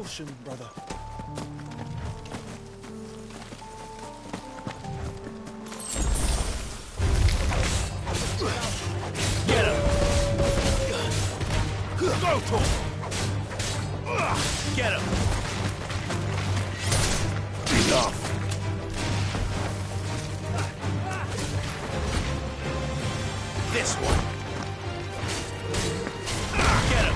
caution, brother. Get him! Go to him! Get him! Enough! This one! Get him!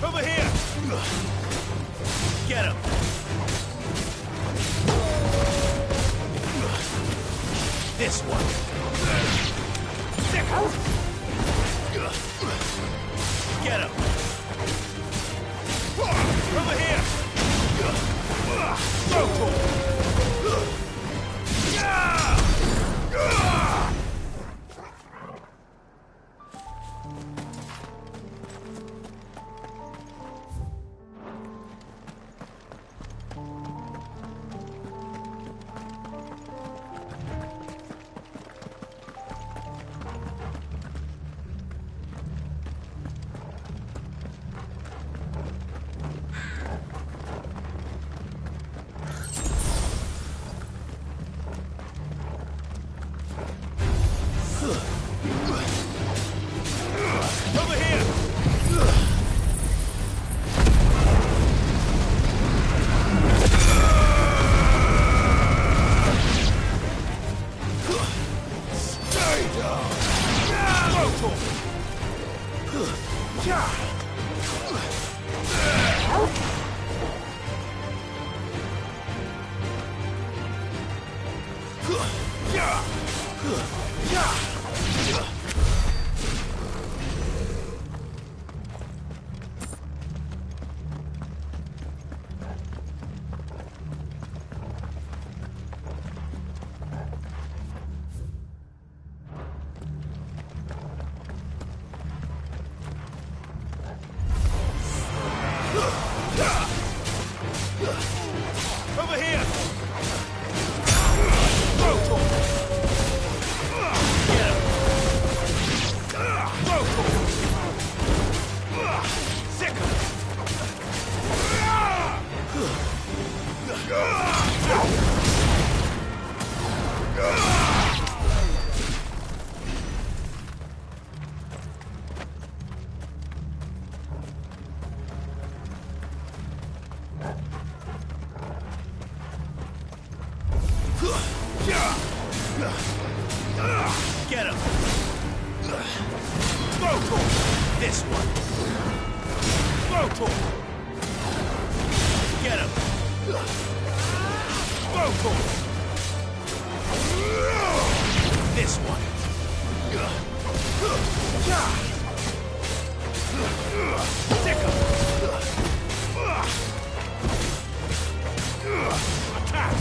Over here! Get him! This one! Get him! Over here! Go to him! Over here! Stay down! Go to him! Over here! Go to him! Get him! Go to him! Sick him! Get him! Go to him! This one! Go to him! Get him! Go to him! This one! Stick him! Attack!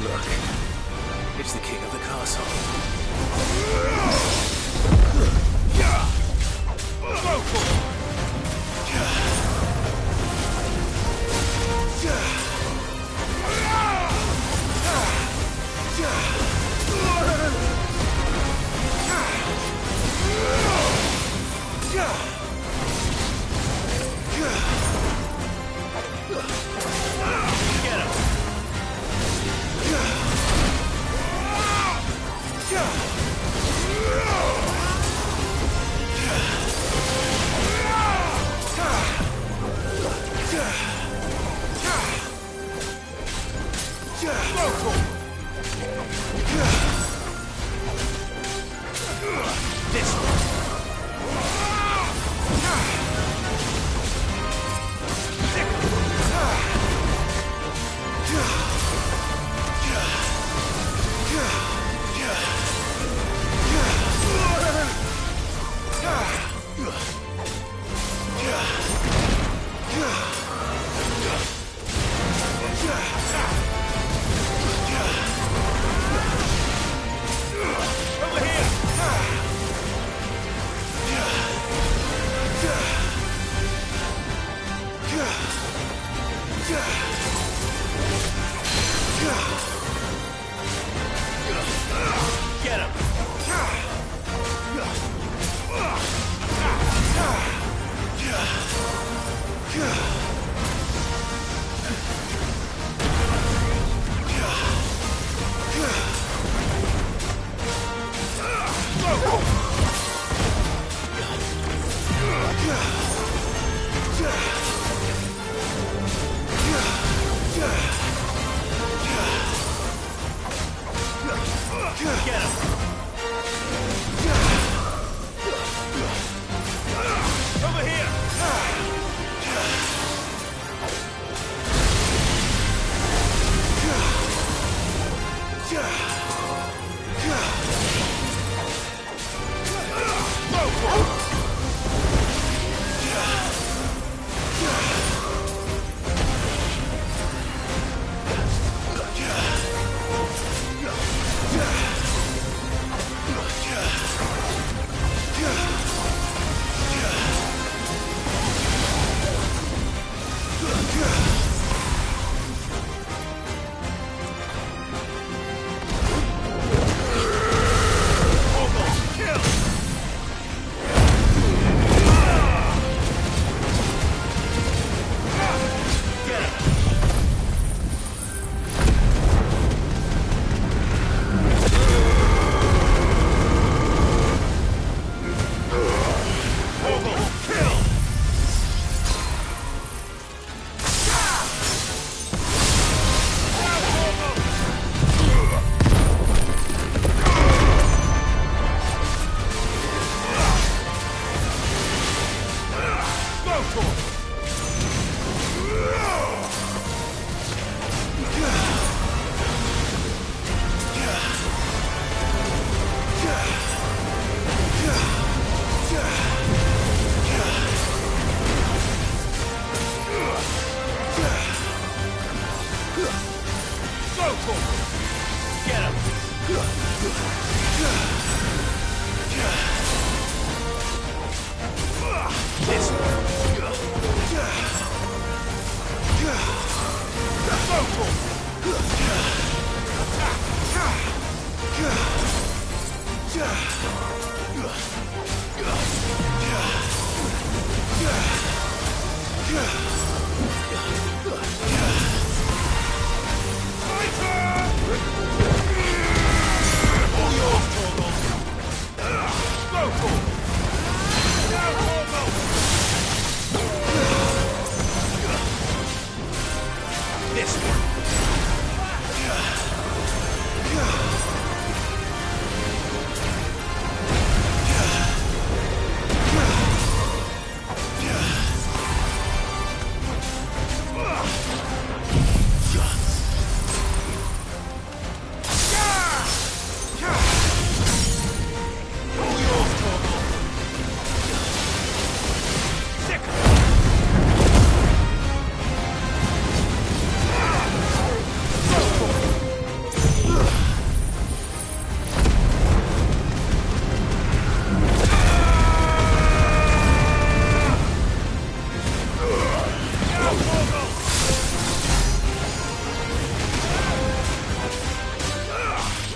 Look, it's the king of the castle. Go for it! This one.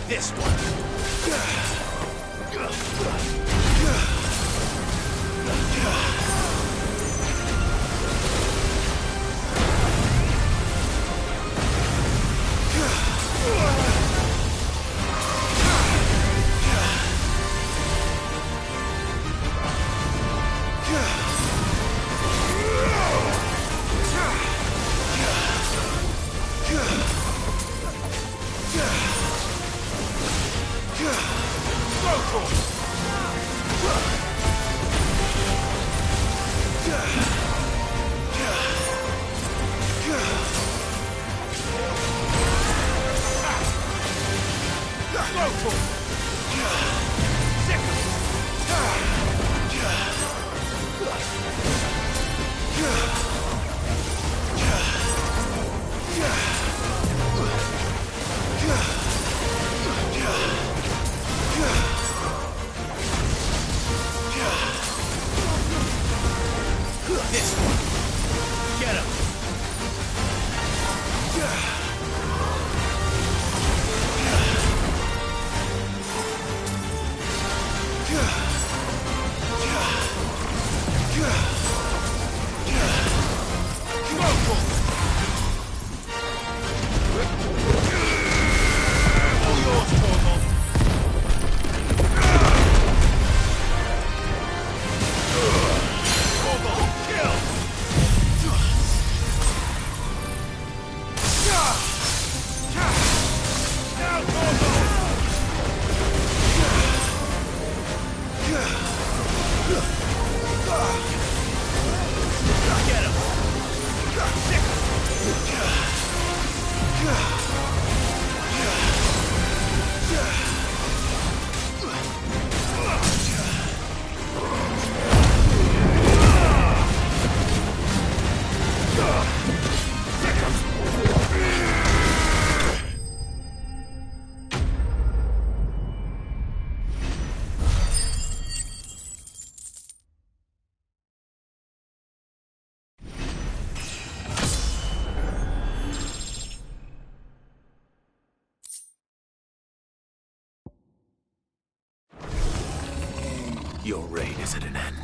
This one. This one. Get him. Your reign is at an end.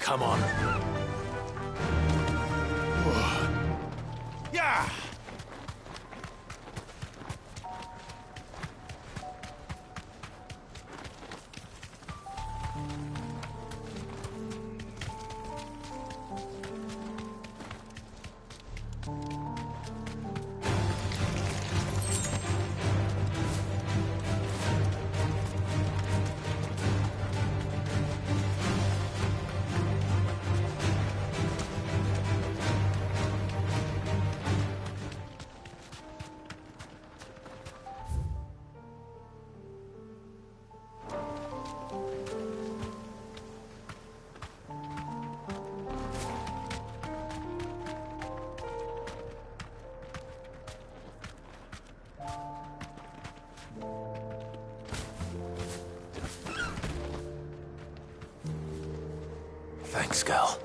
Come on. Yeah. Thanks, girl.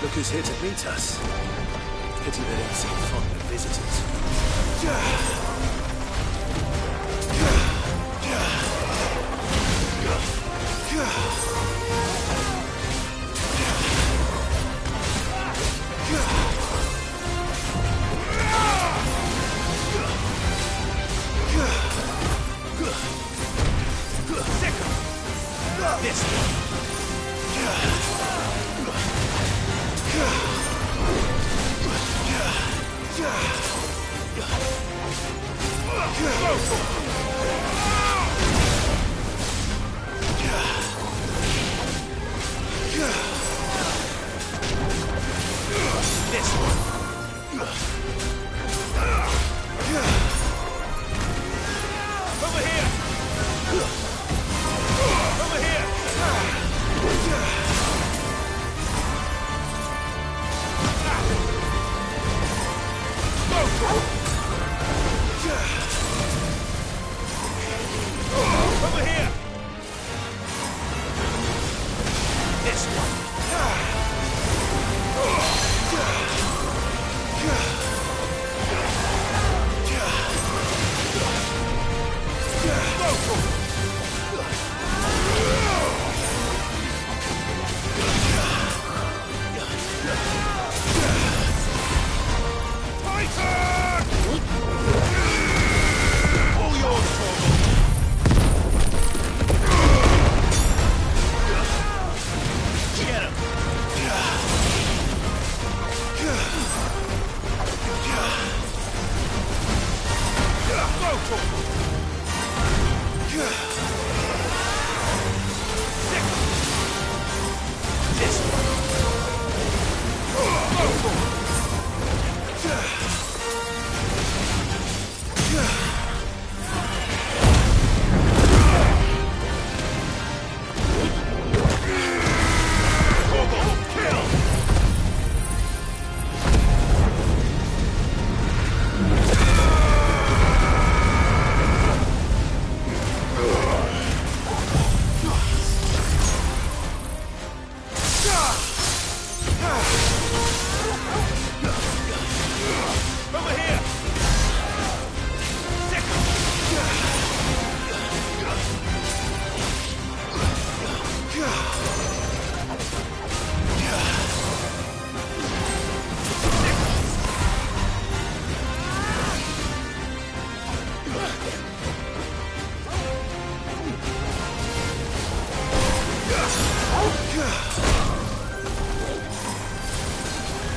Look who's here to meet us. Pity they don't seem fond of visitors. This one.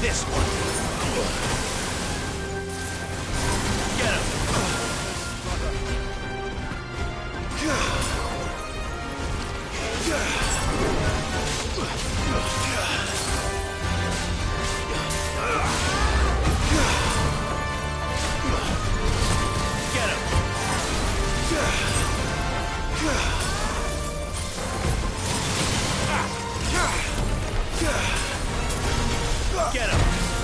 This one. Get him. Get him.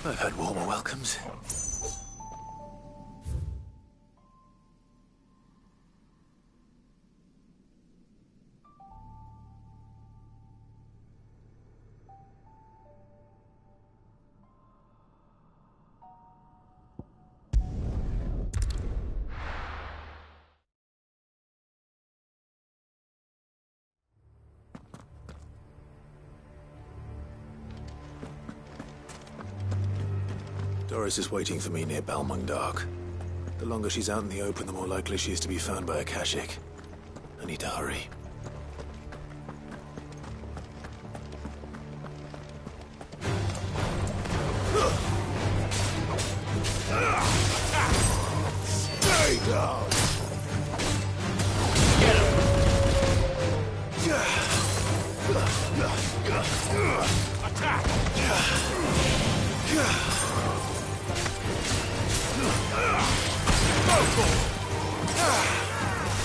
I've had warmer welcomes. Doris is waiting for me near Balmung Dock. The longer she's out in the open, the more likely she is to be found by a Kashik. I need to hurry. Stay down! Get him! Attack!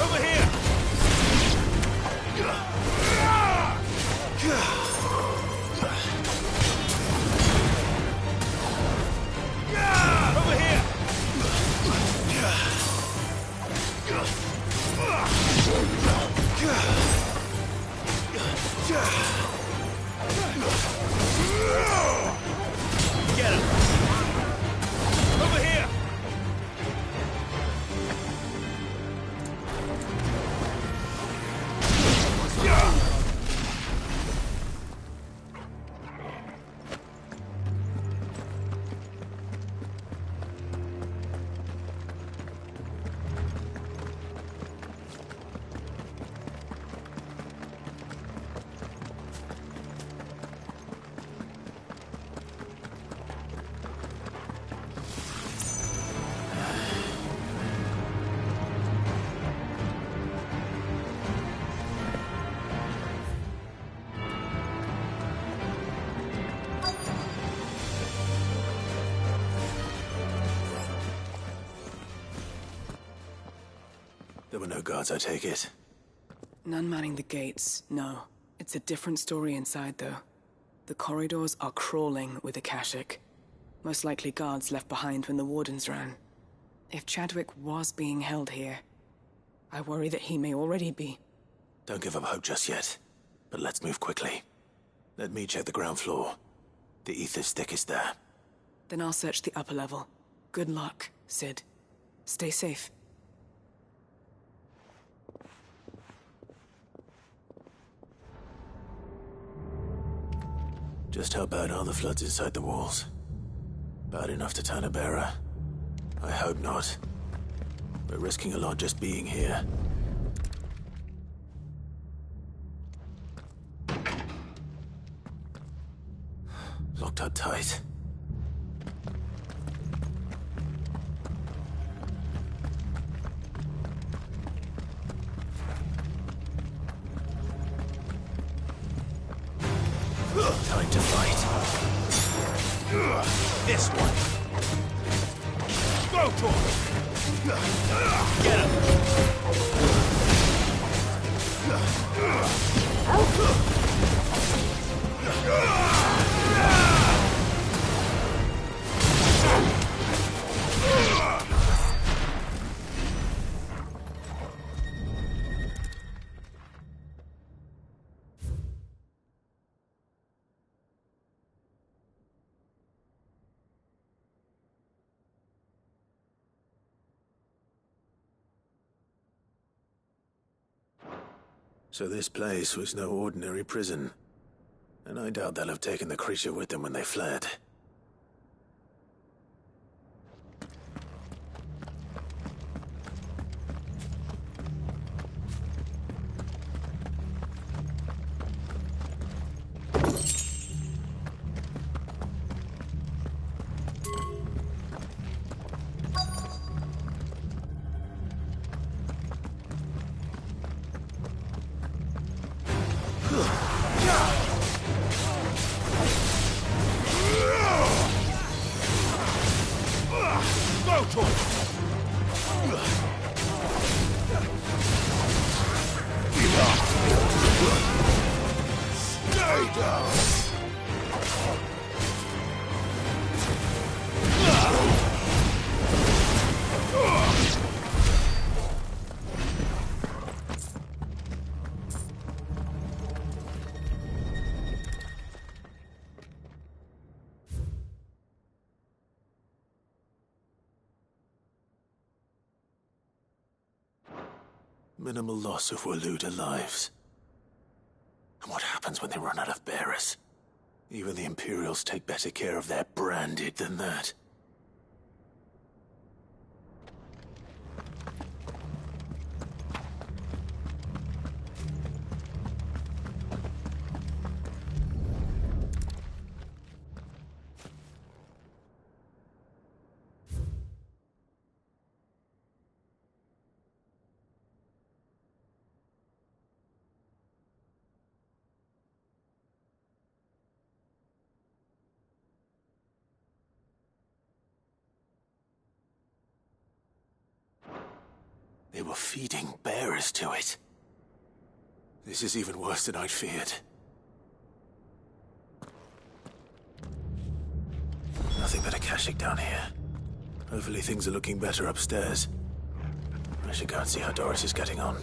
Over here! Over here! Get him! Over here! There were no guards, I take it. None manning the gates, no. It's a different story inside, though. The corridors are crawling with Akashic. Most likely guards left behind when the Wardens ran. If Chadwick was being held here, I worry that he may already be. Don't give up hope just yet. But let's move quickly. Let me check the ground floor. The ether stick is there. Then I'll search the upper level. Good luck, Sid. Stay safe. Just how bad are the floods inside the walls? Bad enough to turn a bearer? I hope not. We're risking a lot just being here. Locked up tight. Time to fight. This one. Go for it. Get him. So this place was no ordinary prison. And I doubt they'll have taken the creature with them when they fled. Minimal loss of Waluda lives. And what happens when they run out of bearers? Even the Imperials take better care of their branded than that. They were feeding bearers to it. This is even worse than I'd feared. Nothing but a Kashyyyk down here. Hopefully things are looking better upstairs. I should go and see how Doris is getting on.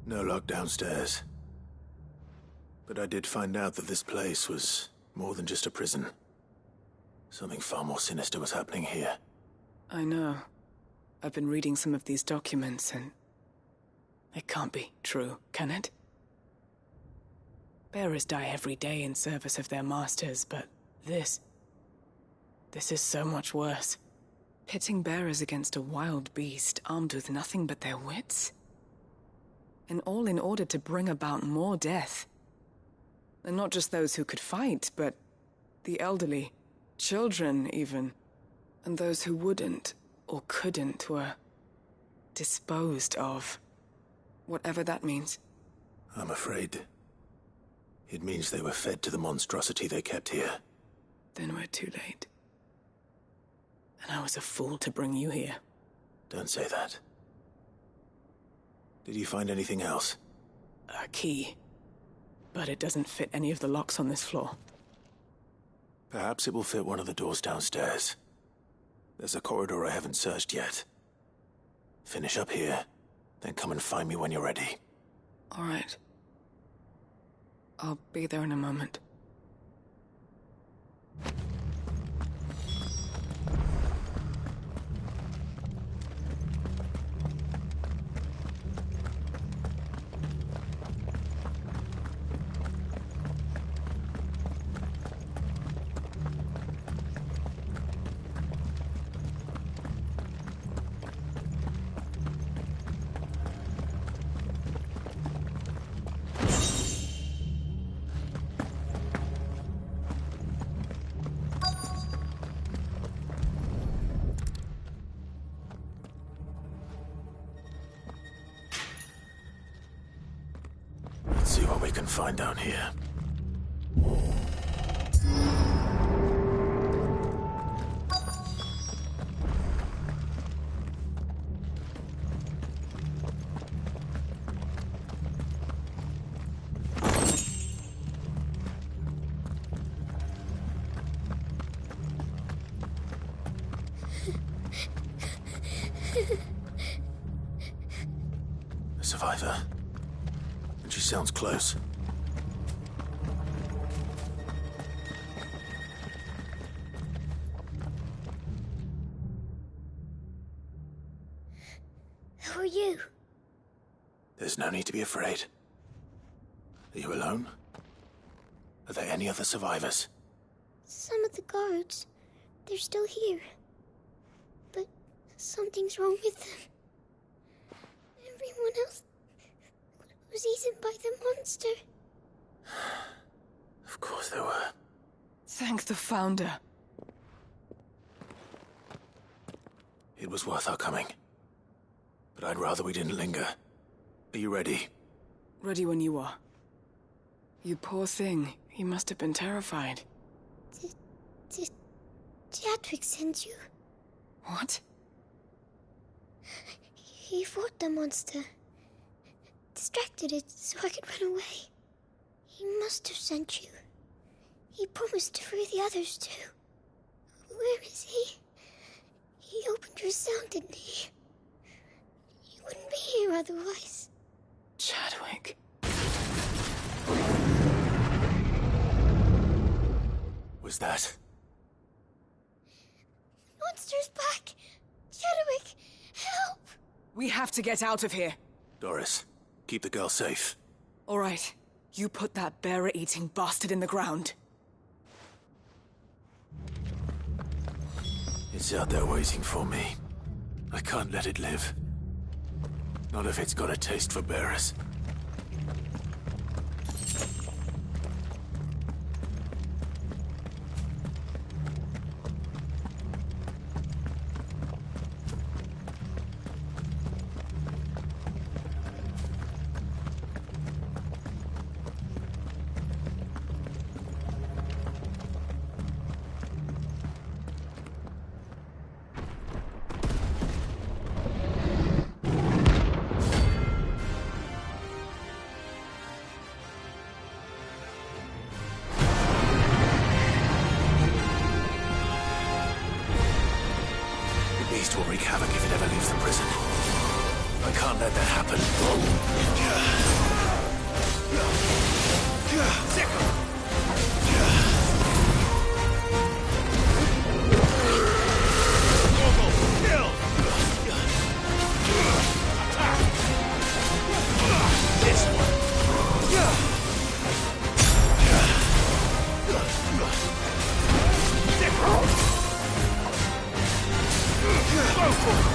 No lock downstairs. But I did find out that this place was more than just a prison. Something far more sinister was happening here. I know. I've been reading some of these documents and... it can't be true, can it? Bearers die every day in service of their masters, but this is so much worse. Pitting bearers against a wild beast armed with nothing but their wits? And all in order to bring about more death. And not just those who could fight, but the elderly, children even. And those who wouldn't or couldn't were disposed of. Whatever that means. I'm afraid it means they were fed to the monstrosity they kept here. Then we're too late. And I was a fool to bring you here. Don't say that. Did you find anything else? A key. But it doesn't fit any of the locks on this floor. Perhaps it will fit one of the doors downstairs. There's a corridor I haven't searched yet. Finish up here, then come and find me when you're ready. All right. I'll be there in a moment. See what we can find down here. survivor. And she sounds close. Who are you? There's no need to be afraid. Are you alone? Are there any other survivors? Some of the guards. They're still here. But something's wrong with them. Everyone else was eaten by the monster. Of course there were. Thank the Founder. It was worth our coming. But I'd rather we didn't linger. Are you ready? Ready when you are. You poor thing. You must have been terrified. Did Chadwick send you? What? He fought the monster. Distracted it so I could run away. He must have sent you. He promised to free the others too. Where is he? He opened your cell, didn't he? You wouldn't be here otherwise. Chadwick. Was that? Monster's back! Chadwick, help! We have to get out of here. Doris, keep the girl safe. All right. You put that bearer-eating bastard in the ground. It's out there waiting for me. I can't let it live. Not if it's got a taste for bearers. Will wreak havoc if it ever leaves the prison. I can't let that happen. Kill! Attack! This one. Go for it!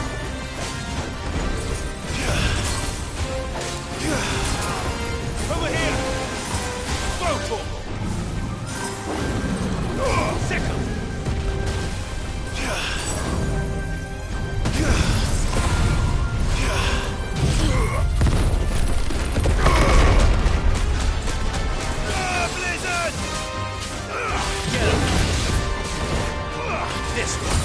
Over here! Go for it! Second! Blizzard! Get him! This one!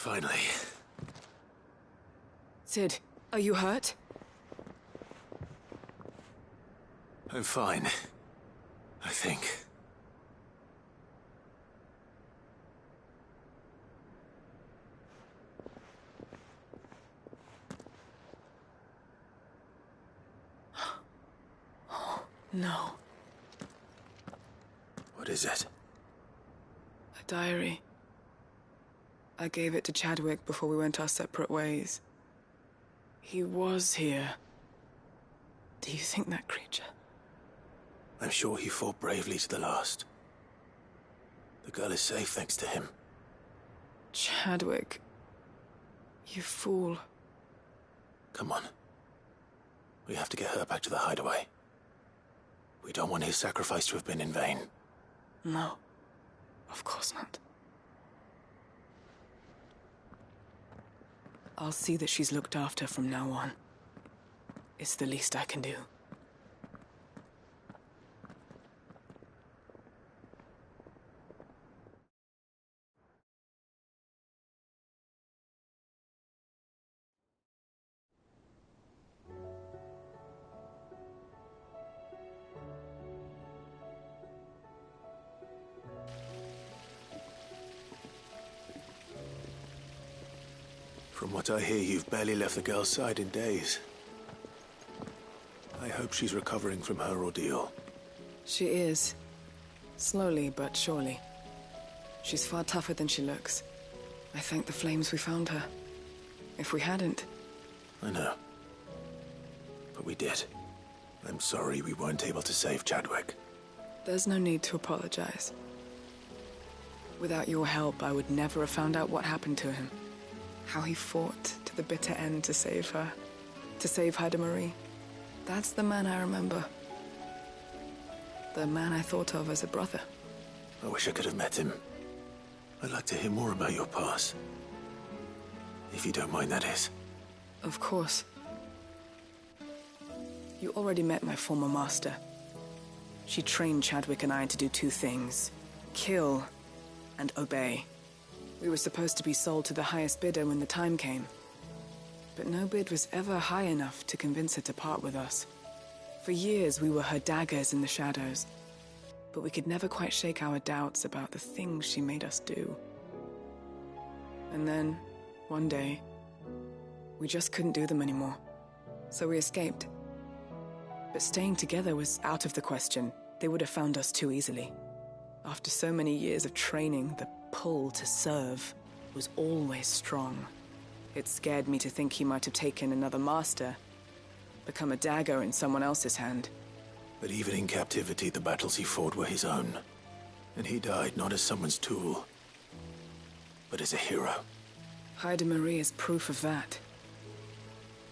Finally. Sid, are you hurt? I'm fine. I think. No. What is it? A diary. I gave it to Chadwick before we went our separate ways. He was here. Do you think that creature? I'm sure he fought bravely to the last. The girl is safe thanks to him. Chadwick. You fool. Come on. We have to get her back to the hideaway. We don't want his sacrifice to have been in vain. No. Of course not. I'll see that she's looked after from now on. It's the least I can do. From what I hear, you've barely left the girl's side in days. I hope she's recovering from her ordeal. She is. Slowly but surely. She's far tougher than she looks. I thank the flames we found her. If we hadn't... I know. But we did. I'm sorry we weren't able to save Chadwick. There's no need to apologize. Without your help, I would never have found out what happened to him. How he fought to the bitter end to save her. To save Haida Marie. That's the man I remember. The man I thought of as a brother. I wish I could have met him. I'd like to hear more about your past. If you don't mind, that is. Of course. You already met my former master. She trained Chadwick and I to do two things. Kill and obey. We were supposed to be sold to the highest bidder when the time came. But no bid was ever high enough to convince her to part with us. For years, we were her daggers in the shadows. But we could never quite shake our doubts about the things she made us do. And then, one day, we just couldn't do them anymore. So we escaped. But staying together was out of the question. They would have found us too easily. After so many years of training, the pull to serve was always strong. It scared me to think he might have taken another master, become a dagger in someone else's hand. But even in captivity, the battles he fought were his own. And he died not as someone's tool, but as a hero. Haida Marie is proof of that.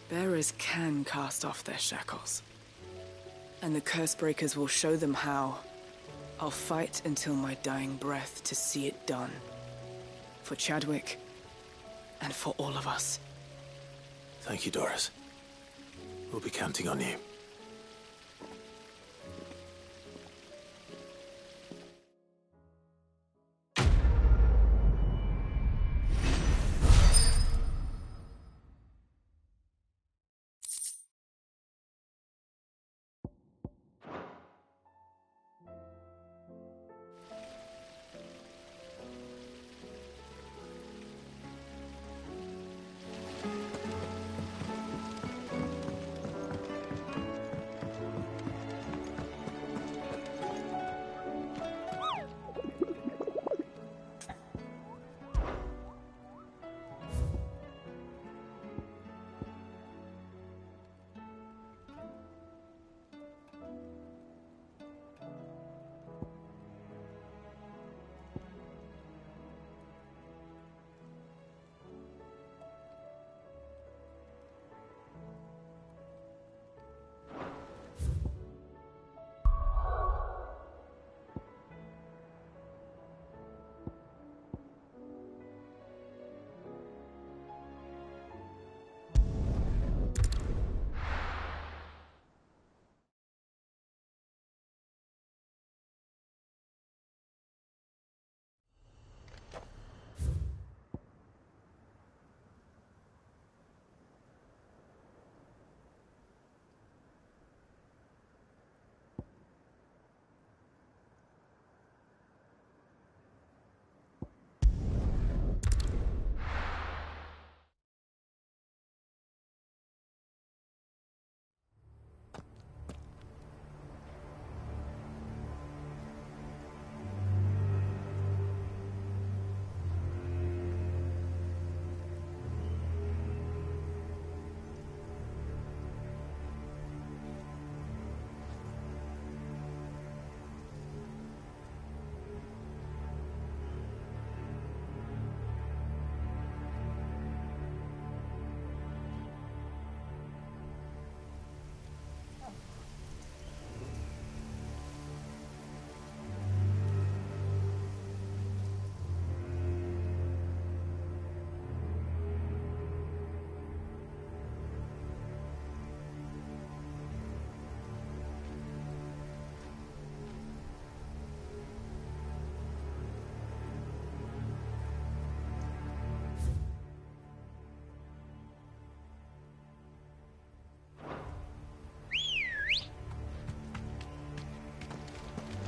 Bearers can cast off their shackles. And the Cursebreakers will show them how. I'll fight until my dying breath to see it done. For Chadwick, and for all of us. Thank you, Doris. We'll be counting on you.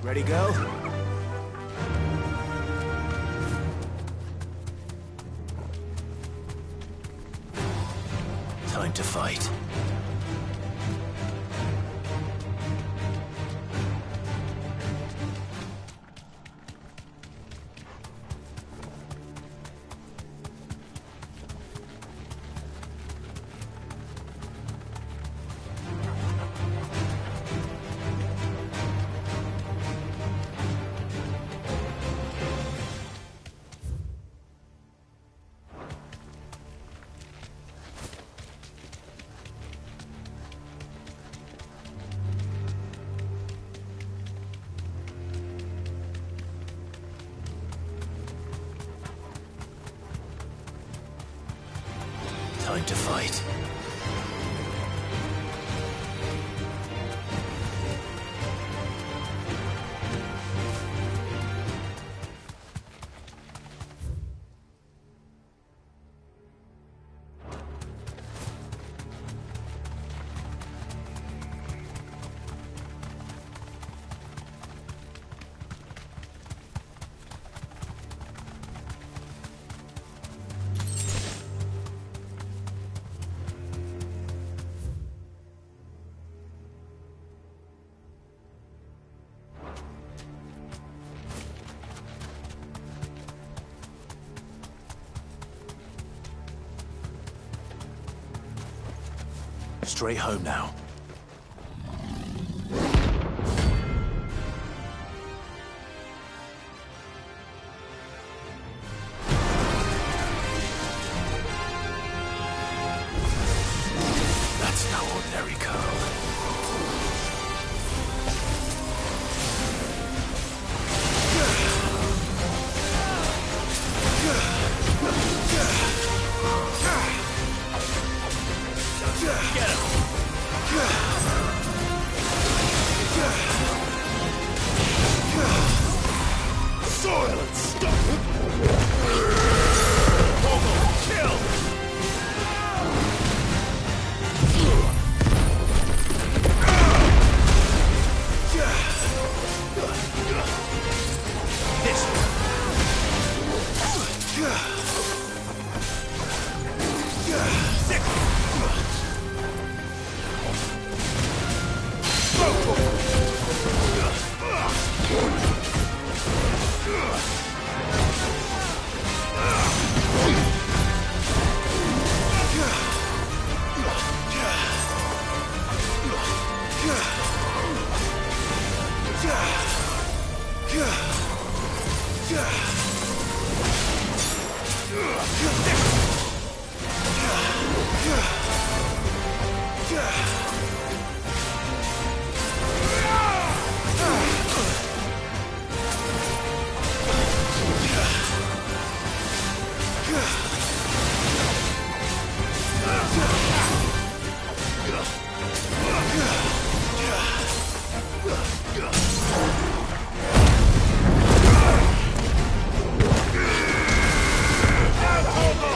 Ready, go? Time to fight. Time to fight. Straight home now. That's no ordinary curl. Get him! Soil and stuff! Kill! This Hold on!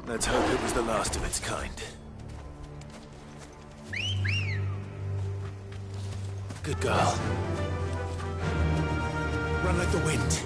Let's hope it was the last of its kind. Good girl. Run like the wind.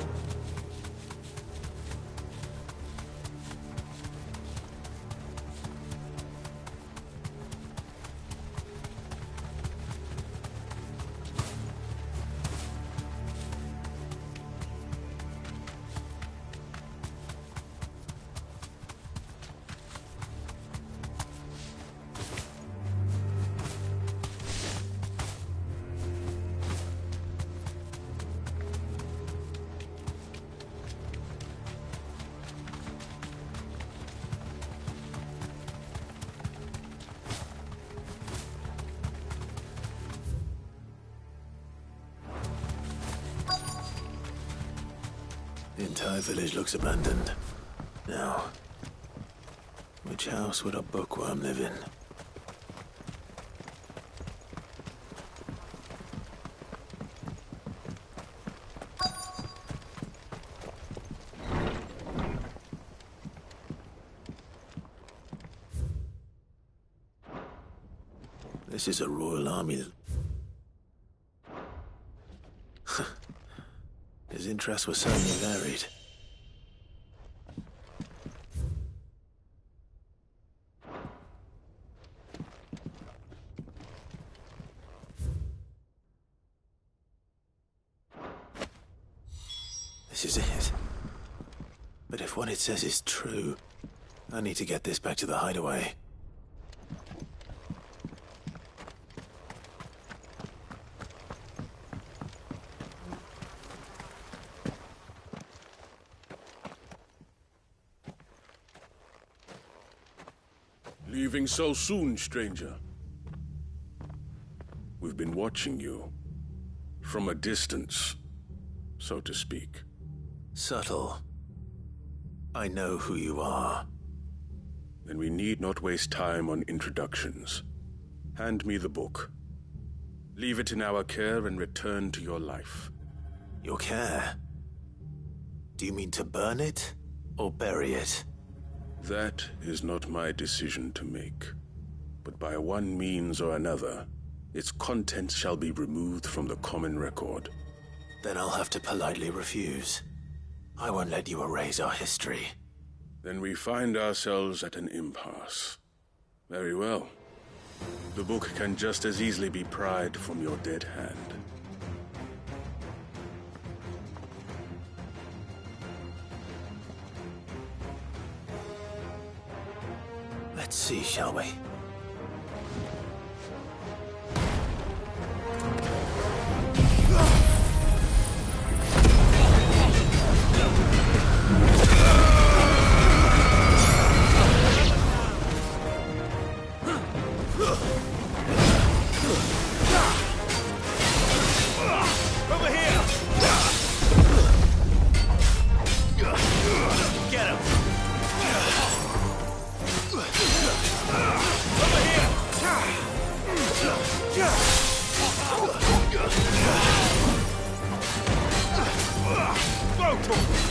The entire village looks abandoned. Now, which house would a bookworm live in? This is a royal army. His interests were certainly varied. This is it. But if what it says is true, I need to get this back to the hideaway. Leaving so soon, stranger? We've been watching you. From a distance, so to speak. Subtle. I know who you are. Then we need not waste time on introductions. Hand me the book. Leave it in our care and return to your life. Your care? Do you mean to burn it or bury it? That is not my decision to make. But by one means or another, its contents shall be removed from the common record. Then I'll have to politely refuse. I won't let you erase our history. Then we find ourselves at an impasse. Very well. The book can just as easily be pried from your dead hand. Let's see, shall we? Over here! Get him! Over here! Go to him!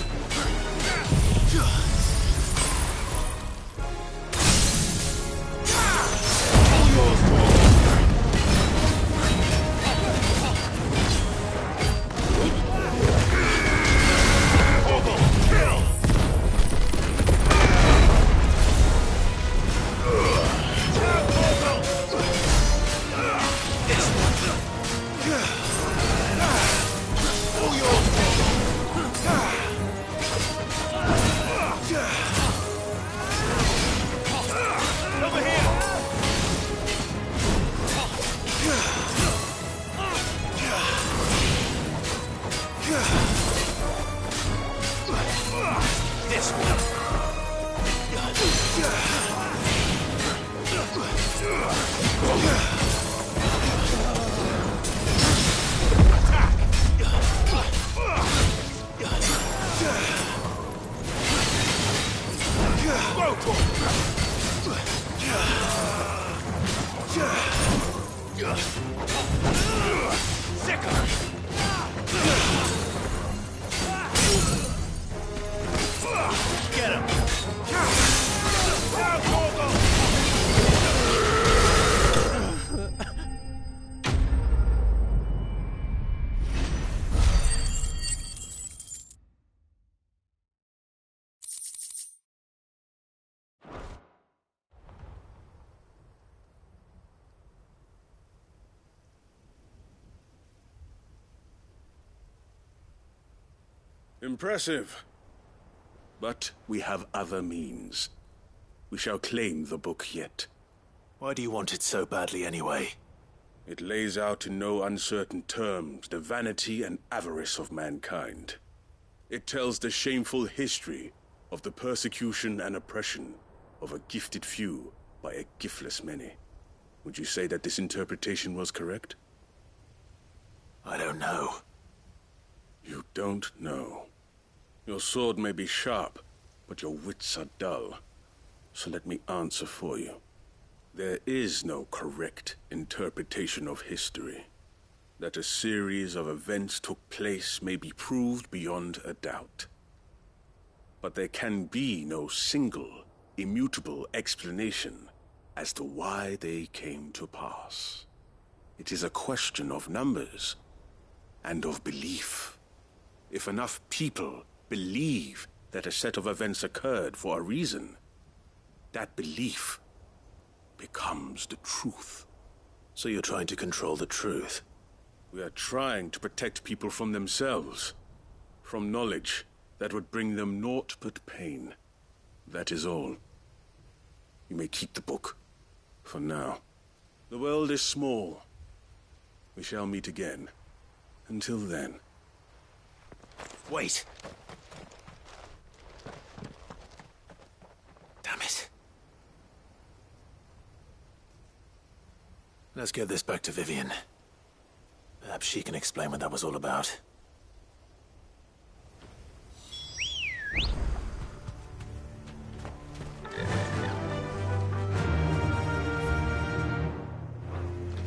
Get him! Impressive. But we have other means. We shall claim the book yet. Why do you want it so badly anyway? It lays out in no uncertain terms the vanity and avarice of mankind. It tells the shameful history of the persecution and oppression of a gifted few by a giftless many. Would you say that this interpretation was correct? I don't know. You don't know. Your sword may be sharp, but your wits are dull. So let me answer for you. There is no correct interpretation of history. That a series of events took place may be proved beyond a doubt. But there can be no single, immutable explanation as to why they came to pass. It is a question of numbers and of belief. If enough people believe that a set of events occurred for a reason, that belief becomes the truth. So you're trying to control the truth? We are trying to protect people from themselves, from knowledge that would bring them naught but pain. That is all. You may keep the book, for now. The world is small. We shall meet again. Until then. Wait! Damn it. Let's get this back to Vivian. Perhaps she can explain what that was all about.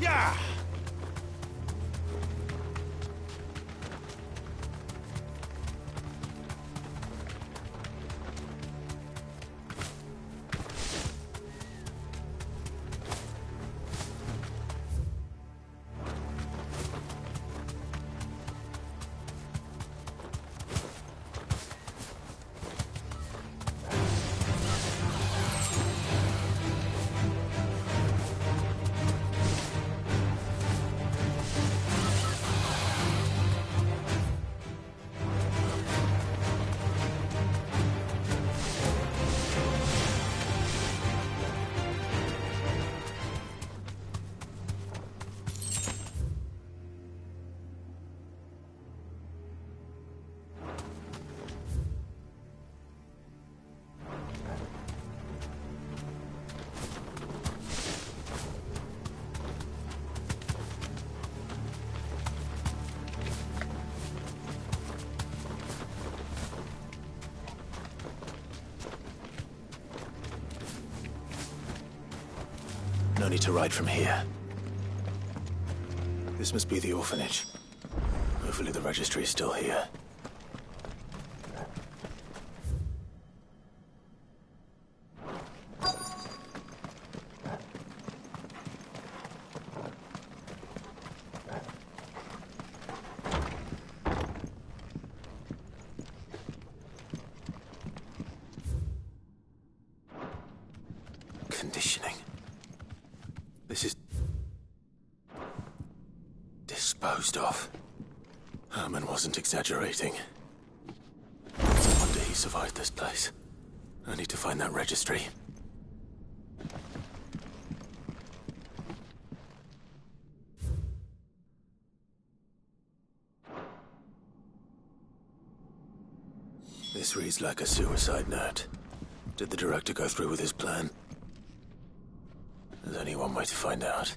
Yeah! No need to ride from here. This must be the orphanage. Hopefully the registry is still here. Conditioning. This is disposed of. Herman wasn't exaggerating. It's a wonder he survived this place. I need to find that registry. This reads like a suicide note. Did the director go through with his plan? There's only one way to find out.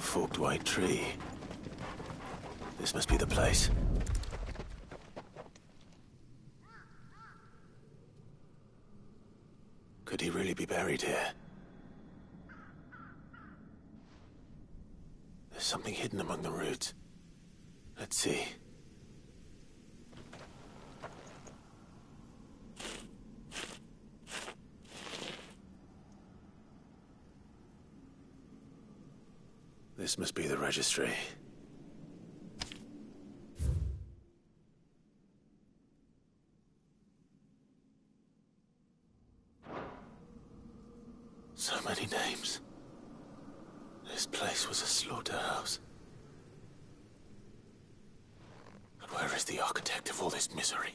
forked white tree. This must be the place. Could he really be buried here? There's something hidden among the roots. Let's see. This must be the registry. So many names. This place was a slaughterhouse. But where is the architect of all this misery?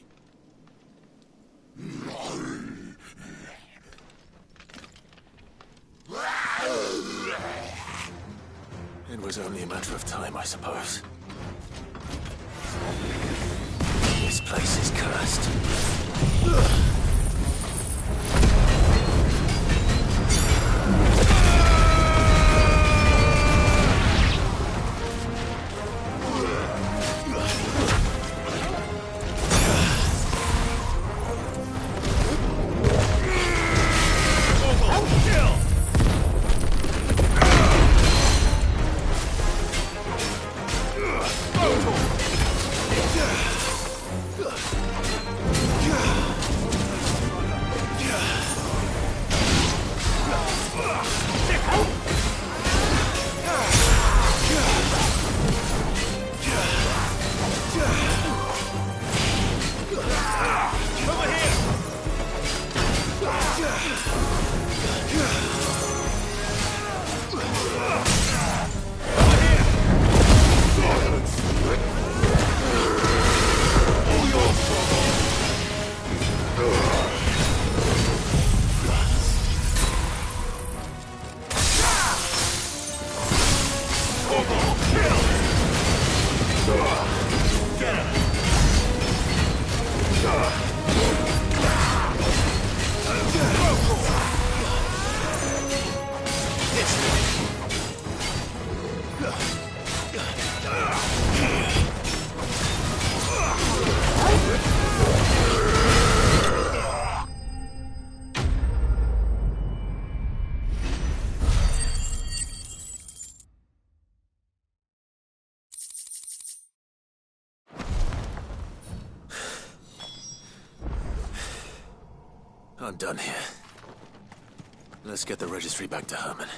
It was only a matter of time, I suppose. This place is cursed. I'm done here. Let's get the registry back to Herman.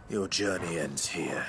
Your journey ends here.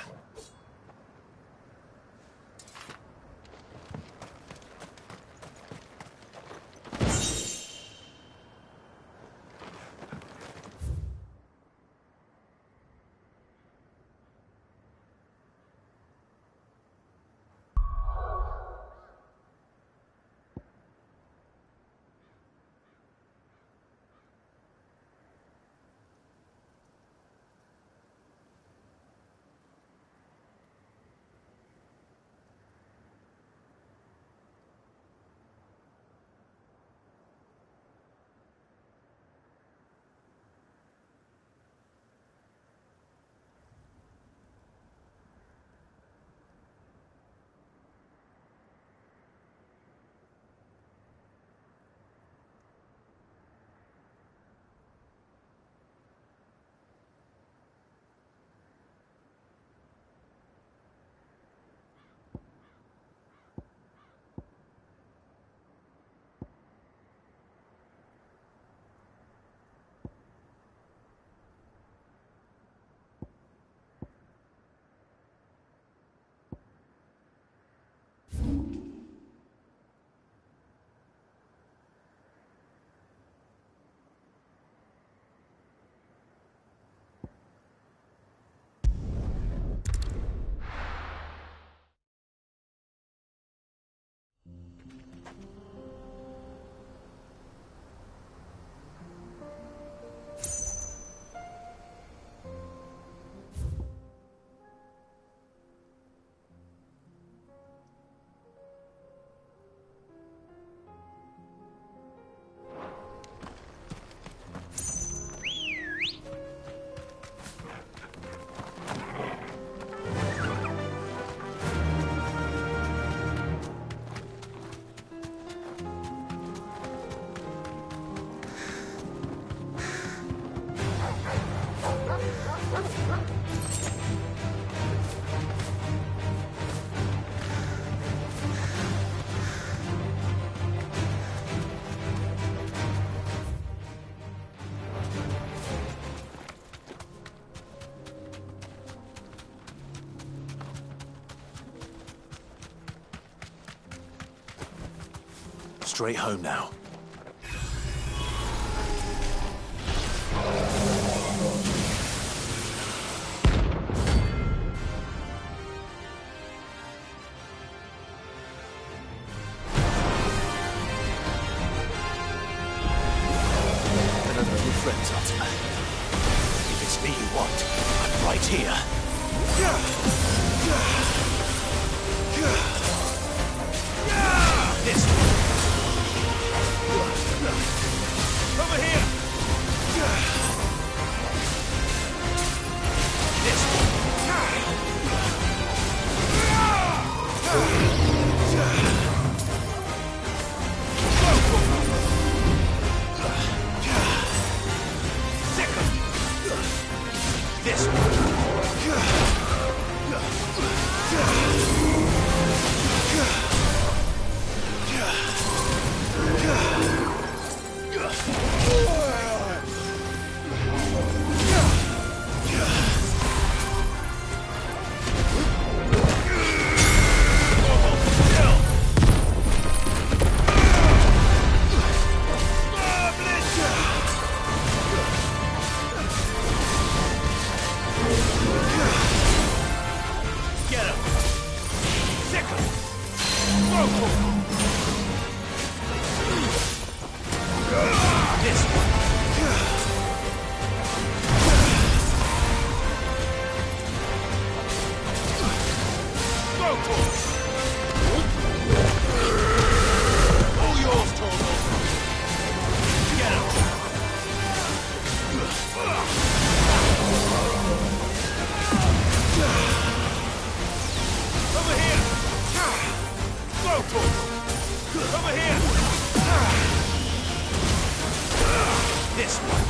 Straight home now. Another of your friends, Arthur. If it's me you want, I'm right here. This way. Over here! This way! Second! This way! Over here! Go for it! Over here! This one!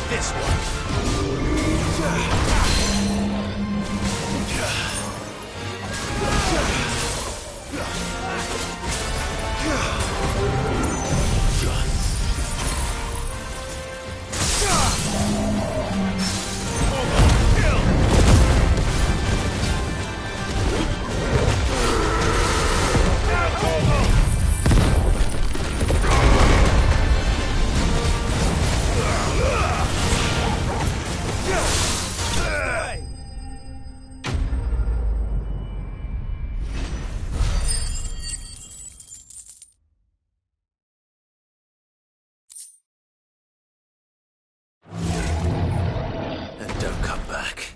This And don't come back.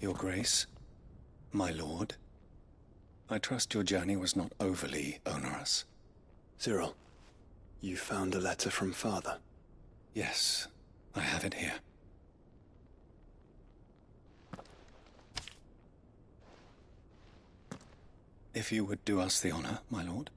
Your Grace, my lord, I trust your journey was not overly onerous. Cyril, you found a letter from Father. Yes, I have it here. If you would do us the honor, my lord.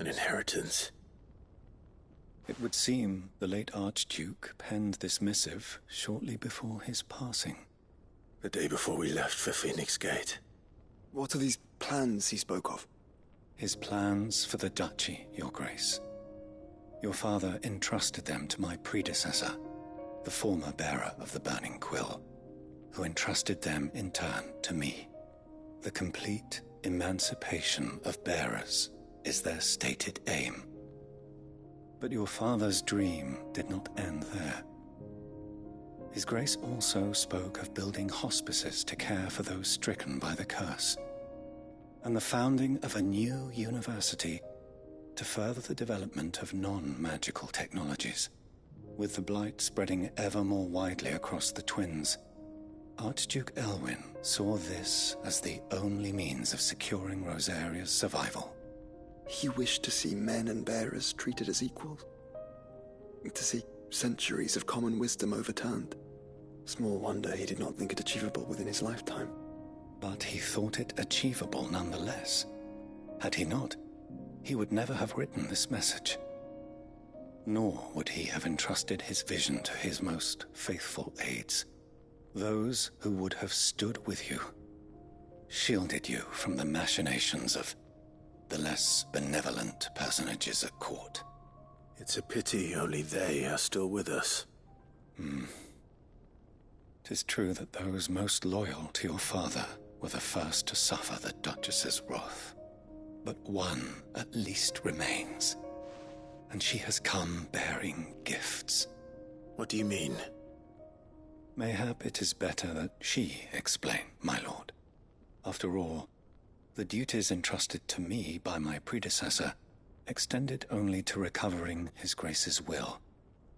An inheritance. It would seem the late Archduke penned this missive shortly before his passing. The day before we left for Phoenix Gate. What are these plans he spoke of? His plans for the duchy, Your Grace. Your father entrusted them to my predecessor, the former bearer of the Burning Quill, who entrusted them in turn to me. The complete emancipation of bearers is their stated aim. But your father's dream did not end there. His Grace also spoke of building hospices to care for those stricken by the curse, and the founding of a new university to further the development of non-magical technologies. With the blight spreading ever more widely across the twins, Archduke Elwyn saw this as the only means of securing Rosaria's survival. He wished to see men and bearers treated as equals. To see centuries of common wisdom overturned. Small wonder he did not think it achievable within his lifetime. But he thought it achievable nonetheless. Had he not, he would never have written this message. Nor would he have entrusted his vision to his most faithful aides, those who would have stood with you, shielded you from the machinations of the less benevolent personages at court. It's a pity only they are still with us. 'Tis true that those most loyal to your father were the first to suffer the Duchess's wrath. But one at least remains, and she has come bearing gifts. What do you mean? Mayhap it is better that she explain, my lord. After all, the duties entrusted to me by my predecessor extended only to recovering His Grace's will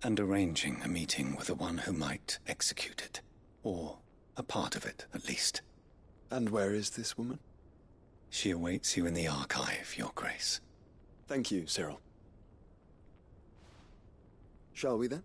and arranging a meeting with the one who might execute it, or a part of it at least. And where is this woman? She awaits you in the archive, Your Grace. Thank you, Cyril. Shall we then?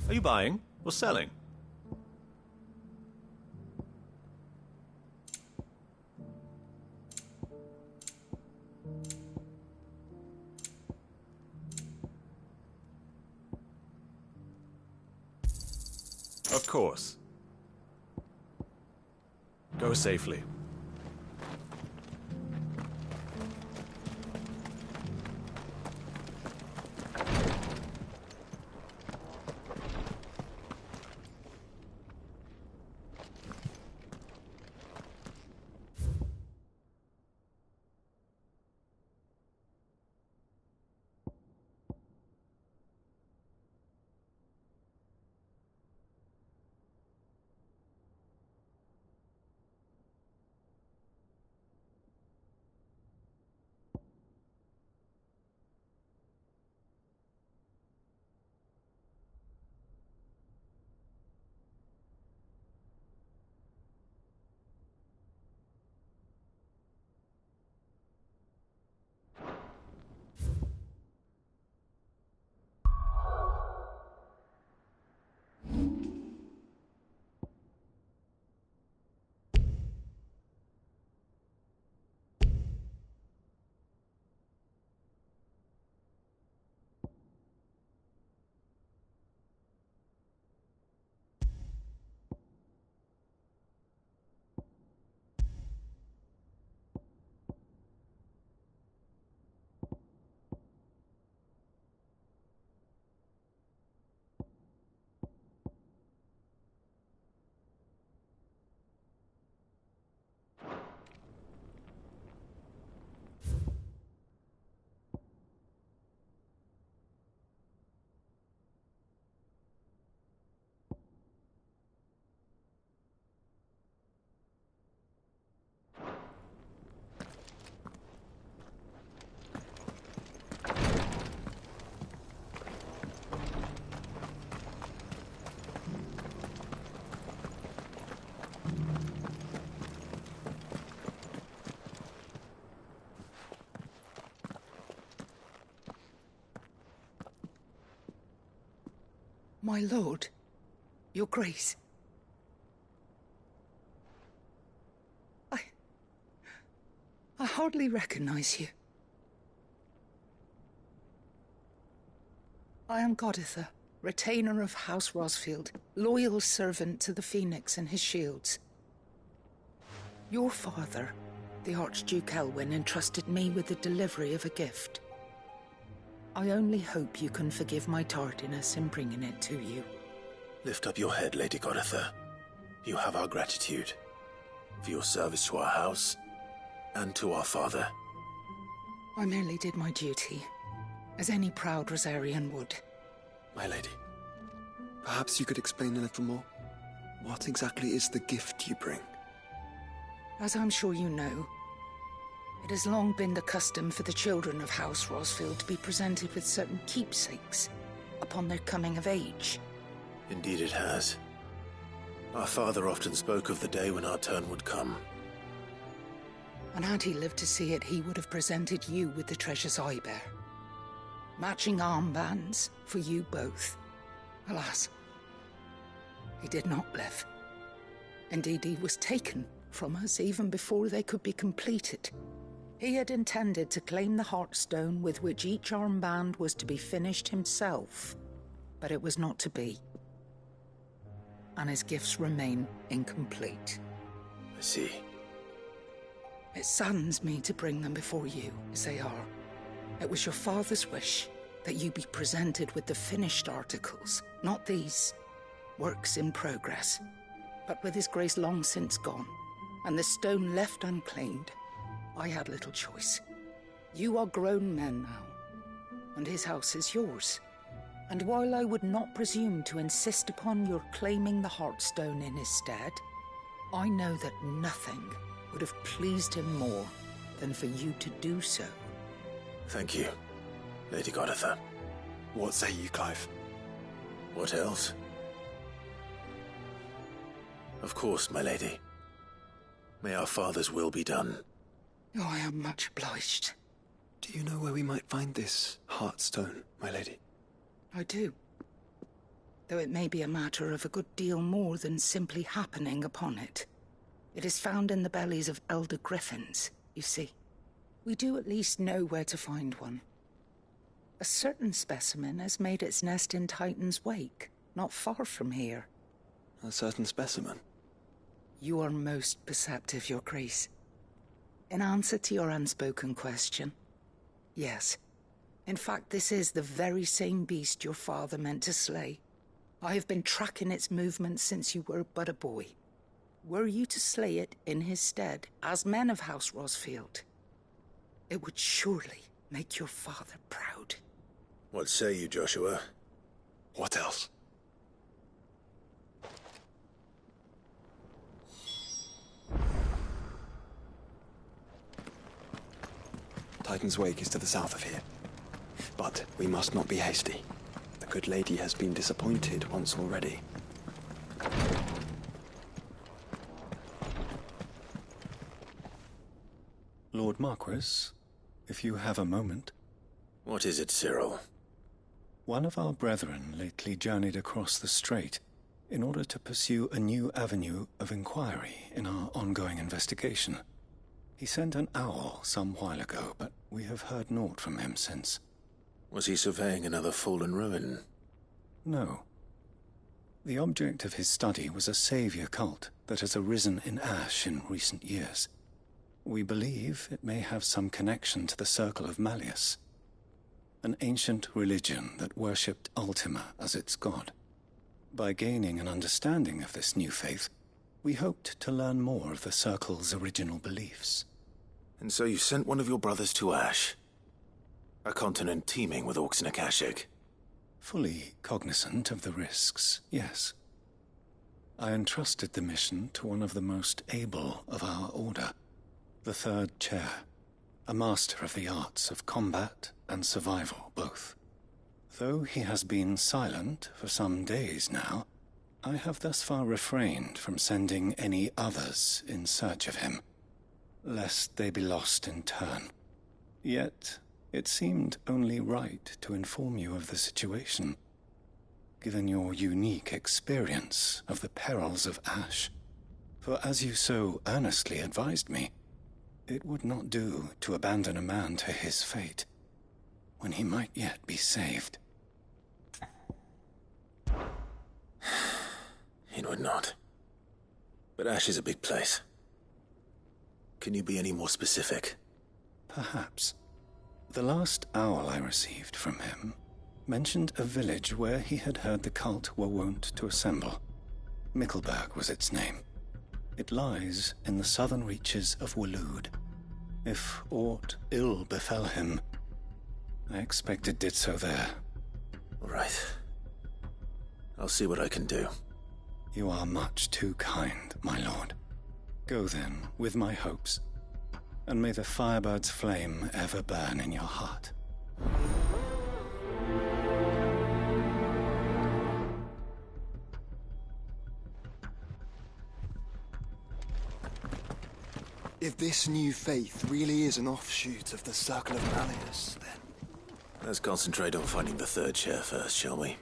Are you buying or selling? Of course. Go safely. My lord, your grace. I hardly recognize you. I am Goditha, retainer of House Rosfield, loyal servant to the Phoenix and his shields. Your father, the Archduke Elwyn, entrusted me with the delivery of a gift. I only hope you can forgive my tardiness in bringing it to you. Lift up your head, Lady Goditha. You have our gratitude for your service to our house and to our father. I merely did my duty, as any proud Rosarian would. My lady, perhaps you could explain a little more? What exactly is the gift you bring? As I'm sure you know, it has long been the custom for the children of House Rosfield to be presented with certain keepsakes upon their coming of age. Indeed it has. Our father often spoke of the day when our turn would come. And had he lived to see it, he would have presented you with the treasures I bear. Matching armbands for you both. Alas, he did not live. Indeed, he was taken from us even before they could be completed. He had intended to claim the Heartstone with which each armband was to be finished himself, but it was not to be. And his gifts remain incomplete. I see. It saddens me to bring them before you, as they are. It was your father's wish that you be presented with the finished articles, not these works in progress. But with his grace long since gone, and the stone left unclaimed, I had little choice. You are grown men now, and his house is yours. And while I would not presume to insist upon your claiming the Heartstone in his stead, I know that nothing would have pleased him more than for you to do so. Thank you, Lady Goditha. What say you, Clive? What else? Of course, my lady. May our father's will be done. Oh, I am much obliged. Do you know where we might find this Heartstone, my lady? I do. Though it may be a matter of a good deal more than simply happening upon it. It is found in the bellies of elder griffins, you see. We do at least know where to find one. A certain specimen has made its nest in Titan's Wake, not far from here. A certain specimen? You are most perceptive, Your Grace. In answer to your unspoken question, yes. In fact, this is the very same beast your father meant to slay. I have been tracking its movements since you were but a boy. Were you to slay it in his stead, as men of House Rosfield, it would surely make your father proud. What say you, Joshua? What else? Titan's Wake is to the south of here. But we must not be hasty. The good lady has been disappointed once already. Lord Marquis, if you have a moment. What is it, Cyril? One of our brethren lately journeyed across the strait in order to pursue a new avenue of inquiry in our ongoing investigation. He sent an owl some while ago, but we have heard naught from him since. Was he surveying another fallen ruin? No. The object of his study was a savior cult that has arisen in Ash in recent years. We believe it may have some connection to the Circle of Malleus, an ancient religion that worshipped Ultima as its god. By gaining an understanding of this new faith, we hoped to learn more of the Circle's original beliefs. And so you sent one of your brothers to Ash? A continent teeming with orcs and Akashic? Fully cognizant of the risks, yes. I entrusted the mission to one of the most able of our order, the Third Chair, a master of the arts of combat and survival both. Though he has been silent for some days now, I have thus far refrained from sending any others in search of him, lest they be lost in turn. Yet, it seemed only right to inform you of the situation. given your unique experience of the perils of Ash. For as you so earnestly advised me, it would not do to abandon a man to his fate, when he might yet be saved. It would not. But Ash is a big place. Can you be any more specific? Perhaps. The last owl I received from him mentioned a village where he had heard the cult were wont to assemble. Mickleburg was its name. It lies in the southern reaches of Waloed. If aught ill befell him, I expect it did so there. Right. I'll see what I can do. You are much too kind, my lord. Go then, with my hopes, and may the Firebird's flame ever burn in your heart. If this new faith really is an offshoot of the Circle of Malleus, then... Let's concentrate on finding the third chair first, shall we?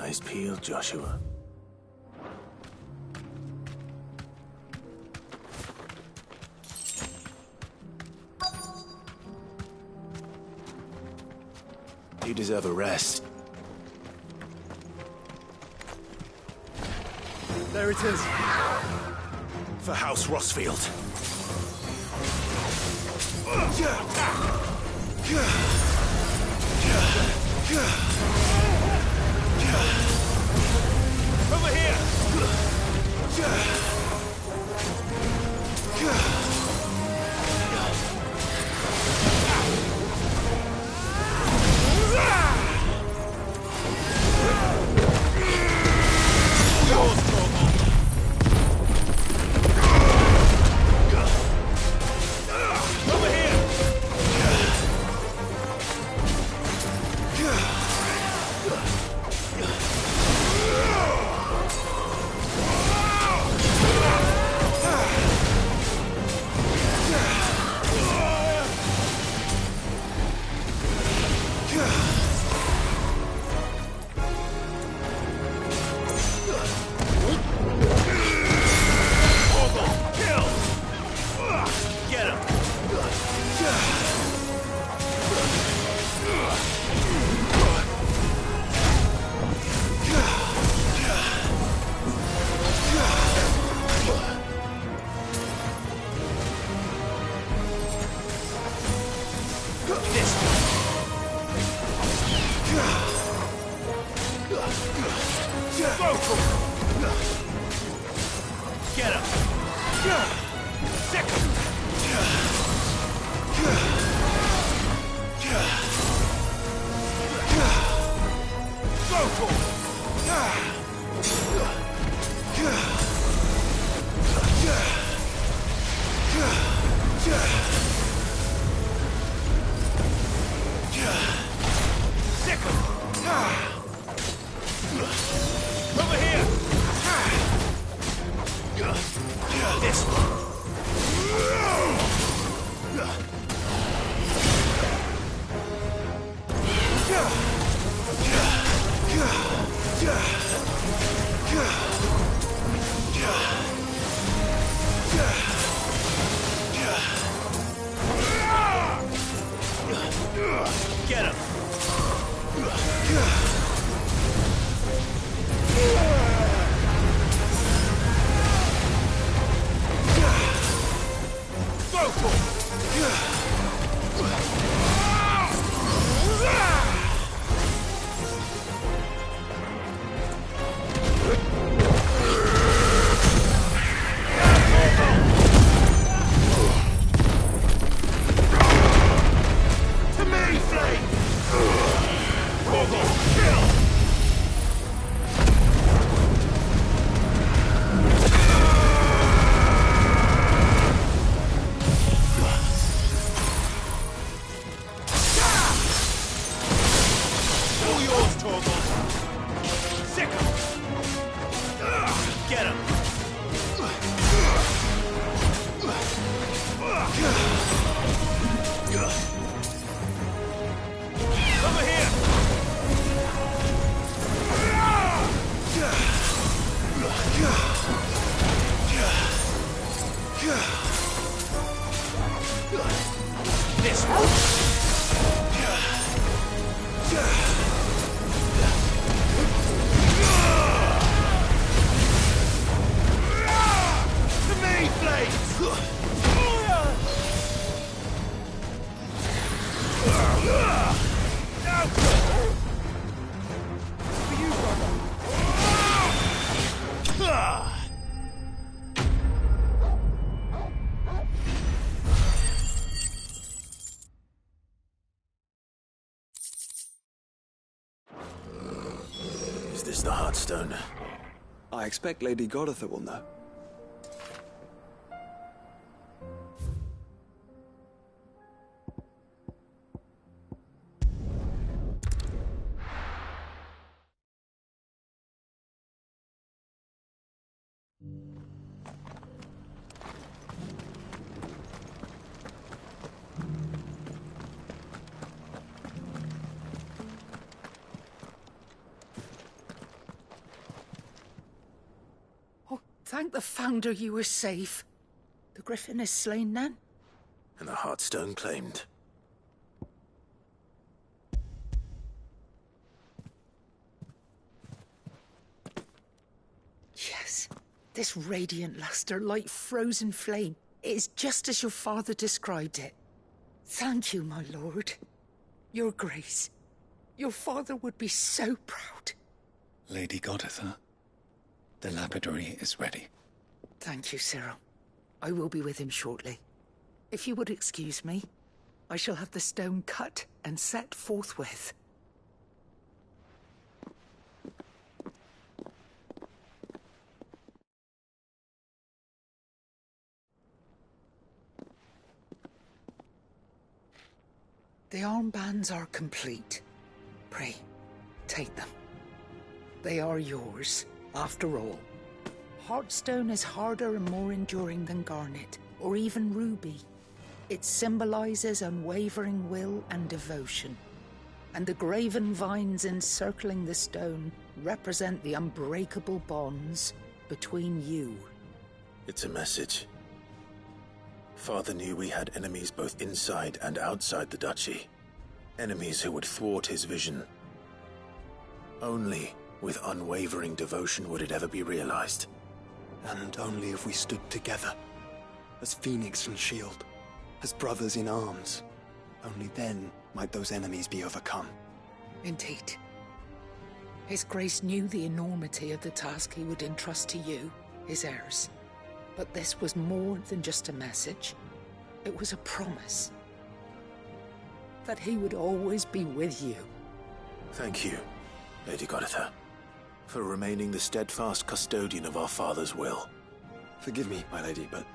Eyes peeled, Joshua. You deserve a rest. There it is. For House Rossfield. Over here! this! To me, blades! For you, brother! Is this the Heartstone? I expect Lady Goditha will know. Thank the Founder you were safe. The Griffin is slain then? And the Heartstone claimed. Yes. This radiant luster, like frozen flame, it is just as your father described it. Thank you, my lord. Your Grace. Your father would be so proud. Lady Goditha, the lapidary is ready. Thank you, Cyril. I will be with him shortly. If you would excuse me, I shall have the stone cut and set forthwith. The armbands are complete. Pray, take them. They are yours, after all. Heartstone is harder and more enduring than garnet, or even ruby. It symbolizes unwavering will and devotion. And the graven vines encircling the stone represent the unbreakable bonds between you. It's a message. Father knew we had enemies both inside and outside the duchy. Enemies who would thwart his vision. Only with unwavering devotion would it ever be realized. And only if we stood together, as Phoenix and Shield, as brothers in arms. Only then might those enemies be overcome. Indeed. His Grace knew the enormity of the task he would entrust to you, his heirs. But this was more than just a message. It was a promise. That he would always be with you. Thank you, Lady Goditha, for remaining the steadfast custodian of our father's will. Forgive me, my lady, but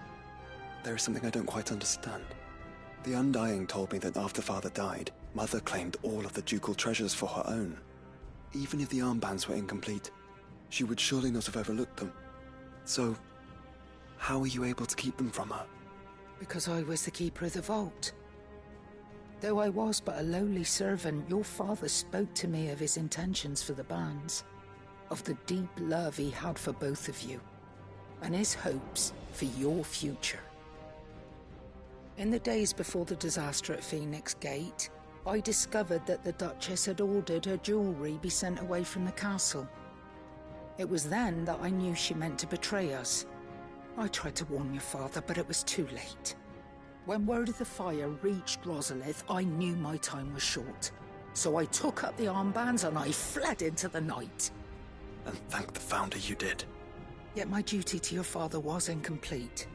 there is something I don't quite understand. The Undying told me that after Father died, Mother claimed all of the ducal treasures for her own. Even if the armbands were incomplete, she would surely not have overlooked them. So, how were you able to keep them from her? Because I was the keeper of the vault. Though I was but a lowly servant, your father spoke to me of his intentions for the bands, of the deep love he had for both of you, and his hopes for your future. In the days before the disaster at Phoenix Gate, I discovered that the Duchess had ordered her jewelry be sent away from the castle. It was then that I knew she meant to betray us. I tried to warn your father, but it was too late. When word of the fire reached Rosalith, I knew my time was short. So I took up the armbands and I fled into the night. And thank the Founder you did. Yet my duty to your father was incomplete.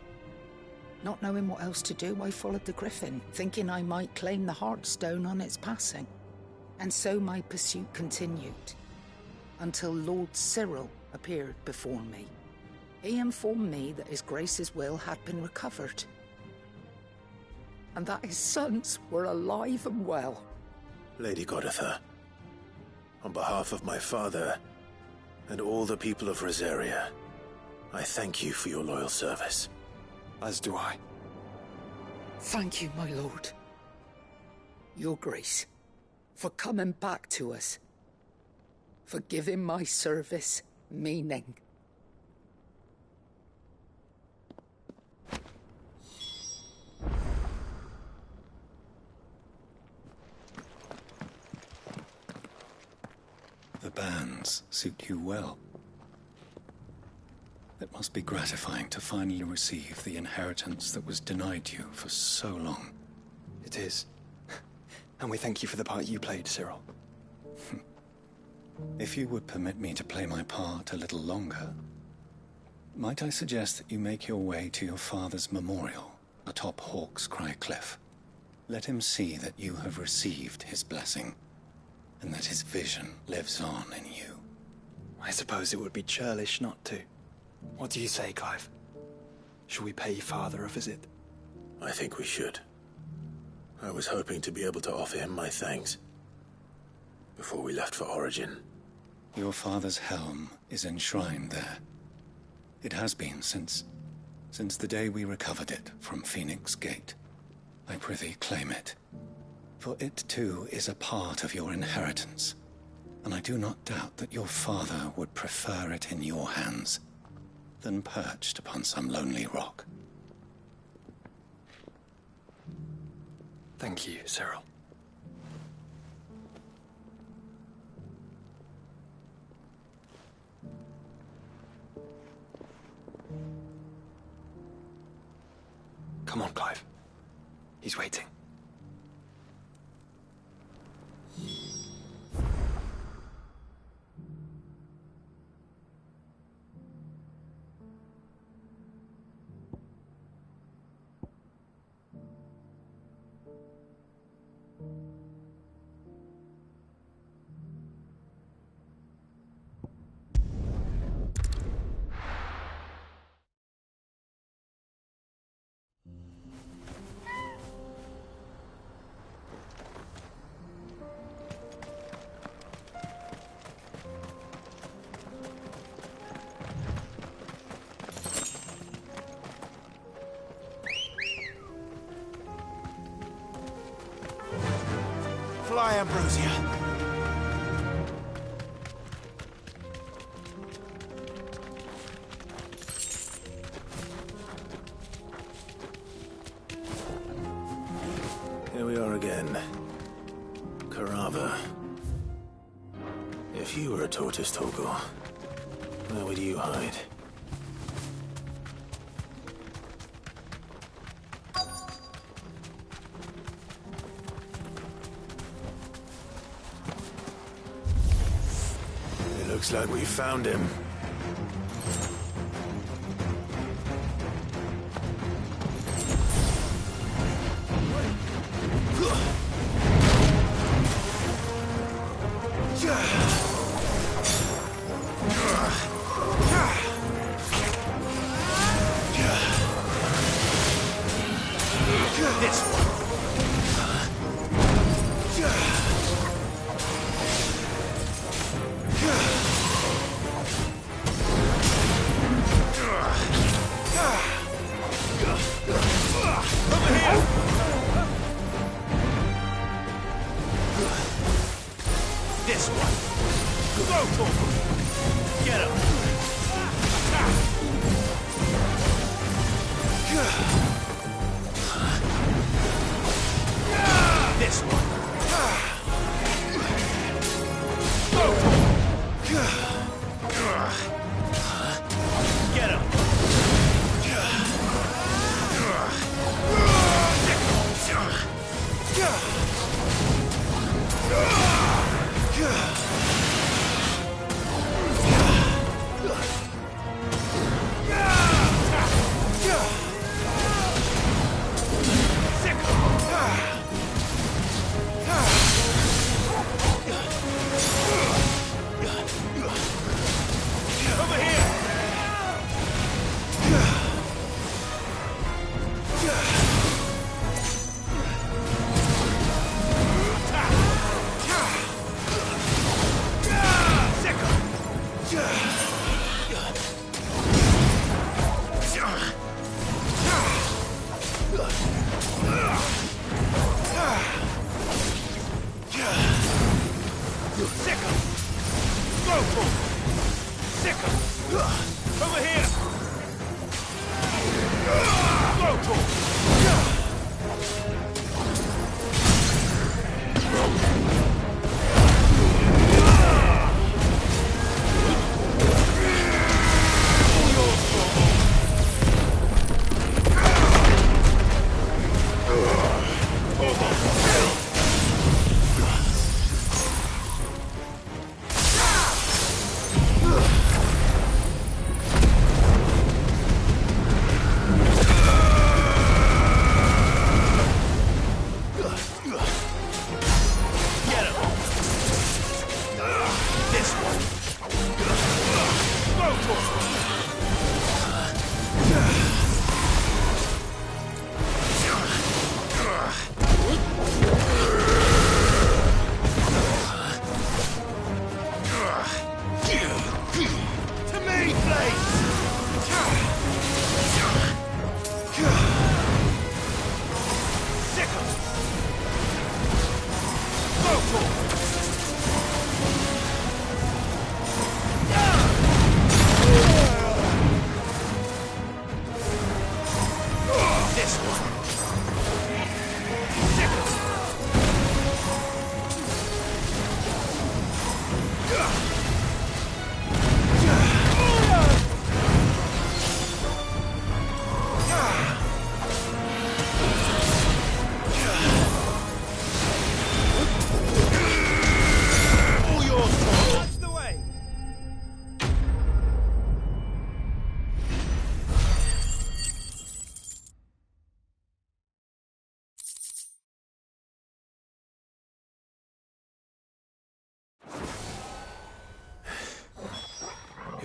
Not knowing what else to do, I followed the Griffin, thinking I might claim the Heartstone on its passing. And so my pursuit continued, until Lord Cyril appeared before me. He informed me that His Grace's will had been recovered, and that his sons were alive and well. Lady Goditha, on behalf of my father and all the people of Rosaria, I thank you for your loyal service. As do I. Thank you, my lord. Your Grace, for coming back to us, for giving my service meaning. bands suit you well. It must be gratifying to finally receive the inheritance that was denied you for so long. It is. And we thank you for the part you played, Cyril. If you would permit me to play my part a little longer, might I suggest that you make your way to your father's memorial atop Hawk's Cry Cliff? Let him see that you have received his blessing, and that his vision lives on in you. I suppose it would be churlish not to. What do you say, Clive? Shall we pay Father a visit? I think we should. I was hoping to be able to offer him my thanks before we left for Origin. Your father's helm is enshrined there. It has been since the day we recovered it from Phoenix Gate. I prithee claim it, for it too is a part of your inheritance, and I do not doubt that your father would prefer it in your hands than perched upon some lonely rock. Thank you, Cyril. Come on, Clive. He's waiting. Fly, Ambrosia. Here we are again. Carava. If you were a tortoise, Torgor, where would you hide? Looks like we found him. This one. This one. Go for it. Get him. This one. Go for it. Get him. Over here. Go for it. Sicker. Over here. Go for it.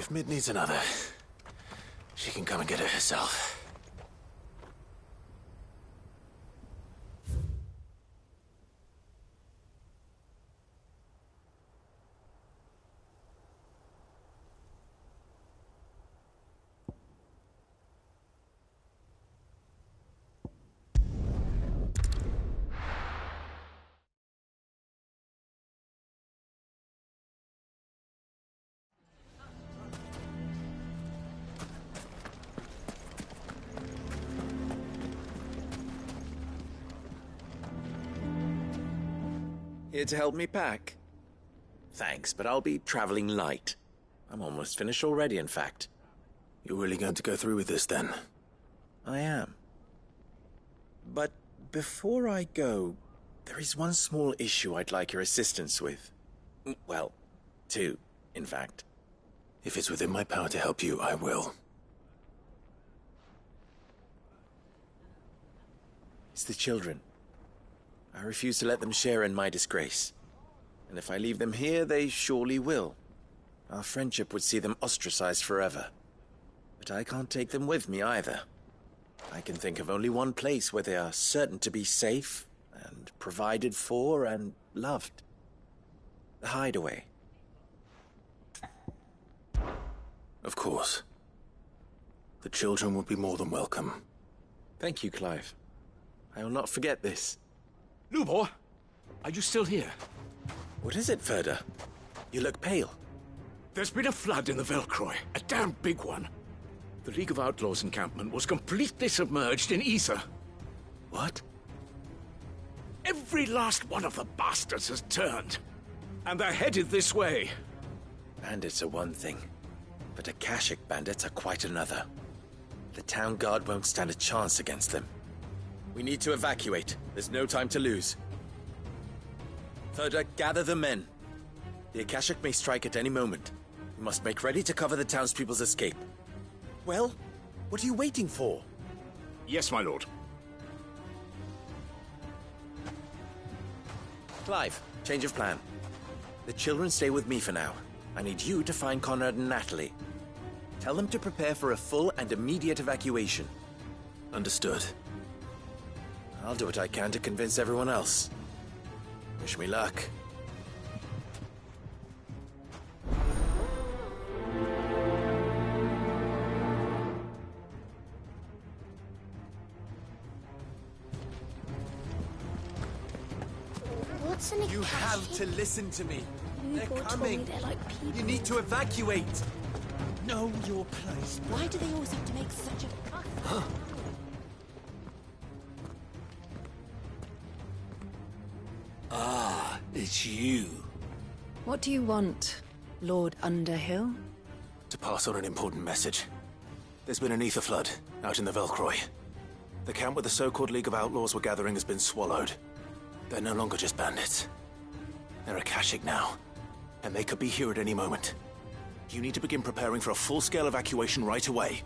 If Mid needs another, she can come and get it herself. Here to help me pack? Thanks, but I'll be traveling light. I'm almost finished already, in fact. You're really going to go through with this, then? I am. But before I go, there is one small issue I'd like your assistance with. Well, two, in fact. If it's within my power to help you, I will. It's the children. I refuse to let them share in my disgrace. And if I leave them here, they surely will. Our friendship would see them ostracized forever. But I can't take them with me either. I can think of only one place where they are certain to be safe and provided for and loved. The Hideaway. Of course. The children will be more than welcome. Thank you, Clive. I will not forget this. Lubor, are you still here? What is it, Ferda? You look pale. There's been a flood in the Velcroy, a damn big one. The League of Outlaws encampment was completely submerged in ether. What? Every last one of the bastards has turned, and they're headed this way. Bandits are one thing, but Akashic bandits are quite another. The town guard won't stand a chance against them. We need to evacuate. There's no time to lose. Ferda, gather the men. The Akashic may strike at any moment. We must make ready to cover the townspeople's escape. Well, what are you waiting for? Yes, my lord. Clive, change of plan. The children stay with me for now. I need you to find Conrad and Natalie. Tell them to prepare for a full and immediate evacuation. Understood. I'll do what I can to convince everyone else. Wish me luck. What's an You Akashic? have to listen to me. They're Lubor told me coming. they're like people. You need to evacuate. Know your place. Why do they always have to make such a fuss? Ah, it's you. What do you want, Lord Underhill? To pass on an important message. There's been an ether flood out in the Velcroy. The camp where the so-called League of Outlaws were gathering has been swallowed. They're no longer just bandits. They're Akashic now, and they could be here at any moment. You need to begin preparing for a full-scale evacuation right away.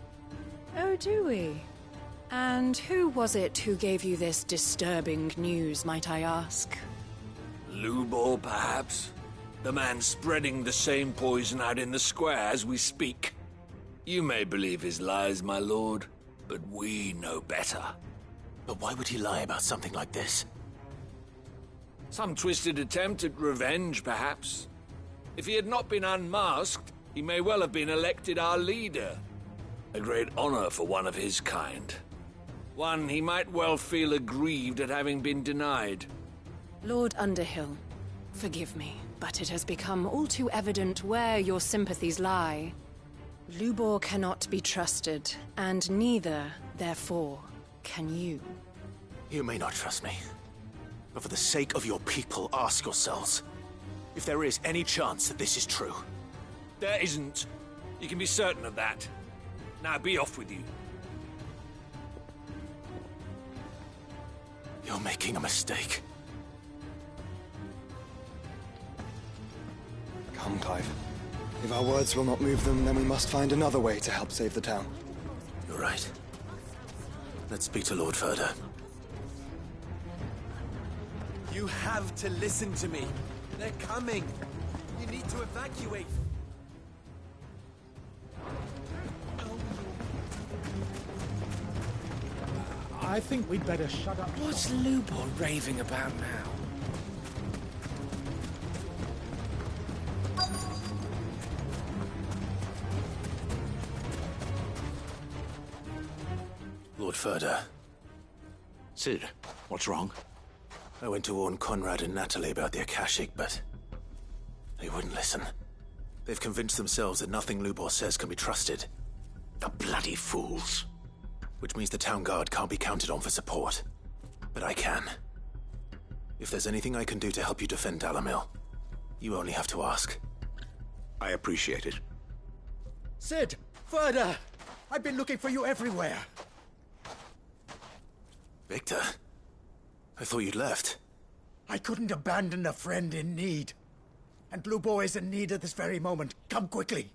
Oh, do we? And who was it who gave you this disturbing news, might I ask? Lubor, perhaps? The man spreading the same poison out in the square as we speak. You may believe his lies, my lord, but we know better. But why would he lie about something like this? Some twisted attempt at revenge, perhaps. If he had not been unmasked, he may well have been elected our leader. A great honor for one of his kind. One he might well feel aggrieved at having been denied. Lord Underhill, forgive me, but it has become all too evident where your sympathies lie. Lubor cannot be trusted, and neither, therefore, can you. You may not trust me, but for the sake of your people, ask yourselves if there is any chance that this is true. There isn't. You can be certain of that. Now be off with you. You're making a mistake. Come, Clive. If our words will not move them, then we must find another way to help save the town. You're right. Let's speak to Lord Ferda. You have to listen to me. They're coming. You need to evacuate. I think we'd better shut up. What's Lubor raving about now? Lord Furder. Cid, what's wrong? I went to warn Conrad and Natalie about the Akashic, but they wouldn't listen. They've convinced themselves that nothing Lubor says can be trusted. The bloody fools. Which means the town guard can't be counted on for support. But I can. If there's anything I can do to help you defend Dalamil, you only have to ask. I appreciate it. Cid! Further! I've been looking for you everywhere. Victor? I thought you'd left. I couldn't abandon a friend in need. And Lubor is in need at this very moment. Come quickly.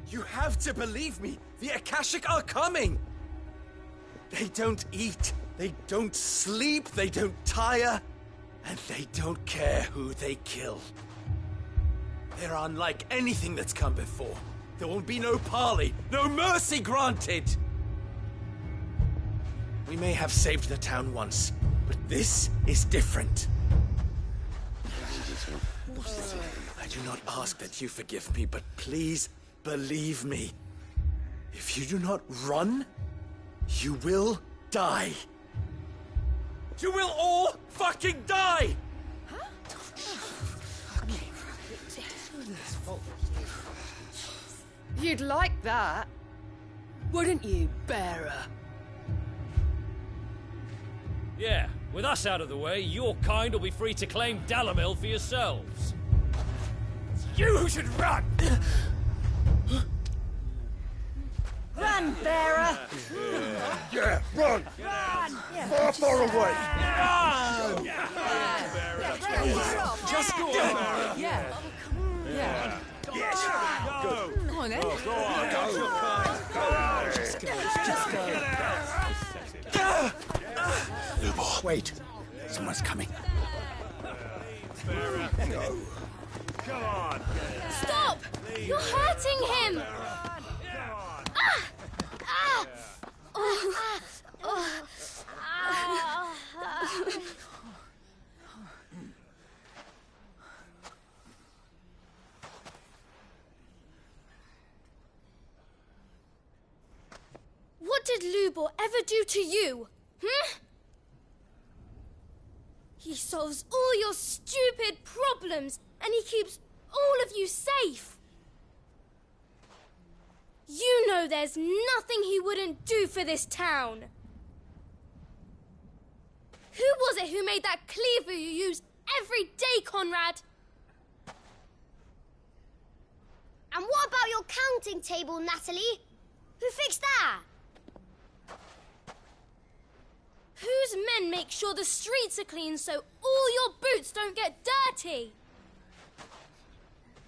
You have to believe me! The Akashic are coming! They don't eat, they don't sleep, they don't tire, and they don't care who they kill. They're unlike anything that's come before. There will be no parley, no mercy granted! We may have saved the town once, but this is different. I do not ask that you forgive me, but please believe me. If you do not run, you will die. You will all fucking die! You'd like that, wouldn't you, bearer? Yeah, with us out of the way, your kind will be free to claim Dalamil for yourselves. It's you who should run! Run, bearer! Yeah, run! Run! Far away! Run! Just go! Yeah. Yeah. Yes! Go! Come on, then. Go on! Go! Just go! Lubor. Wait. Someone's coming. Go. Come on. Stop! You're hurting him! What did Lubor ever do to you? He solves all your stupid problems, and he keeps all of you safe. You know there's nothing he wouldn't do for this town. Who was it who made that cleaver you use every day, Conrad? And what about your counting table, Natalie? Who fixed that? Whose men make sure the streets are clean so all your boots don't get dirty?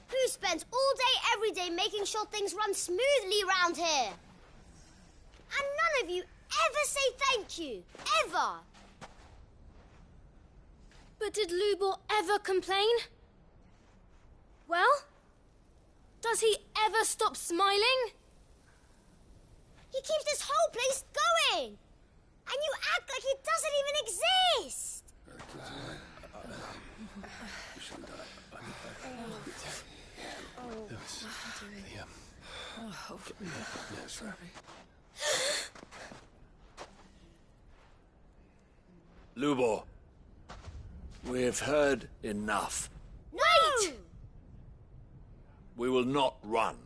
Who spends all day, every day making sure things run smoothly round here? And none of you ever say thank you. Ever. But did Lubor ever complain? Well, does he ever stop smiling? He keeps this whole place going. And you act like he doesn't even exist. Lubor, we've heard enough. Wait! We will not run.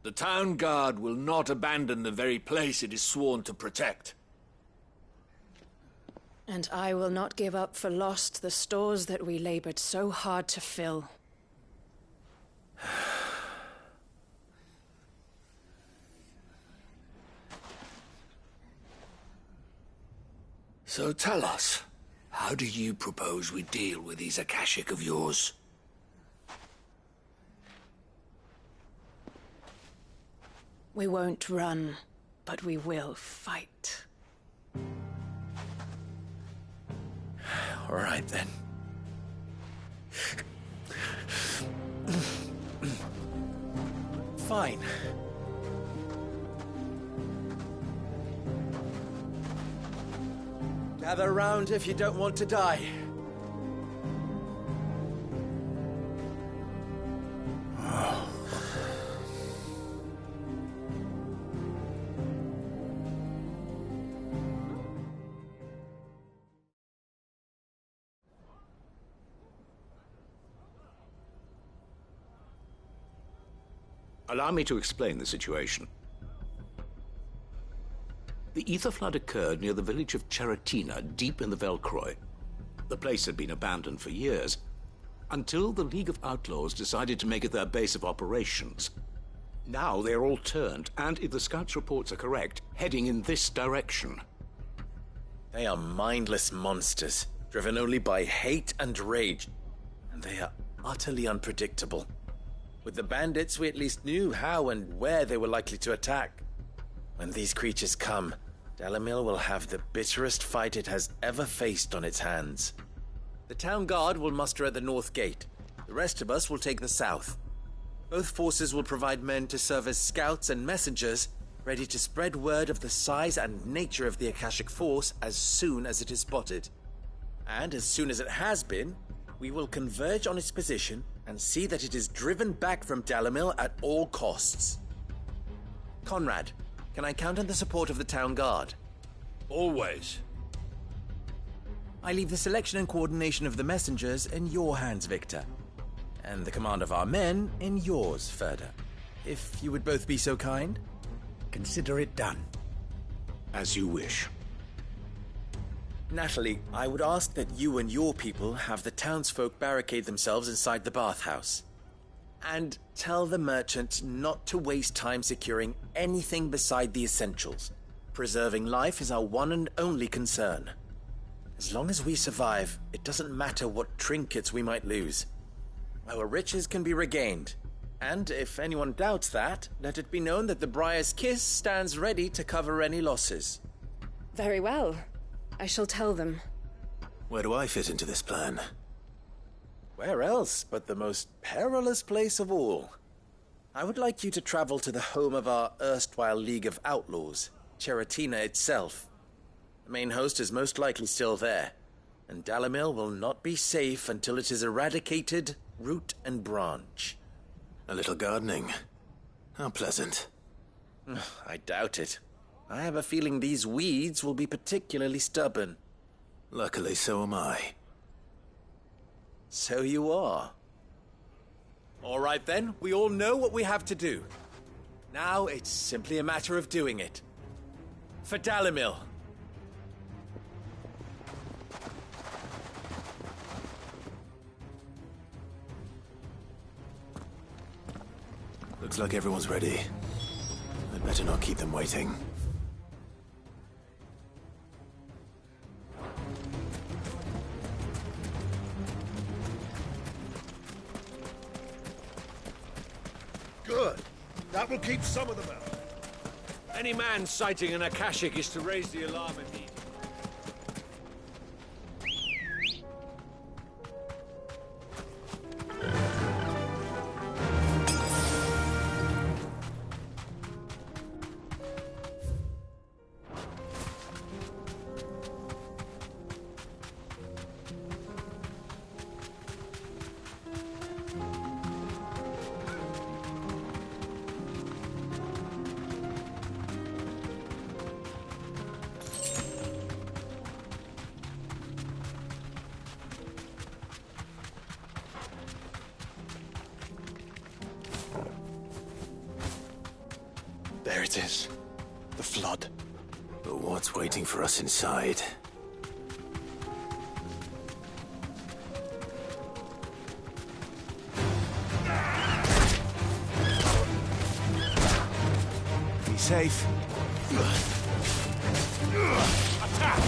The town guard will not abandon the very place it is sworn to protect. And I will not give up for lost the stores that we labored so hard to fill. So tell us, how do you propose we deal with these Akashic of yours? We won't run, but we will fight. All right, then. Fine. Gather round if you don't want to die. Allow me to explain the situation. The ether flood occurred near the village of Cheratina, deep in the Velcroy. The place had been abandoned for years, until the League of Outlaws decided to make it their base of operations. Now they're all turned, and if the scouts' reports are correct, heading in this direction. They are mindless monsters, driven only by hate and rage, and they are utterly unpredictable. With the bandits, we at least knew how and where they were likely to attack. When these creatures come, Dalamil will have the bitterest fight it has ever faced on its hands. The town guard will muster at the north gate. The rest of us will take the south. Both forces will provide men to serve as scouts and messengers, ready to spread word of the size and nature of the Akashic Force as soon as it is spotted. And as soon as it has been, we will converge on its position and see that it is driven back from Dalamil at all costs. Conrad, can I count on the support of the town guard? Always. I leave the selection and coordination of the messengers in your hands, Victor. And the command of our men in yours, Ferda. If you would both be so kind. Consider it done. As you wish. Natalie, I would ask that you and your people have the townsfolk barricade themselves inside the bathhouse. And tell the merchant not to waste time securing anything beside the essentials. Preserving life is our one and only concern. As long as we survive, it doesn't matter what trinkets we might lose. Our riches can be regained. And if anyone doubts that, let it be known that the Briar's Kiss stands ready to cover any losses. Very well. I shall tell them. Where do I fit into this plan? Where else but the most perilous place of all? I would like you to travel to the home of our erstwhile League of Outlaws, Cheratina itself. The main host is most likely still there, and Dalamil will not be safe until it is eradicated, root and branch. A little gardening. How pleasant. I doubt it. I have a feeling these weeds will be particularly stubborn. Luckily, so am I. So you are. All right then, we all know what we have to do. Now it's simply a matter of doing it. For Dalamil. Looks like everyone's ready. I'd better not keep them waiting. Good. That will keep some of them out. Any man sighting an Akashic is to raise the alarm immediately. There it is. The flood. But what's waiting for us inside? Be safe. Attack!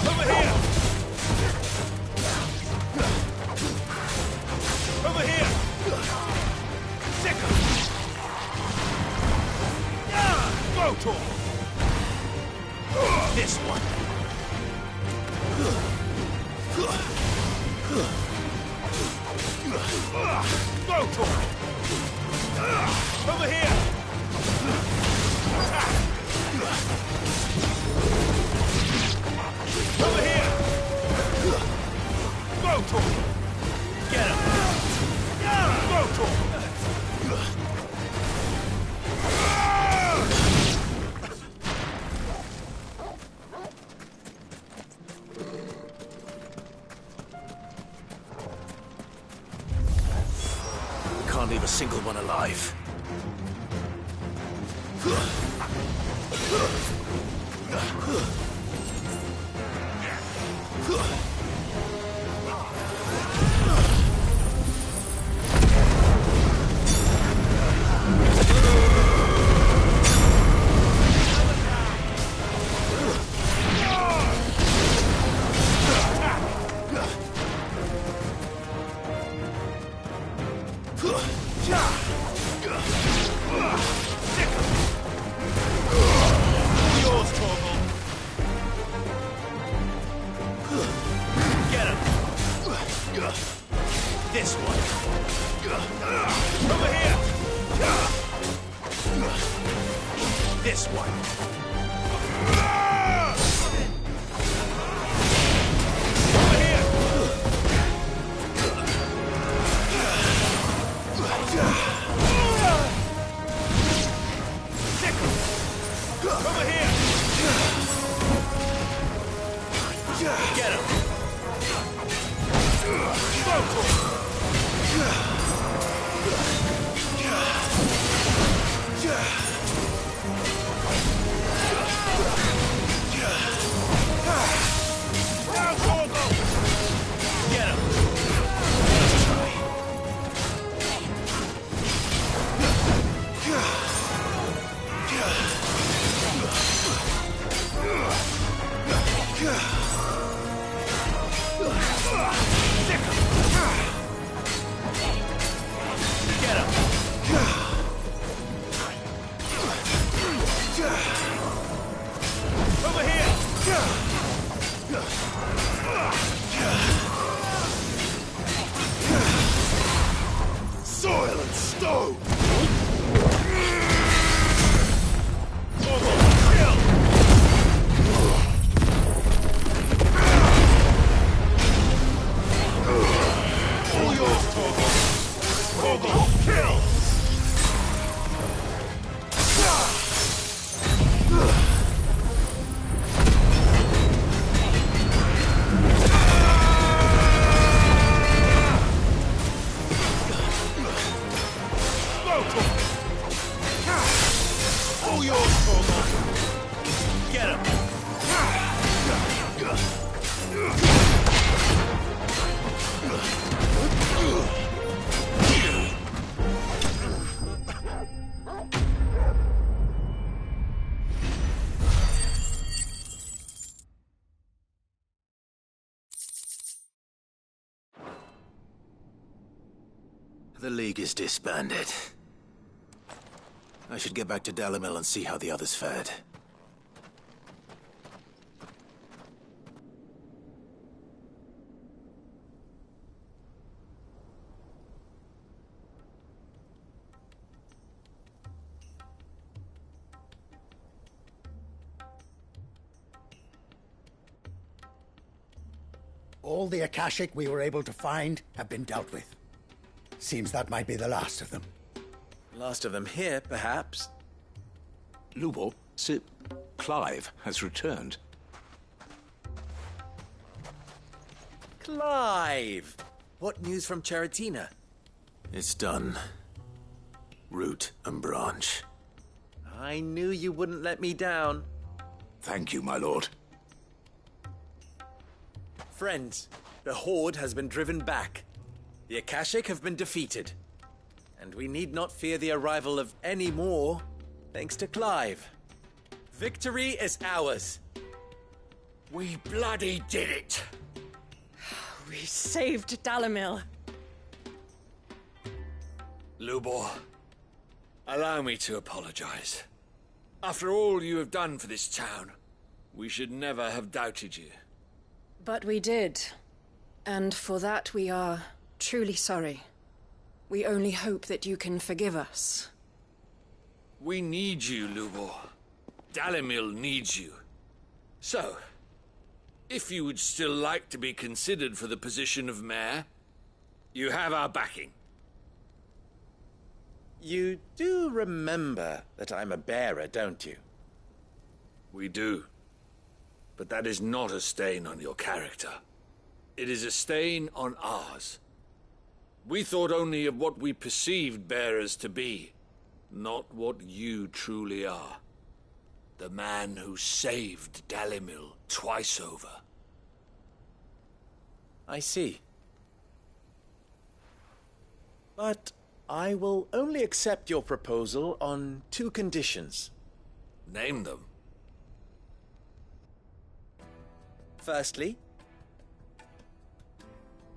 Over here! Over here! Second! Go to him! This one! Over here! Over here! Get him! Can't leave a single one alive. This one. Over here. This one. Over here. Over here. Get him. Soil and stone! All yours, Torgal. Torgal, kill! All yours, Torgal. Get him. The League is disbanded. I should get back to Dalimil and see how the others fared. All the Akashic we were able to find have been dealt with. Seems that might be the last of them. Last of them here, perhaps. Lubor, Sir Clive has returned. Clive! What news from Charatina? It's done. Root and branch. I knew you wouldn't let me down. Thank you, my lord. Friends, the Horde has been driven back. The Akashic have been defeated. And we need not fear the arrival of any more, thanks to Clive. Victory is ours. We bloody did it! We saved Dalimil. Lubor, allow me to apologize. After all you have done for this town, we should never have doubted you. But we did. And for that we are truly sorry. We only hope that you can forgive us. We need you, Lubor. Dalimil needs you. So, if you would still like to be considered for the position of mayor, you have our backing. You do remember that I'm a bearer, don't you? We do. But that is not a stain on your character. It is a stain on ours. We thought only of what we perceived bearers to be, not what you truly are. The man who saved Dalimil twice over. I see. But I will only accept your proposal on 2 conditions. Name them. Firstly,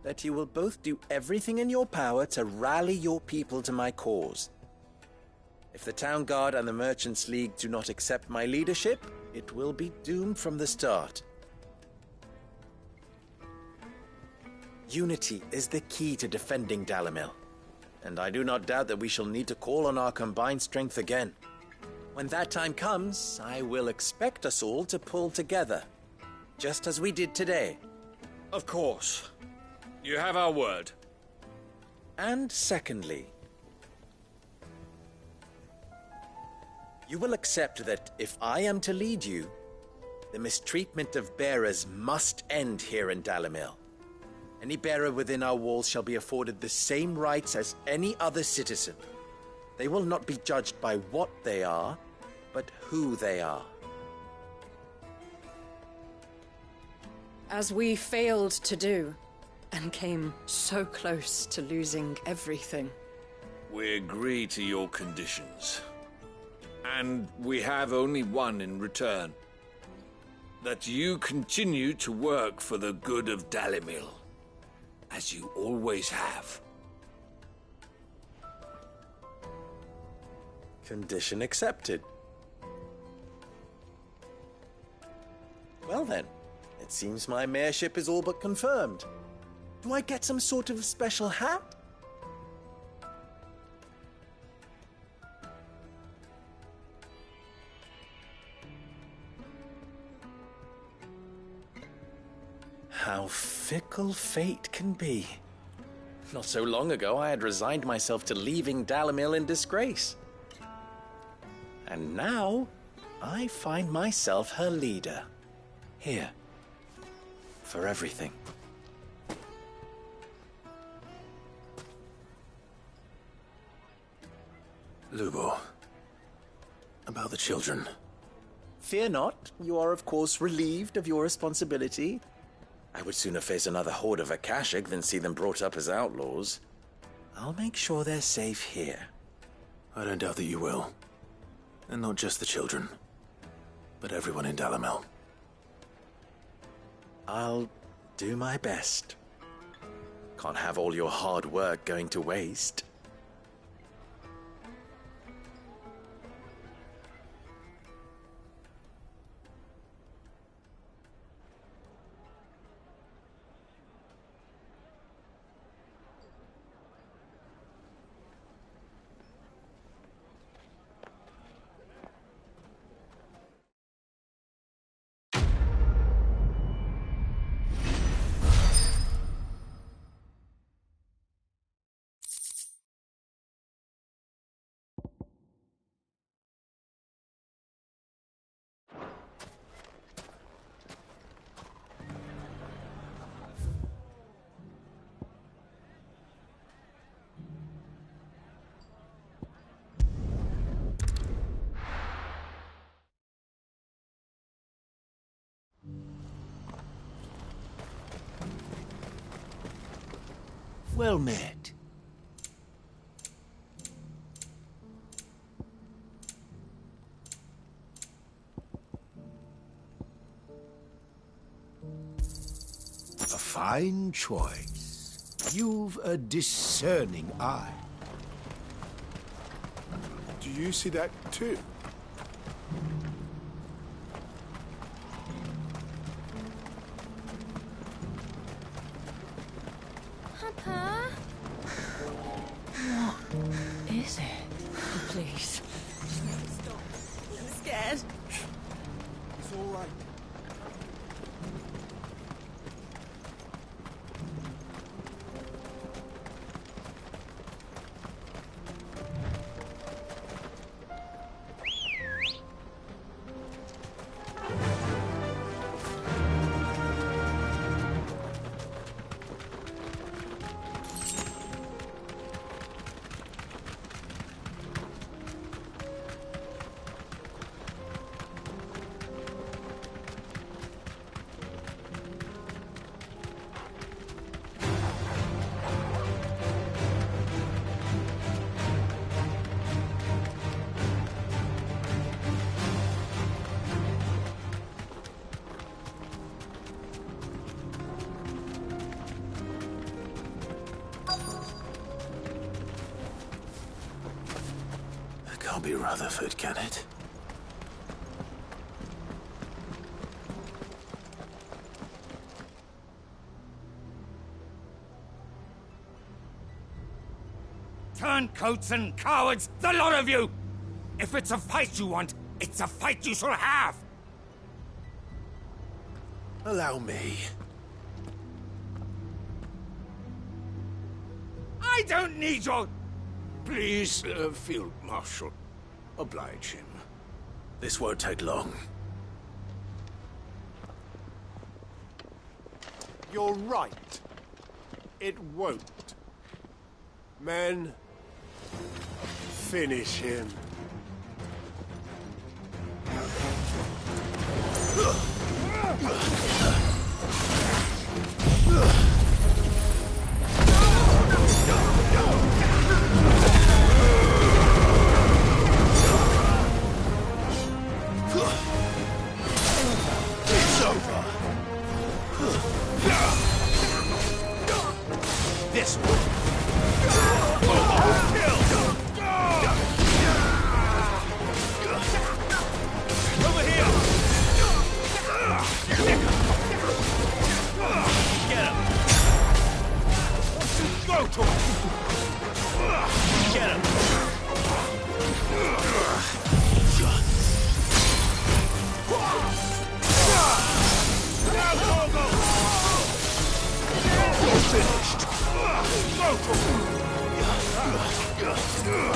that you will both do everything in your power to rally your people to my cause. If the Town Guard and the Merchants League do not accept my leadership, it will be doomed from the start. Unity is the key to defending Dalimil, and I do not doubt that we shall need to call on our combined strength again. When that time comes, I will expect us all to pull together, just as we did today. Of course. You have our word. And secondly, you will accept that if I am to lead you, the mistreatment of bearers must end here in Dalimil. Any bearer within our walls shall be afforded the same rights as any other citizen. They will not be judged by what they are, but who they are. As we failed to do, and came so close to losing everything. We agree to your conditions. And we have only one in return. That you continue to work for the good of Dalimil, as you always have. Condition accepted. Well then, it seems my mayorship is all but confirmed. Do I get some sort of special hat? How fickle fate can be. Not so long ago, I had resigned myself to leaving Dalimil in disgrace. And now, I find myself her leader. Here. For everything. Lubor. About the children. Fear not. You are, of course, relieved of your responsibility. I would sooner face another horde of Akashic than see them brought up as outlaws. I'll make sure they're safe here. I don't doubt that you will. And not just the children, but everyone in Dalimil. I'll do my best. Can't have all your hard work going to waste. Well met. A fine choice. You've a discerning eye. Do you see that too? Papa? What is it? Please. Stop. I'm scared. It's all right. Can't be Rutherford, can it? Turncoats and cowards, the lot of you! If it's a fight you want, it's a fight you shall have! Allow me. I don't need your... Please, Field Marshal, oblige him. This won't take long. You're right. It won't. Men, finish him. It's over. This one. Over here! Get him! Go to him! Get him! You're finished. Go to him! Go to him!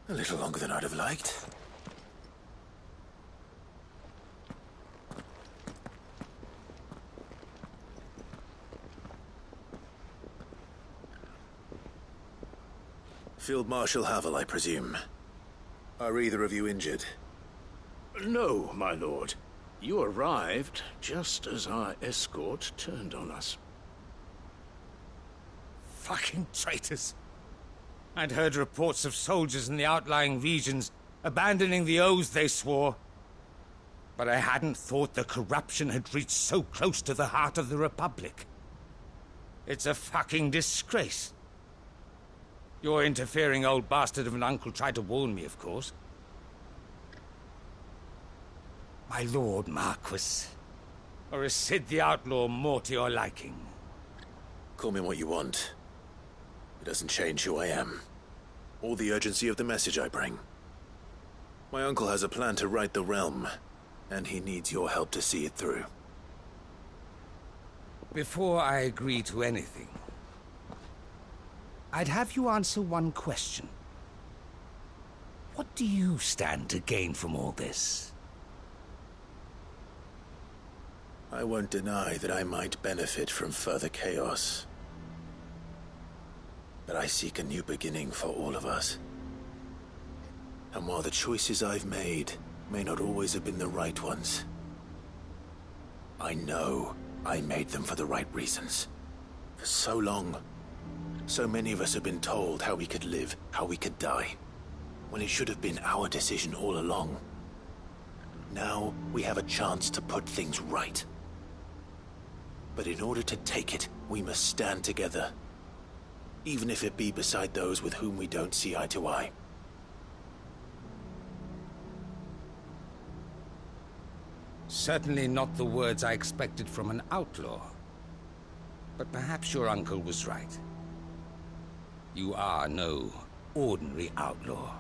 A little longer than I'd have liked. Field Marshal Havel, I presume. Are either of you injured? No, my lord. You arrived just as our escort turned on us. Fucking traitors. I'd heard reports of soldiers in the outlying regions abandoning the oaths they swore. But I hadn't thought the corruption had reached so close to the heart of the Republic. It's a fucking disgrace. Your interfering old bastard of an uncle tried to warn me, of course. My lord Marquis. Or is Sid the Outlaw more to your liking? Call me what you want. It doesn't change who I am, or the urgency of the message I bring. My uncle has a plan to right the realm, and he needs your help to see it through. Before I agree to anything, I'd have you answer one question. What do you stand to gain from all this? I won't deny that I might benefit from further chaos. But I seek a new beginning for all of us. And while the choices I've made may not always have been the right ones, I know I made them for the right reasons. For so long, so many of us have been told how we could live, how we could die, when it should have been our decision all along. Now we have a chance to put things right. But in order to take it, we must stand together. Even if it be beside those with whom we don't see eye to eye. Certainly not the words I expected from an outlaw. But perhaps your uncle was right. You are no ordinary outlaw.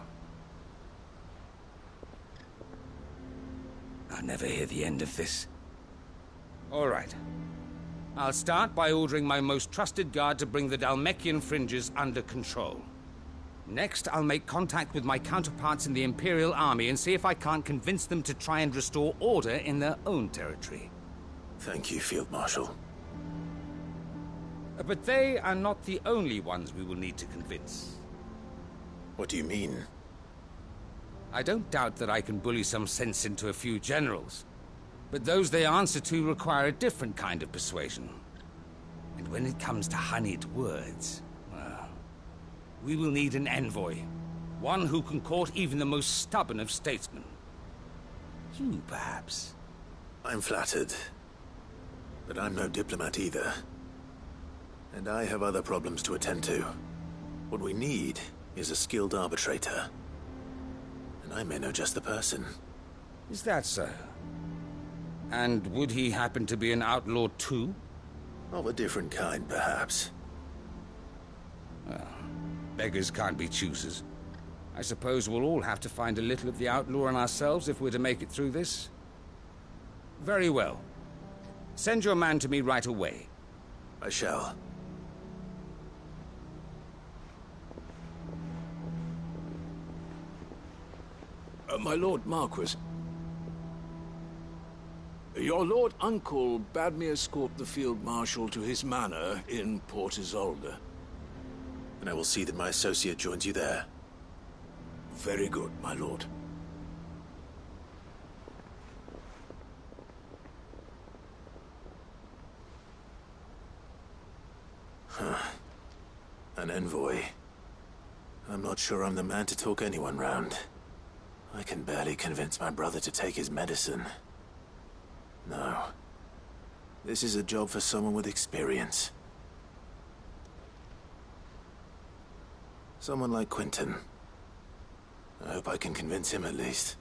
I'll never hear the end of this. All right. I'll start by ordering my most trusted guard to bring the Dhalmekian fringes under control. Next, I'll make contact with my counterparts in the Imperial Army and see if I can't convince them to try and restore order in their own territory. Thank you, Field Marshal. But they are not the only ones we will need to convince. What do you mean? I don't doubt that I can bully some sense into a few generals. But those they answer to require a different kind of persuasion. And when it comes to honeyed words, well, we will need an envoy. One who can court even the most stubborn of statesmen. You, perhaps? I'm flattered. But I'm no diplomat either. And I have other problems to attend to. What we need is a skilled arbitrator. And I may know just the person. Is that so? And would he happen to be an outlaw too? Of a different kind, perhaps. Well, beggars can't be choosers. I suppose we'll all have to find a little of the outlaw in ourselves if we're to make it through this. Very well. Send your man to me right away. I shall. My Lord Marquis, your Lord Uncle bade me escort the Field Marshal to his manor in Port Isolde. And I will see that my associate joins you there. Very good, my lord. An envoy. I'm not sure I'm the man to talk anyone round. I can barely convince my brother to take his medicine. No. This is a job for someone with experience. Someone like Quentin. I hope I can convince him at least.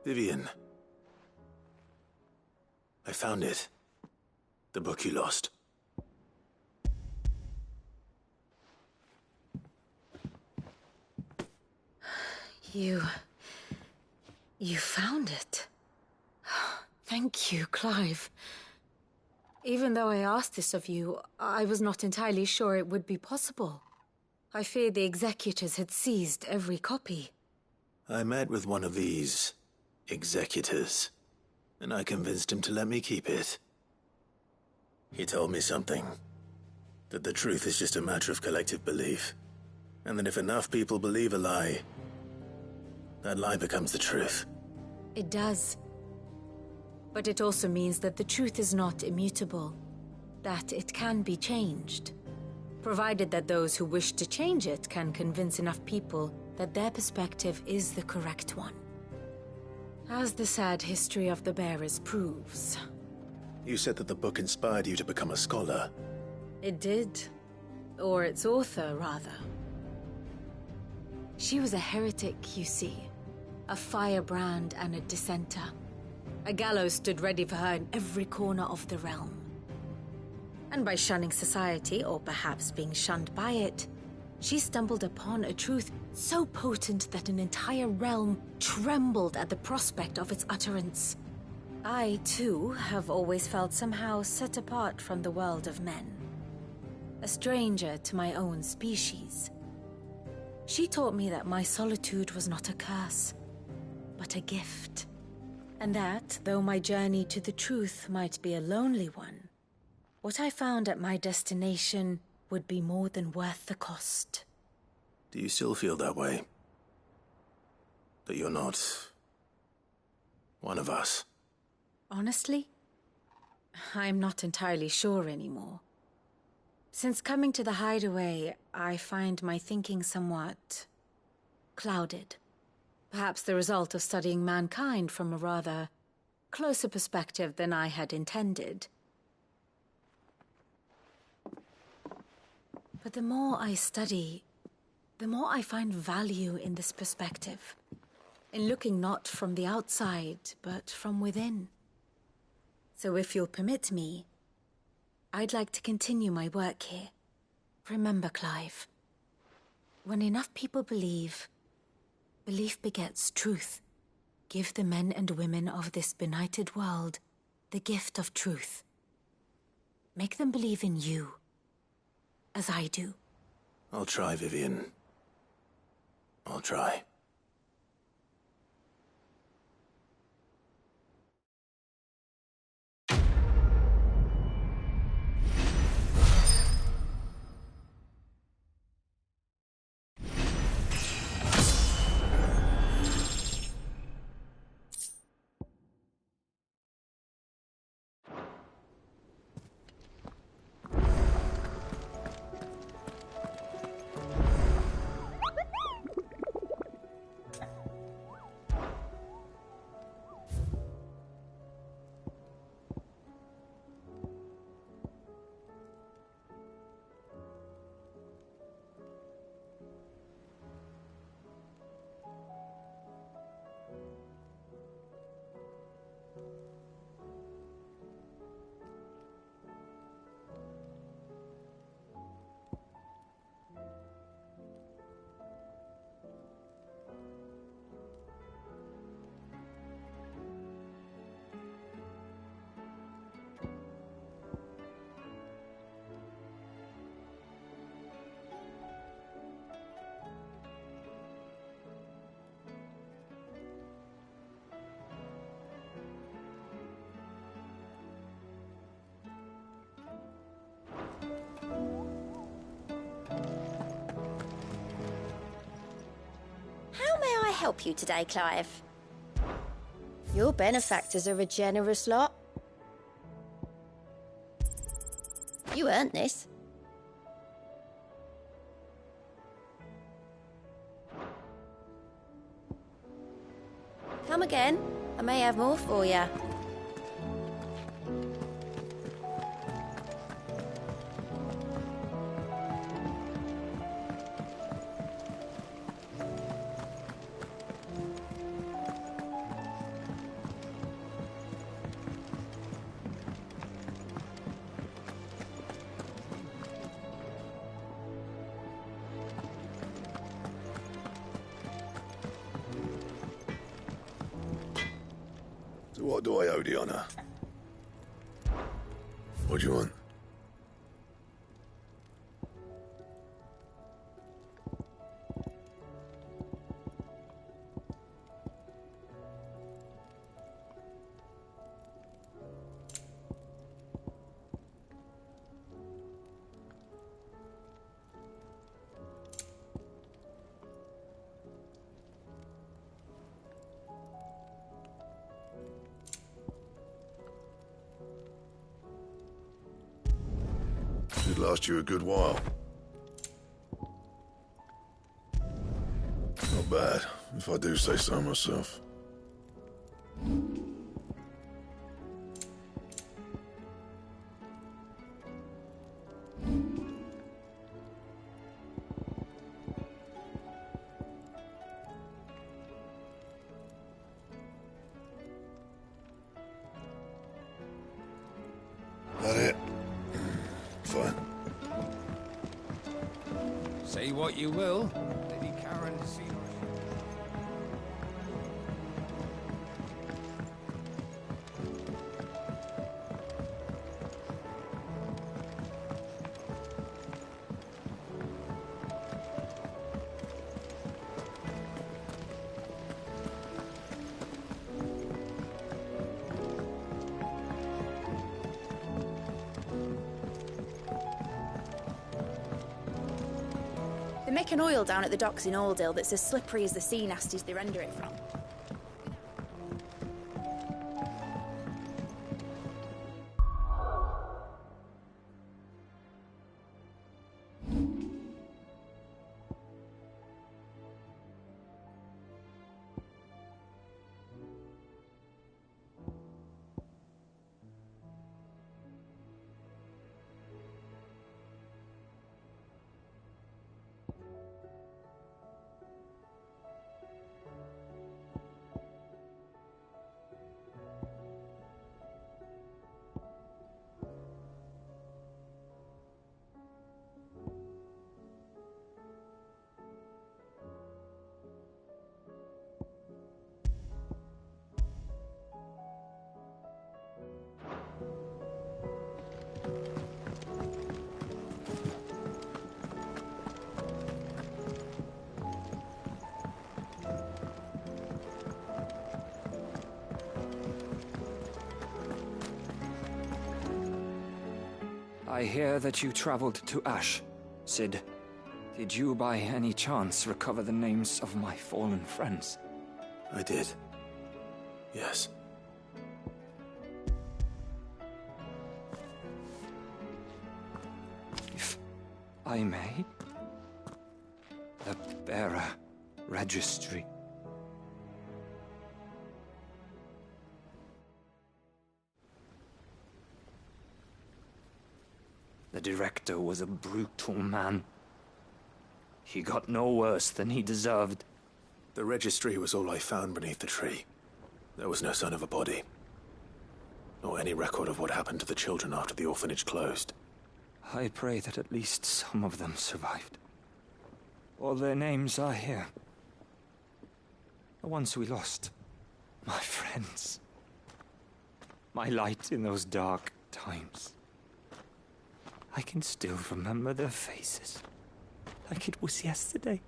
Vivian. I found it. The book you lost. You found it. Thank you, Clive. Even though I asked this of you, I was not entirely sure it would be possible. I feared the executors had seized every copy. I met with one of these executors, and I convinced him to let me keep it. He told me something. That the truth is just a matter of collective belief. And that if enough people believe a lie, that lie becomes the truth. It does. But it also means that the truth is not immutable. That it can be changed. Provided that those who wish to change it can convince enough people that their perspective is the correct one. As the sad history of the bearers proves. You said that the book inspired you to become a scholar. It did. Or its author, rather. She was a heretic, you see. A firebrand and a dissenter. A gallows stood ready for her in every corner of the realm. And by shunning society, or perhaps being shunned by it, she stumbled upon a truth so potent that an entire realm trembled at the prospect of its utterance. I, too, have always felt somehow set apart from the world of men. A stranger to my own species. She taught me that my solitude was not a curse, but a gift. And that, though my journey to the truth might be a lonely one, what I found at my destination would be more than worth the cost. Do you still feel that way? That you're not one of us? Honestly, I'm not entirely sure anymore. Since coming to the hideaway, I find my thinking somewhat clouded. Perhaps the result of studying mankind from a rather closer perspective than I had intended. But the more I study, the more I find value in this perspective. In looking not from the outside, but from within. So if you'll permit me, I'd like to continue my work here. Remember, Clive, when enough people believe, belief begets truth. Give the men and women of this benighted world the gift of truth. Make them believe in you, as I do. I'll try, Vivian. I'll try. How may I help you today, Clive? Your benefactors are a generous lot. You earned this. Come again. I may have more for you. So what do I owe the honor? What do you want? Should last you a good while. Not bad, if I do say so myself. That it? offer. Say what you will. Lady Karen has seen... They make an oil down at the docks in Aldale that's as slippery as the sea nasties they render it from. I hear that you traveled to Ash, Cid. Did you by any chance recover the names of my fallen friends? I did. Yes. If I may? The bearer registry. The director was a brutal man. He got no worse than he deserved. The registry was all I found beneath the tree. There was no sign of a body. Nor any record of what happened to the children after the orphanage closed. I pray that at least some of them survived. All their names are here. The ones we lost. My friends. My light in those dark times. I can still remember their faces, like it was yesterday.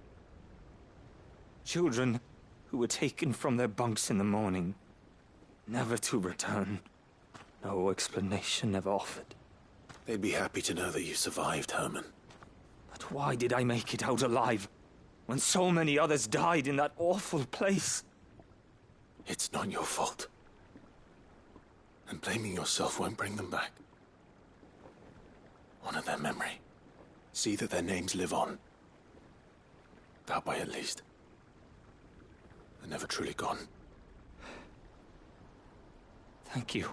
Children who were taken from their bunks in the morning, never to return. No explanation ever offered. They'd be happy to know that you survived, Herman. But why did I make it out alive, when so many others died in that awful place? It's not your fault. And blaming yourself won't bring them back. Honor their memory. See that their names live on. That way, at least. They're never truly gone. Thank you.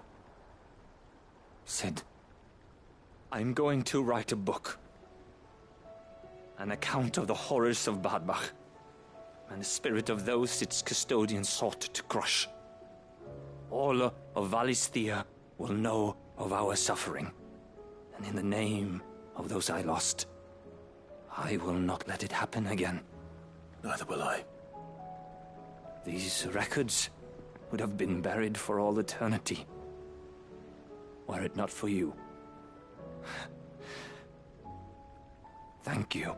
Cid, I'm going to write a book. An account of the horrors of Badbach, and the spirit of those its custodians sought to crush. All of Valisthea will know of our suffering. And in the name of those I lost, I will not let it happen again. Neither will I. These records would have been buried for all eternity, were it not for you. Thank you.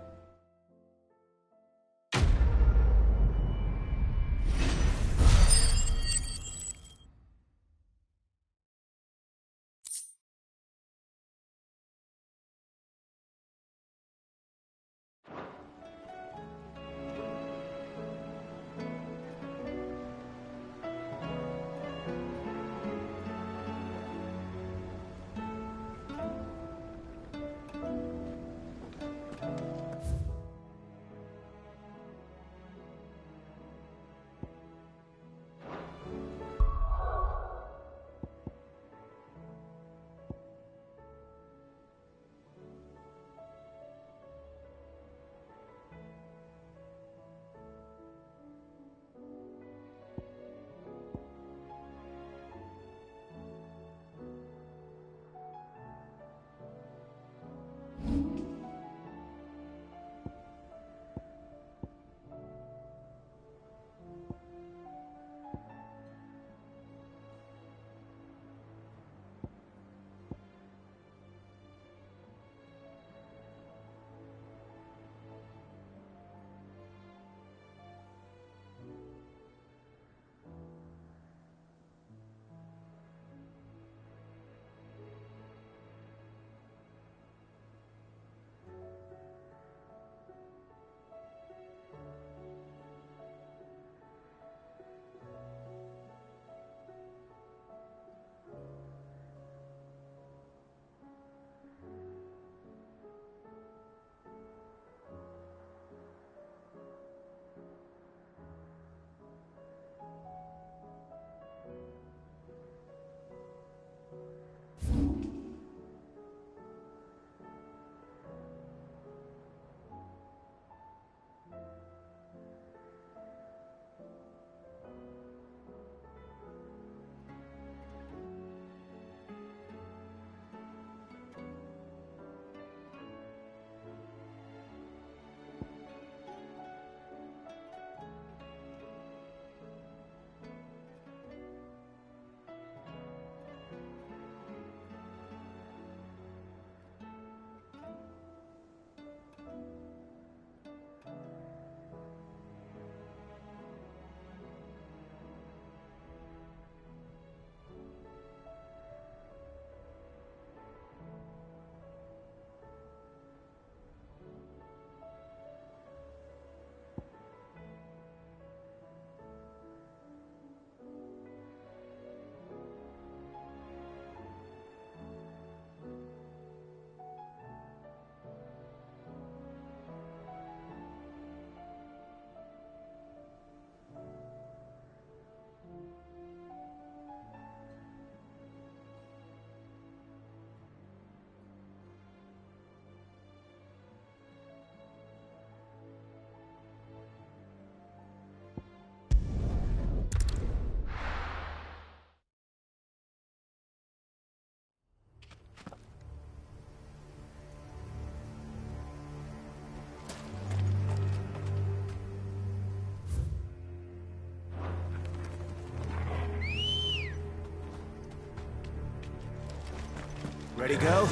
Ready, girl?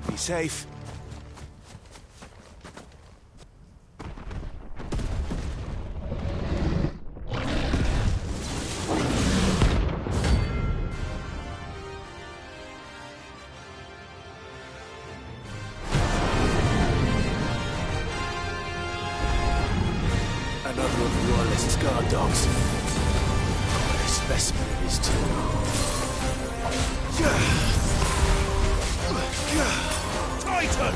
Be safe. Another of the Royalist guard dogs. Quite a specimen of his too. Titan!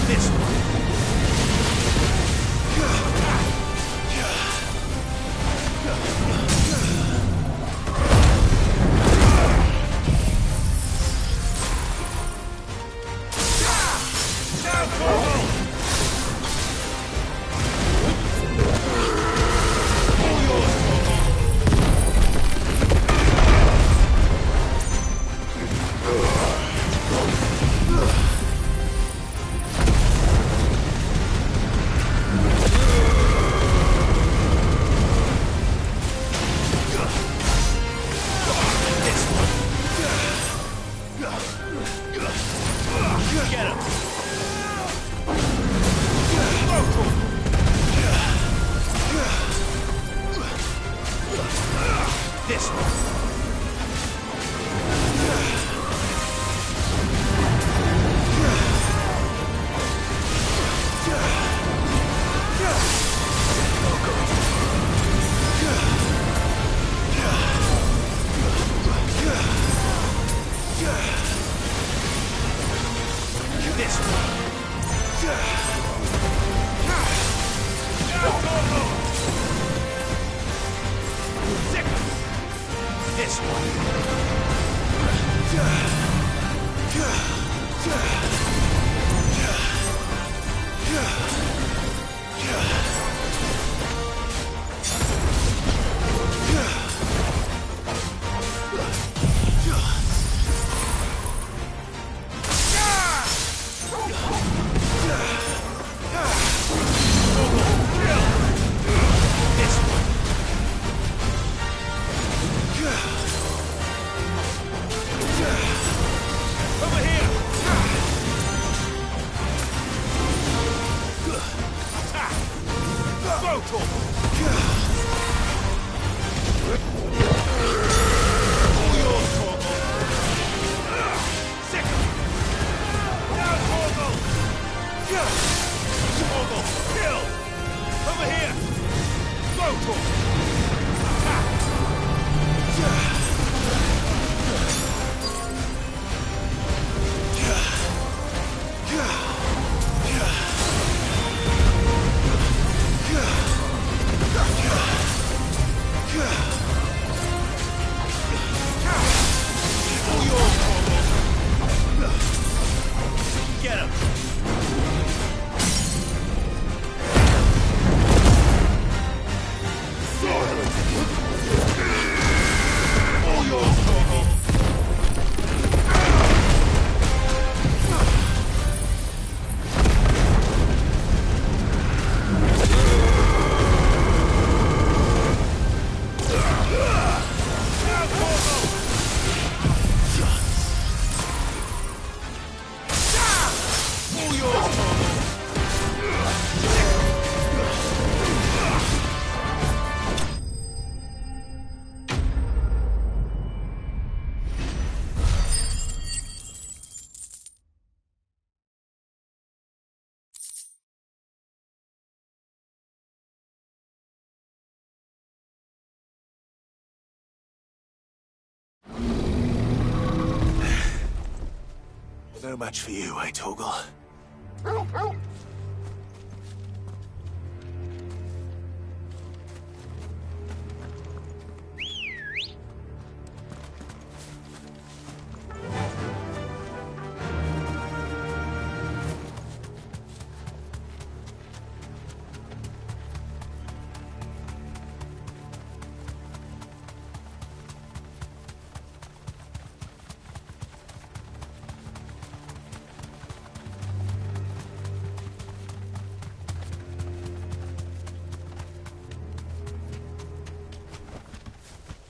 This one. No match for you, eh, Torgal?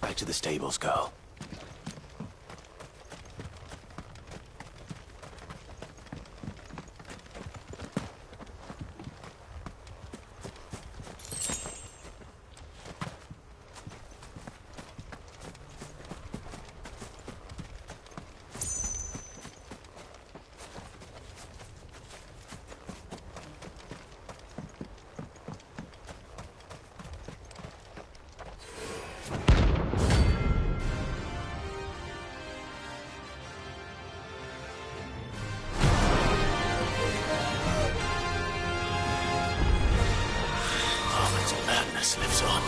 Back to the stables, girl. Madness lives on.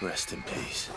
Rest in peace.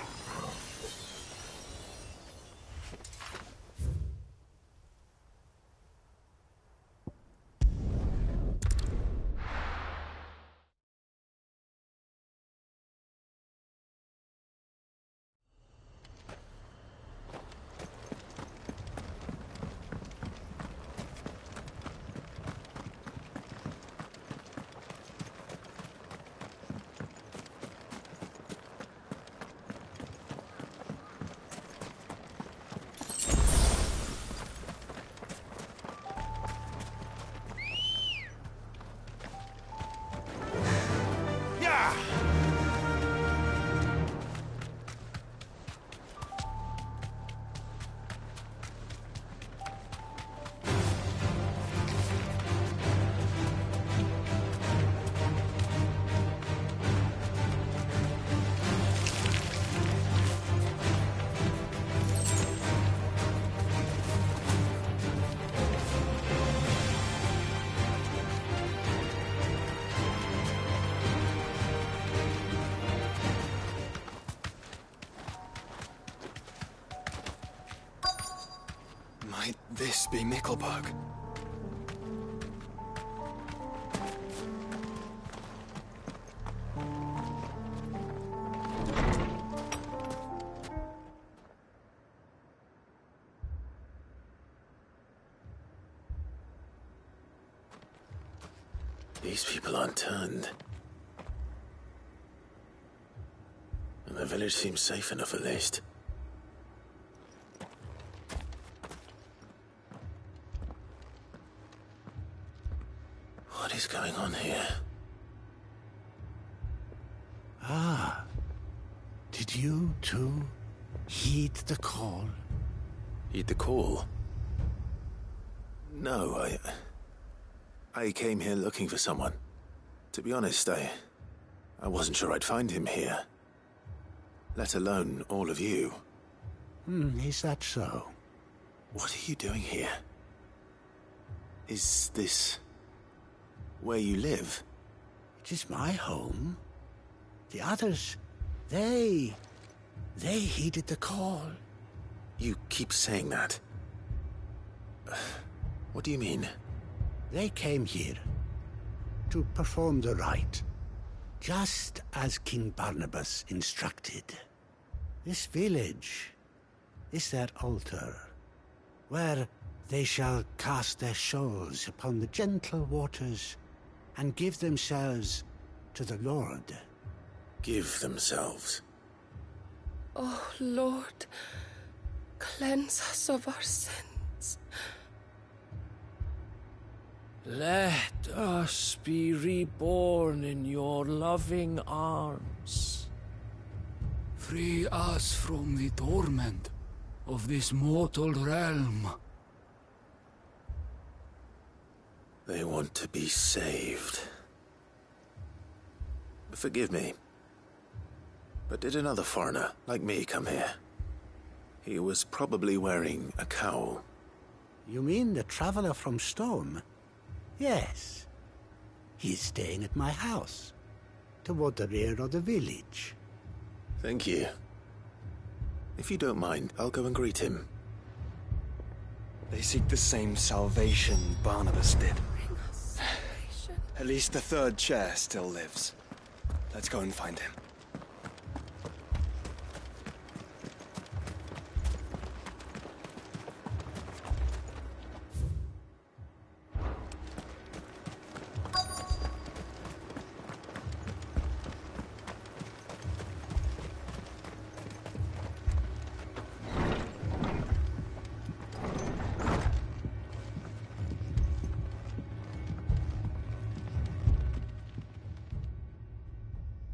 Might this be Mickelberg? These people aren't turned. And the village seems safe enough at least. What is going on here? Ah. Did you, too, heed the call? Heed the call? No, I came here looking for someone. To be honest, I wasn't sure I'd find him here. Let alone all of you. Is that so? What are you doing here? Is this where you live? It is my home. The others, they heeded the call. You keep saying that. What do you mean? They came here to perform the rite, just as King Barnabas instructed. This village is their altar, where they shall cast their souls upon the gentle waters and give themselves to the Lord. Give themselves? Oh, Lord, cleanse us of our sins. Let us be reborn in your loving arms. Free us from the torment of this mortal realm. They want to be saved. Forgive me, but did another foreigner like me come here? He was probably wearing a cowl. You mean the traveler from Storm? Yes. He's staying at my house, toward the rear of the village. Thank you. If you don't mind, I'll go and greet him. They seek the same salvation Barnabas did. At least the third chair still lives. Let's go and find him.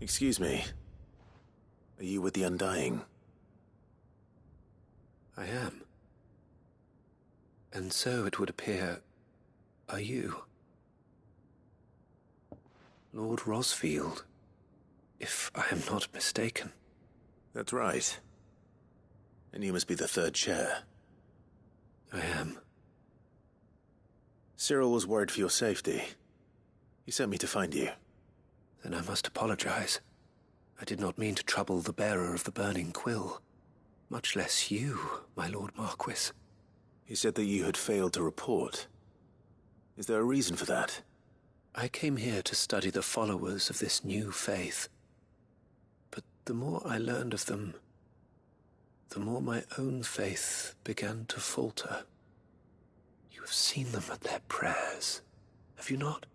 Excuse me. Are you with the Undying? I am. And so it would appear, are you? Lord Rosfield, if I am not mistaken. That's right. And you must be the third chair. I am. Cyril was worried for your safety. He sent me to find you. Then I must apologize. I did not mean to trouble the bearer of the burning quill. Much less you, my Lord Marquis. He said that you had failed to report. Is there a reason for that? I came here to study the followers of this new faith. But the more I learned of them, the more my own faith began to falter. You have seen them at their prayers, have you not?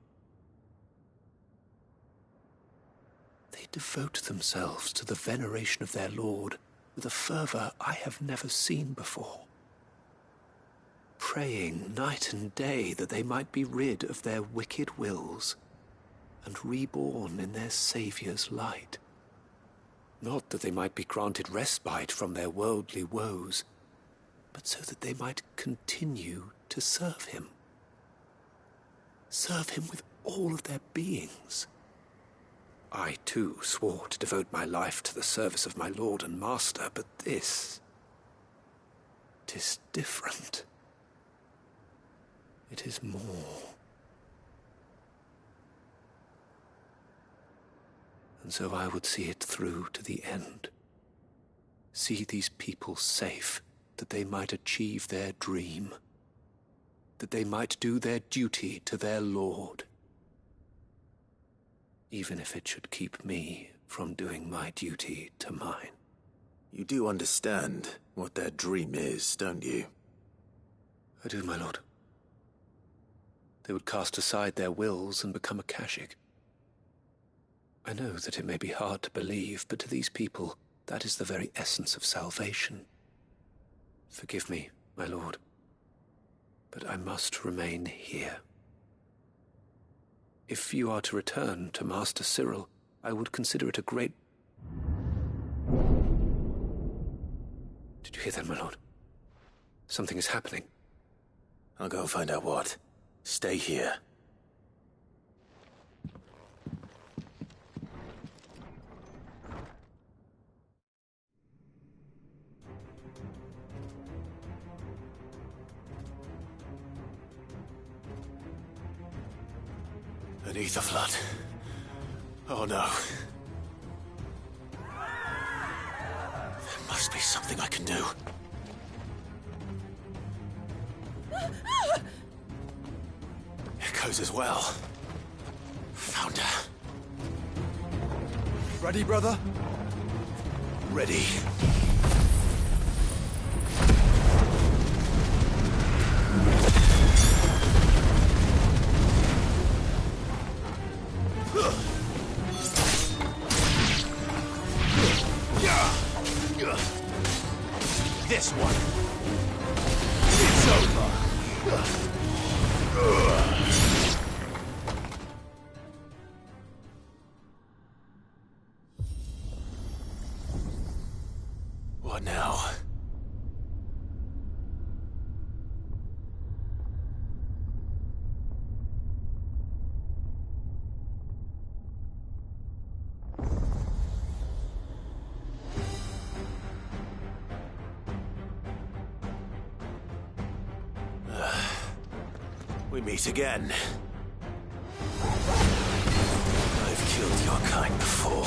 They devote themselves to the veneration of their Lord with a fervor I have never seen before. Praying night and day that they might be rid of their wicked wills and reborn in their Saviour's light. Not that they might be granted respite from their worldly woes, but so that they might continue to serve him. Serve him with all of their beings. I, too, swore to devote my life to the service of my Lord and Master, but this... 'tis different. It is more. And so I would see it through to the end. See these people safe, that they might achieve their dream. That they might do their duty to their Lord. Even if it should keep me from doing my duty to mine. You do understand what their dream is, don't you? I do, my lord. They would cast aside their wills and become a Kashik. I know that it may be hard to believe, but to these people, that is the very essence of salvation. Forgive me, my lord, but I must remain here. If you are to return to Master Cyril, I would consider it a great... Did you hear that, my lord? Something is happening. I'll go and find out what. Stay here. An ether flood. Oh no. There must be something I can do. Echoes as well. Found her. Ready, brother? Ready. This one. It's over. What now? We meet again. I've killed your kind before.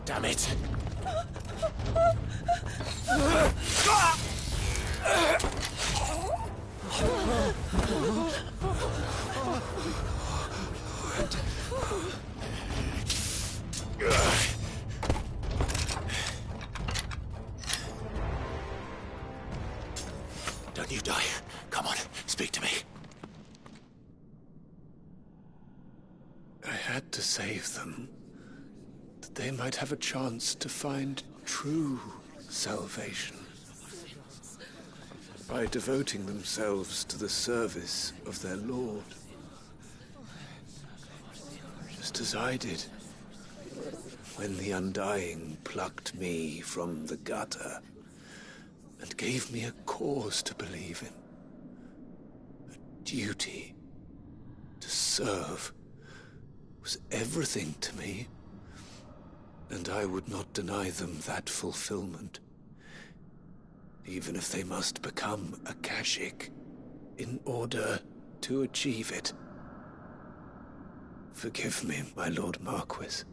Damn it! Don't you die. Come on, speak to me. I had to save them, that they might have a chance to find true salvation. By devoting themselves to the service of their Lord. Just as I did when the Undying plucked me from the gutter and gave me a cause to believe in. A duty to serve was everything to me, and I would not deny them that fulfillment, even if they must become a Kashik in order to achieve it. Forgive me, my Lord Marquis.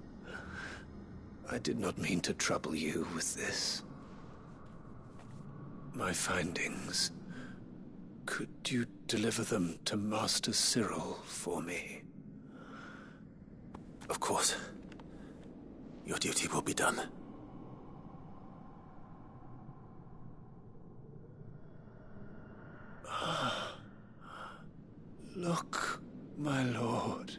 I did not mean to trouble you with this. My findings. Could you deliver them to Master Cyril for me? Of course. Your duty will be done. Look, my lord.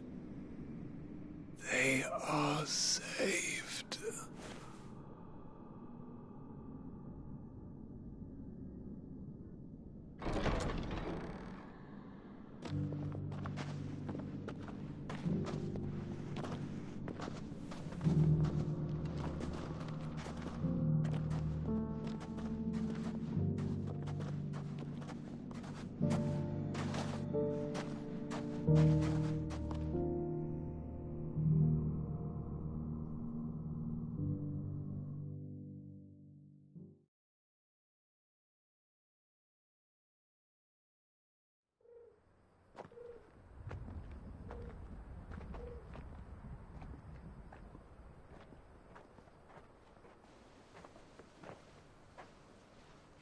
They are saved.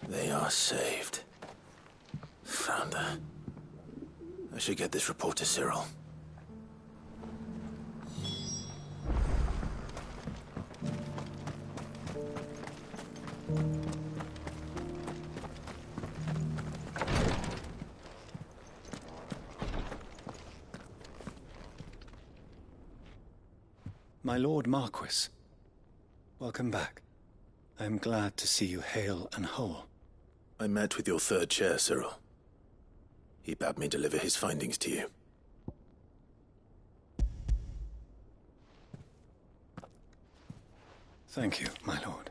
They are saved. Founder. I should get this report to Cyril. My Lord Marquis, welcome back. I am glad to see you hale and whole. I met with your third chair, Cyril. He bade me deliver his findings to you. Thank you, my lord.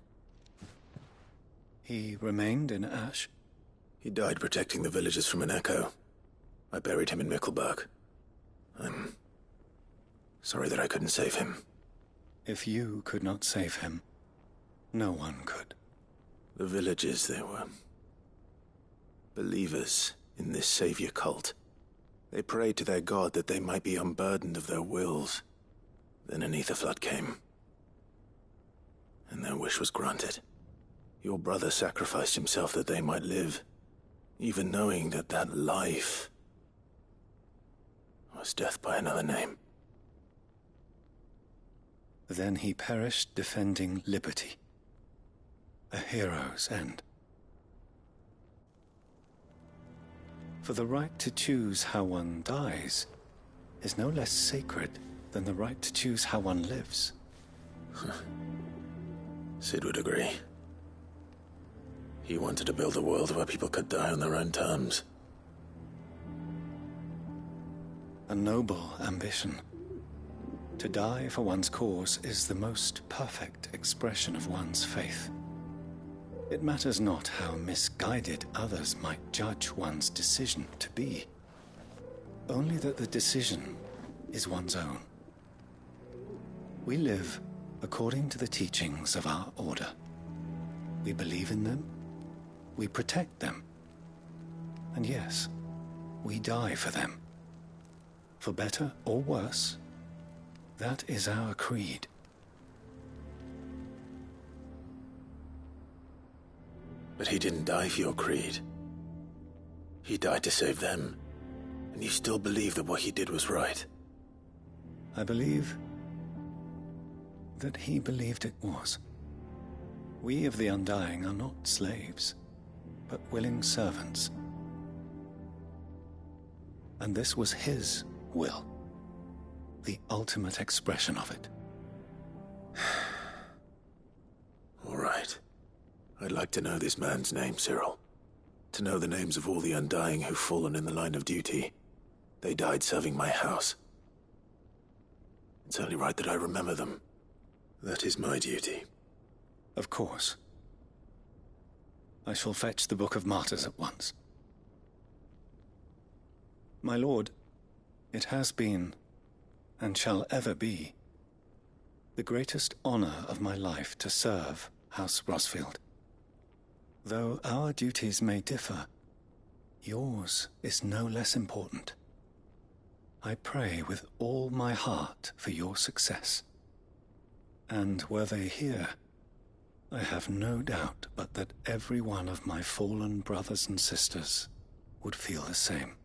He remained in Ash? He died protecting the villagers from an echo. I buried him in Mickelberg. I'm sorry that I couldn't save him. If you could not save him, no one could. The villagers, they were believers in this savior cult. They prayed to their god that they might be unburdened of their wills. Then an ether flood came, and their wish was granted. Your brother sacrificed himself that they might live, even knowing that that life was death by another name. Then he perished defending liberty. A hero's end. For the right to choose how one dies is no less sacred than the right to choose how one lives. Sid would agree. He wanted to build a world where people could die on their own terms. A noble ambition. To die for one's cause is the most perfect expression of one's faith. It matters not how misguided others might judge one's decision to be. Only that the decision is one's own. We live according to the teachings of our order. We believe in them, we protect them, and yes, we die for them. For better or worse, that is our creed. But he didn't die for your creed. He died to save them. And you still believe that what he did was right? I believe that he believed it was. We of the Undying are not slaves, but willing servants. And this was his will, the ultimate expression of it. All right. I'd like to know this man's name, Cyril. To know the names of all the Undying who've fallen in the line of duty. They died serving my house. It's only right that I remember them. That is my duty. Of course. I shall fetch the Book of Martyrs at once. My lord, it has been, and shall ever be, the greatest honor of my life to serve House Rosfield. Though our duties may differ, yours is no less important. I pray with all my heart for your success. And were they here, I have no doubt but that every one of my fallen brothers and sisters would feel the same.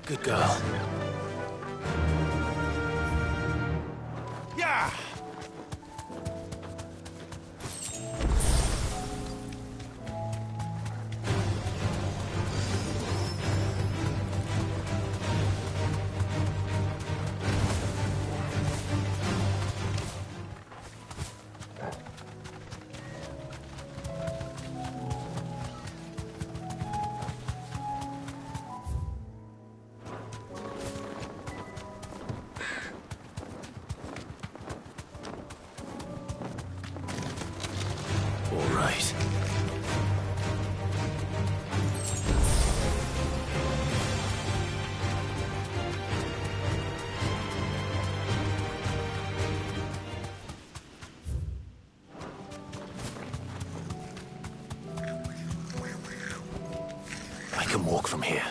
Good girl. Yeah! All right. I can walk from here.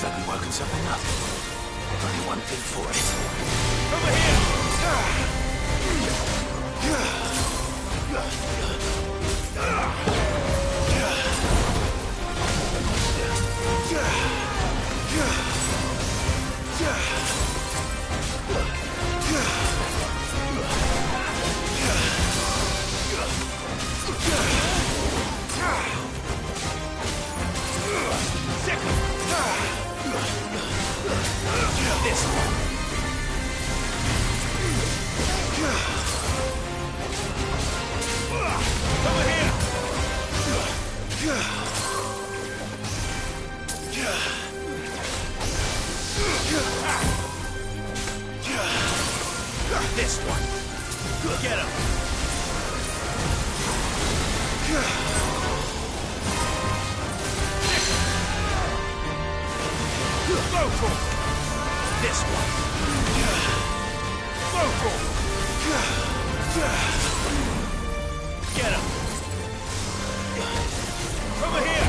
like we're working something up. Only one thing for it. Over here! This one. Over here. This one. Get him. Go for it. This one. Go for it. Get him. Over here. Over here.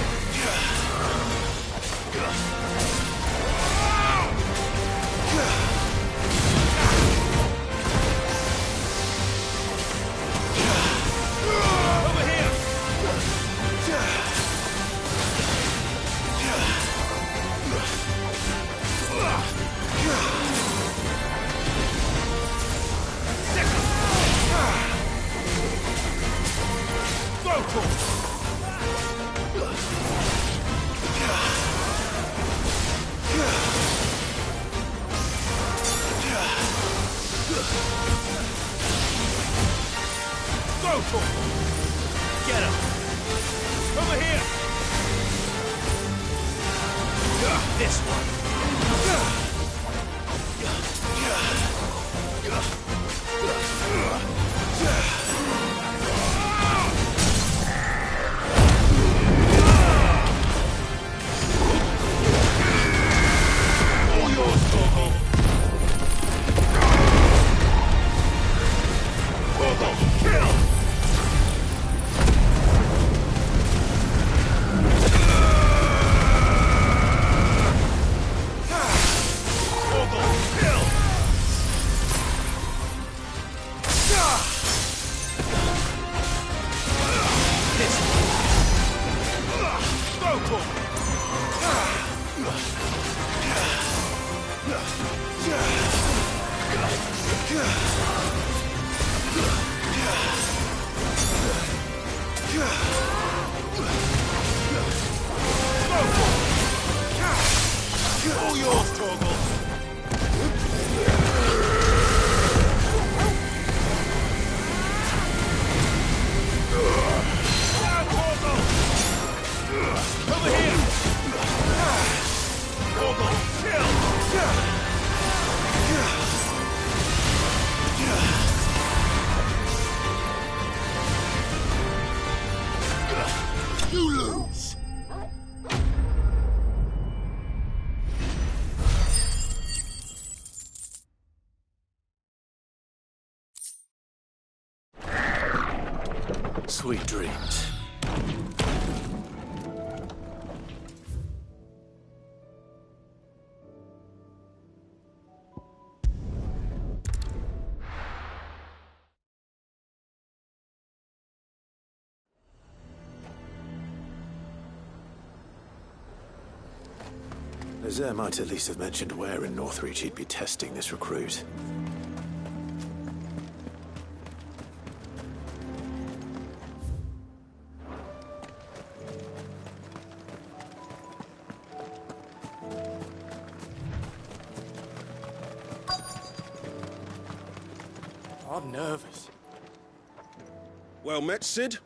Go for it. Go for it. Get him. Over here. This one. All yours, Torgo. Torgo, kill! All yours, Torgo. Over here! Torgo, kill! You lose! Sweet dreams. Azir might at least have mentioned where in Northreach he'd be testing this recruit. I'm nervous. Well met, Sid.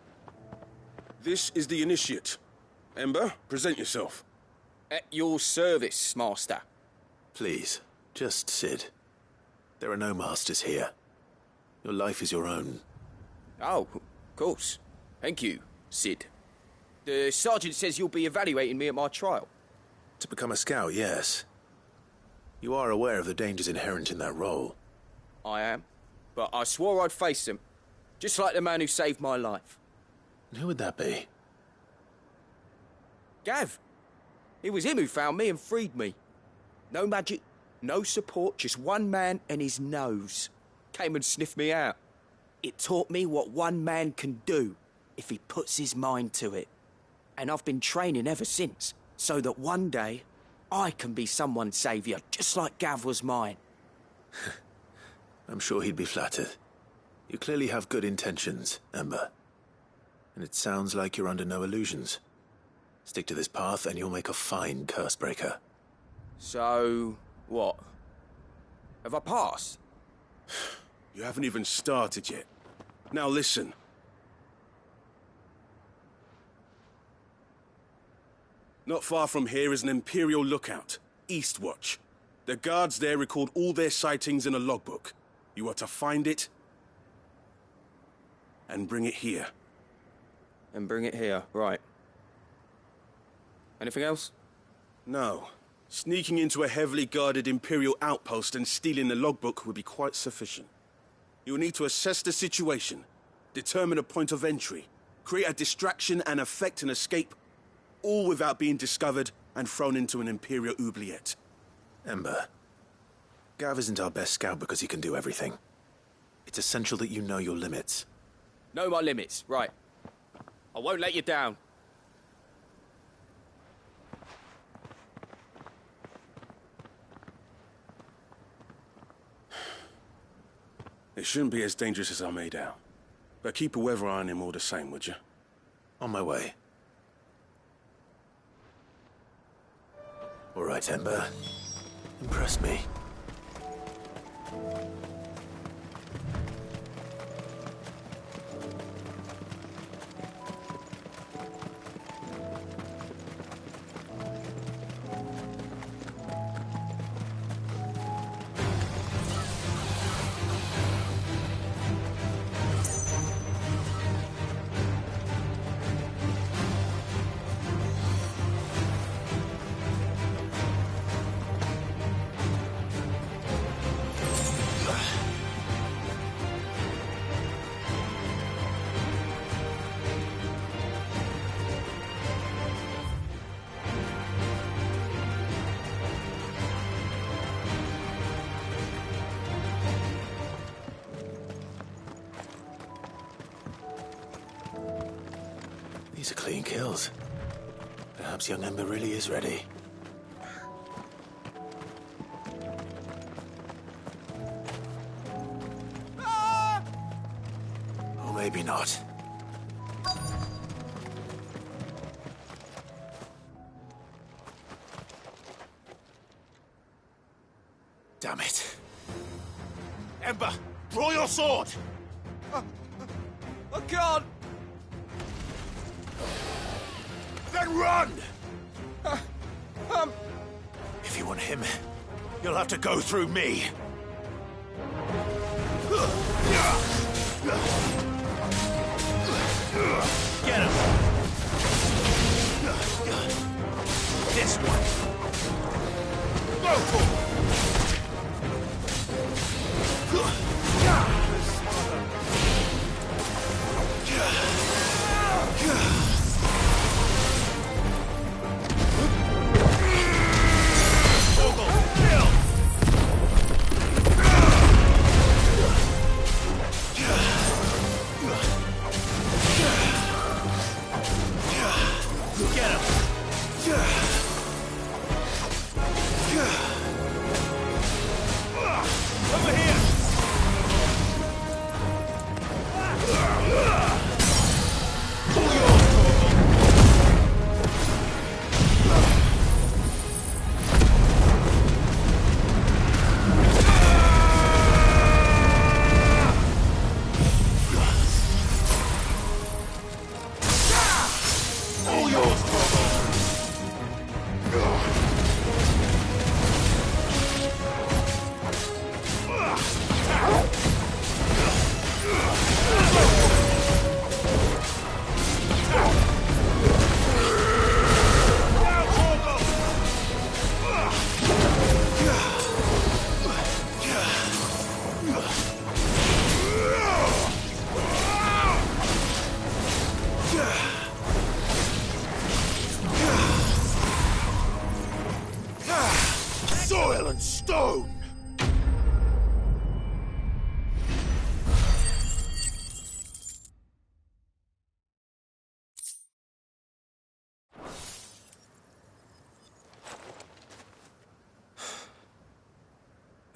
This is the Initiate. Ember, present yourself. At your service, Master. Please, just Sid. There are no masters here. Your life is your own. Oh, of course. Thank you, Sid. The Sergeant says you'll be evaluating me at my trial. To become a scout, yes. You are aware of the dangers inherent in that role. I am. But I swore I'd face them. Just like the man who saved my life. And who would that be? Gav. It was him who found me and freed me. No magic, no support, just one man and his nose. Came and sniffed me out. It taught me what one man can do if he puts his mind to it. And I've been training ever since, so that one day I can be someone's saviour, just like Gav was mine. I'm sure he'd be flattered. You clearly have good intentions, Ember. And it sounds like you're under no illusions. Stick to this path and you'll make a fine Cursebreaker. So, what? Have I passed? You haven't even started yet. Now listen. Not far from here is an Imperial lookout, Eastwatch. The guards there record all their sightings in a logbook. You are to find it and bring it here. And bring it here, right. Anything else? No. Sneaking into a heavily guarded Imperial outpost and stealing the logbook would be quite sufficient. You will need to assess the situation, determine a point of entry, create a distraction and effect an escape, all without being discovered and thrown into an Imperial oubliette. Ember, Gav isn't our best scout because he can do everything. It's essential that you know your limits. Know my limits, right. I won't let you down. It shouldn't be as dangerous as I made out. But keep a weather eye on him all the same, would you? On my way. All right, Ember. Impress me. These are clean kills. Perhaps young Ember really is ready. Or maybe not. Damn it. Ember, draw your sword! I can't! Then run! If you want him, you'll have to go through me. Get him! This one! Go for it!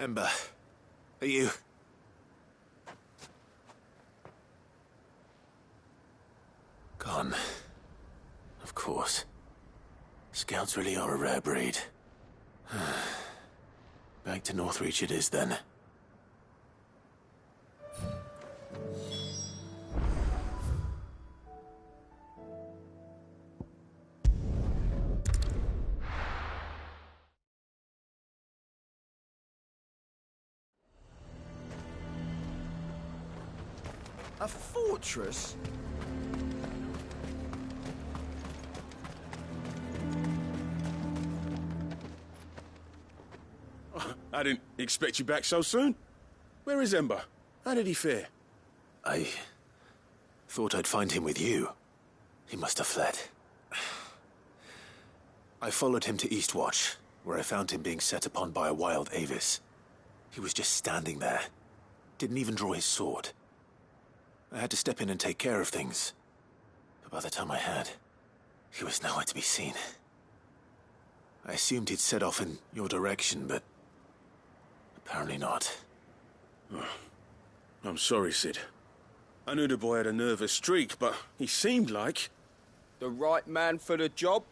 Ember, are you... Gone. Of course. Scouts really are a rare breed. Back to Northreach it is, then. A fortress? I didn't expect you back so soon. Where is Ember? How did he fare? I thought I'd find him with you. He must have fled. I followed him to Eastwatch, where I found him being set upon by a wild Avis. He was just standing there. Didn't even draw his sword. I had to step in and take care of things. But by the time I had, he was nowhere to be seen. I assumed he'd set off in your direction, but apparently not. Oh, I'm sorry, Sid. I knew the boy had a nervous streak, but he seemed like... The right man for the job?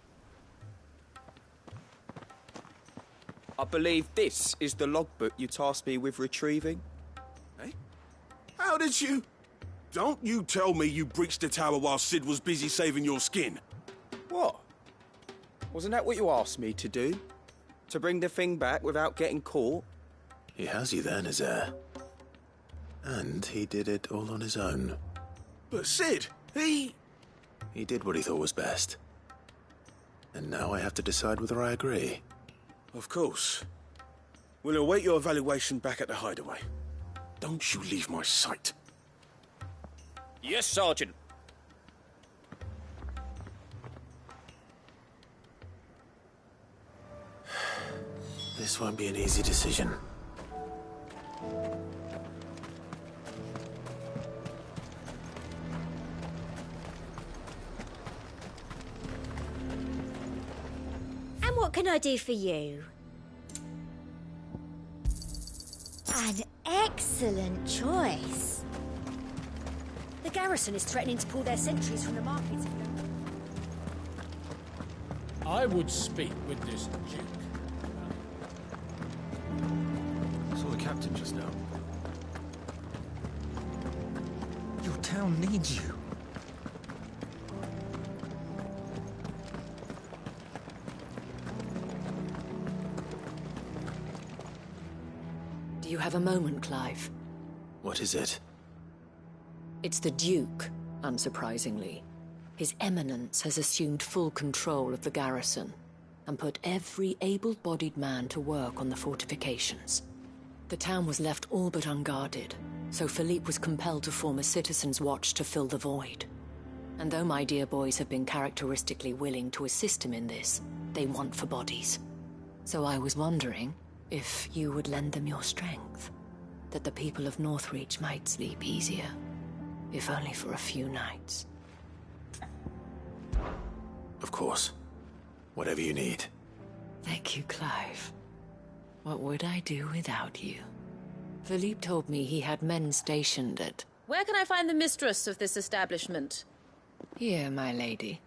I believe this is the logbook you tasked me with retrieving. Eh? How did you... Don't you tell me you breached the tower while Sid was busy saving your skin. What? Wasn't that what you asked me to do? To bring the thing back without getting caught? He has you there, Nazaire. And he did it all on his own. But Sid, he did what he thought was best. And now I have to decide whether I agree. Of course. We'll await your evaluation back at the hideaway. Don't you leave my sight. Yes, Sergeant. This won't be an easy decision. And what can I do for you? An excellent choice. The garrison is threatening to pull their sentries from the markets. I would speak with this duke. I saw the captain just now. Your town needs you. Do you have a moment, Clive? What is it? It's the Duke, unsurprisingly. His Eminence has assumed full control of the garrison and put every able-bodied man to work on the fortifications. The town was left all but unguarded, so Philippe was compelled to form a citizens' watch to fill the void. And though my dear boys have been characteristically willing to assist him in this, they want for bodies. So I was wondering if you would lend them your strength, that the people of Northreach might sleep easier, if only for a few nights. Of course. Whatever you need. Thank you, Clive. What would I do without you? Philippe told me he had men stationed at... Where can I find the mistress of this establishment? Here, my lady.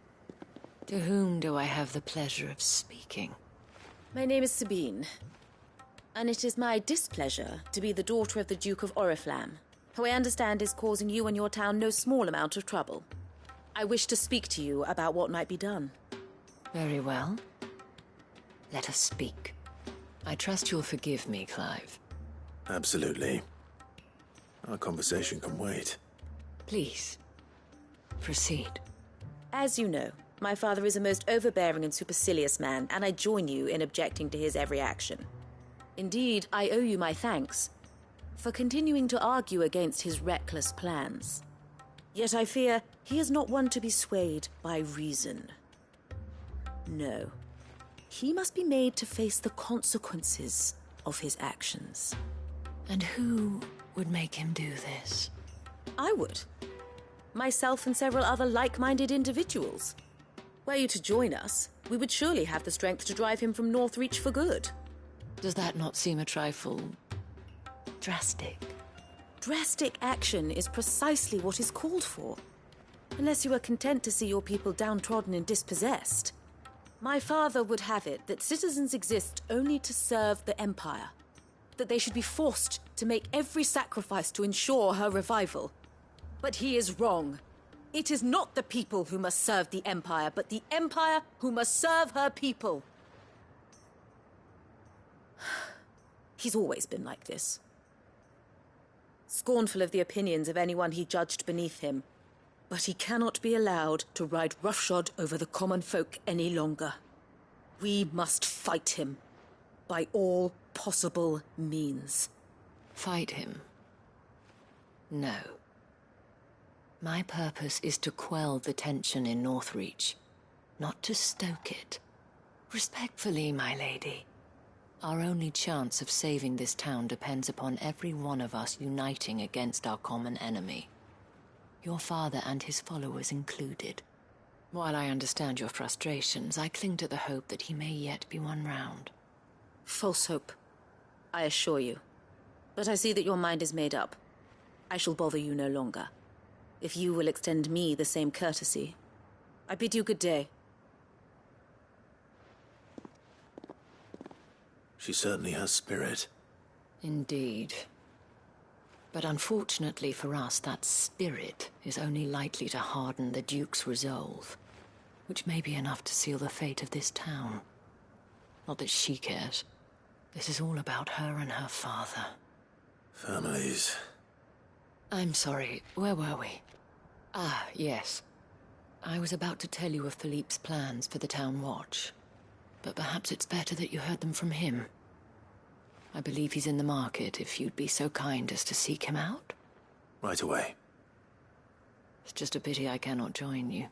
To whom do I have the pleasure of speaking? My name is Sabine, and it is my displeasure to be the daughter of the Duke of Oriflamme, who I understand is causing you and your town no small amount of trouble. I wish to speak to you about what might be done. Very well. Let us speak. I trust you'll forgive me, Clive. Absolutely. Our conversation can wait. Please, proceed. As you know, my father is a most overbearing and supercilious man, and I join you in objecting to his every action. Indeed, I owe you my thanks for continuing to argue against his reckless plans. Yet I fear he is not one to be swayed by reason. No. He must be made to face the consequences of his actions. And who would make him do this? I would. Myself and several other like-minded individuals. Were you to join us, we would surely have the strength to drive him from Northreach for good. Does that not seem a trifle drastic. Drastic action is precisely what is called for. Unless you are content to see your people downtrodden and dispossessed. My father would have it that citizens exist only to serve the Empire. That they should be forced to make every sacrifice to ensure her revival. But he is wrong. It is not the people who must serve the Empire, but the Empire who must serve her people. He's always been like this. Scornful of the opinions of anyone he judged beneath him. But he cannot be allowed to ride roughshod over the common folk any longer. We must fight him. By all possible means. Fight him? No. My purpose is to quell the tension in Northreach, not to stoke it. Respectfully, my lady. Our only chance of saving this town depends upon every one of us uniting against our common enemy. Your father and his followers included. While I understand your frustrations, I cling to the hope that he may yet be won round. False hope, I assure you. But I see that your mind is made up. I shall bother you no longer. If you will extend me the same courtesy, I bid you good day. She certainly has spirit. Indeed. But unfortunately for us, that spirit is only likely to harden the Duke's resolve, which may be enough to seal the fate of this town. Not that she cares. This is all about her and her father. Families. I'm sorry, where were we? Ah, yes. I was about to tell you of Philippe's plans for the town watch, but perhaps it's better that you heard them from him. I believe he's in the market, if you'd be so kind as to seek him out. Right away. It's just a pity I cannot join you.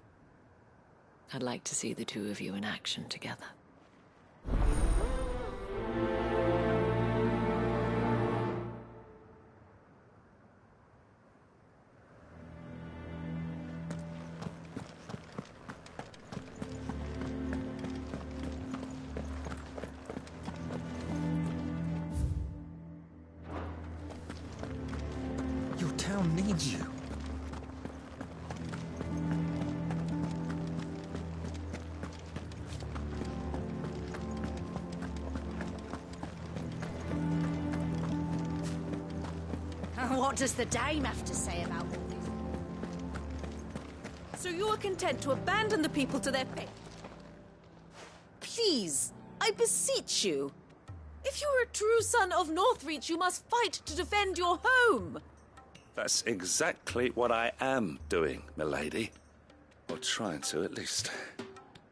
I'd like to see the two of you in action together. Your town needs you. What does the dame have to say about all this? So you are content to abandon the people to their fate? Please, I beseech you. If you are a true son of Northreach, you must fight to defend your home. That's exactly what I am doing, milady. Or trying to, at least.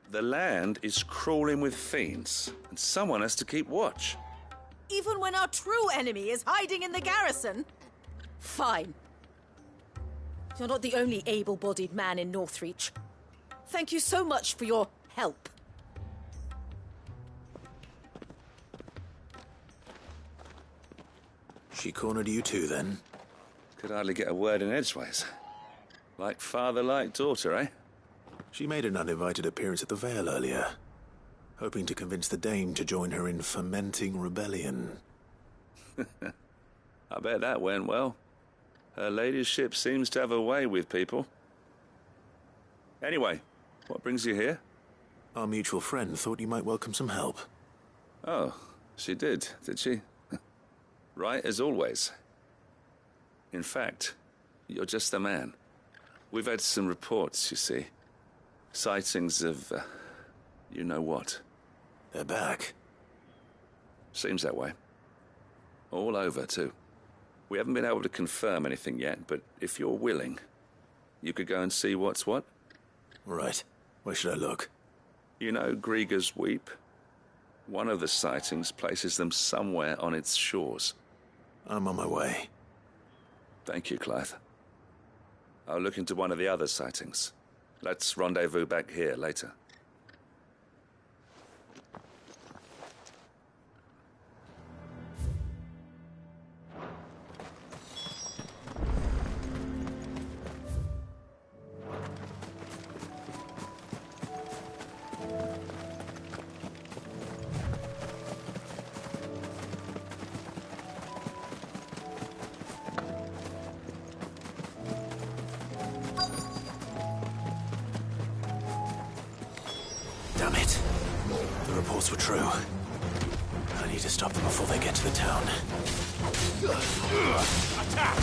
The land is crawling with fiends, and someone has to keep watch. Even when our true enemy is hiding in the garrison? Fine. You're not the only able-bodied man in Northreach. Thank you so much for your help. She cornered you too, then? Could hardly get a word in edgeways. Like father, like daughter, eh? She made an uninvited appearance at the Vale earlier, hoping to convince the Dame to join her in fomenting rebellion. I bet that went well. Her ladyship seems to have a way with people. Anyway, what brings you here? Our mutual friend thought you might welcome some help. Oh, she did she? Right as always. In fact, you're just the man. We've had some reports, you see. Sightings of, you know what. They're back. Seems that way. All over, too. We haven't been able to confirm anything yet, but if you're willing, you could go and see what's what. Right. Where should I look? You know Grieger's Weep? One of the sightings places them somewhere on its shores. I'm on my way. Thank you, Clive. I'll look into one of the other sightings. Let's rendezvous back here later. Damn it. The reports were true. I need to stop them before they get to the town. Attack!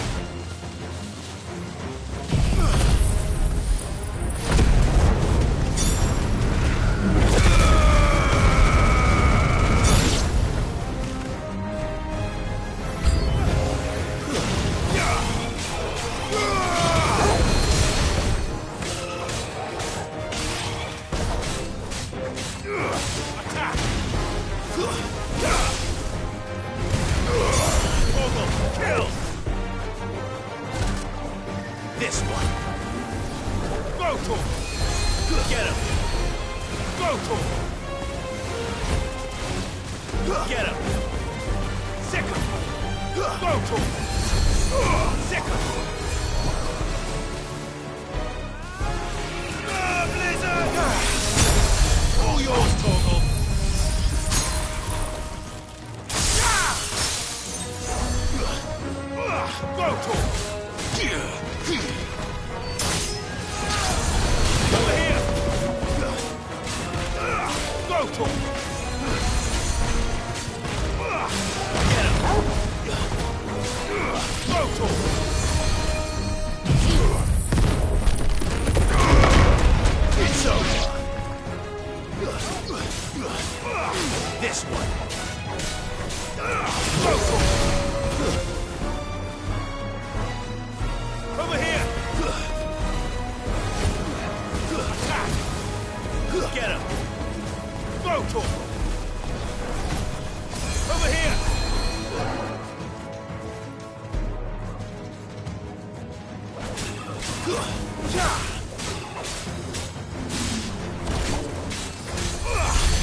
This one. Go to him! Get him! Go to him! Get him! Sick him! Go to him! Sick him! Blizzard! All yours, Torgal! Go to him! Over here! Go to him! Get him! Go to him! It's over! This one! Go to him! Over here! Attack! Get him! Go to him! Over here!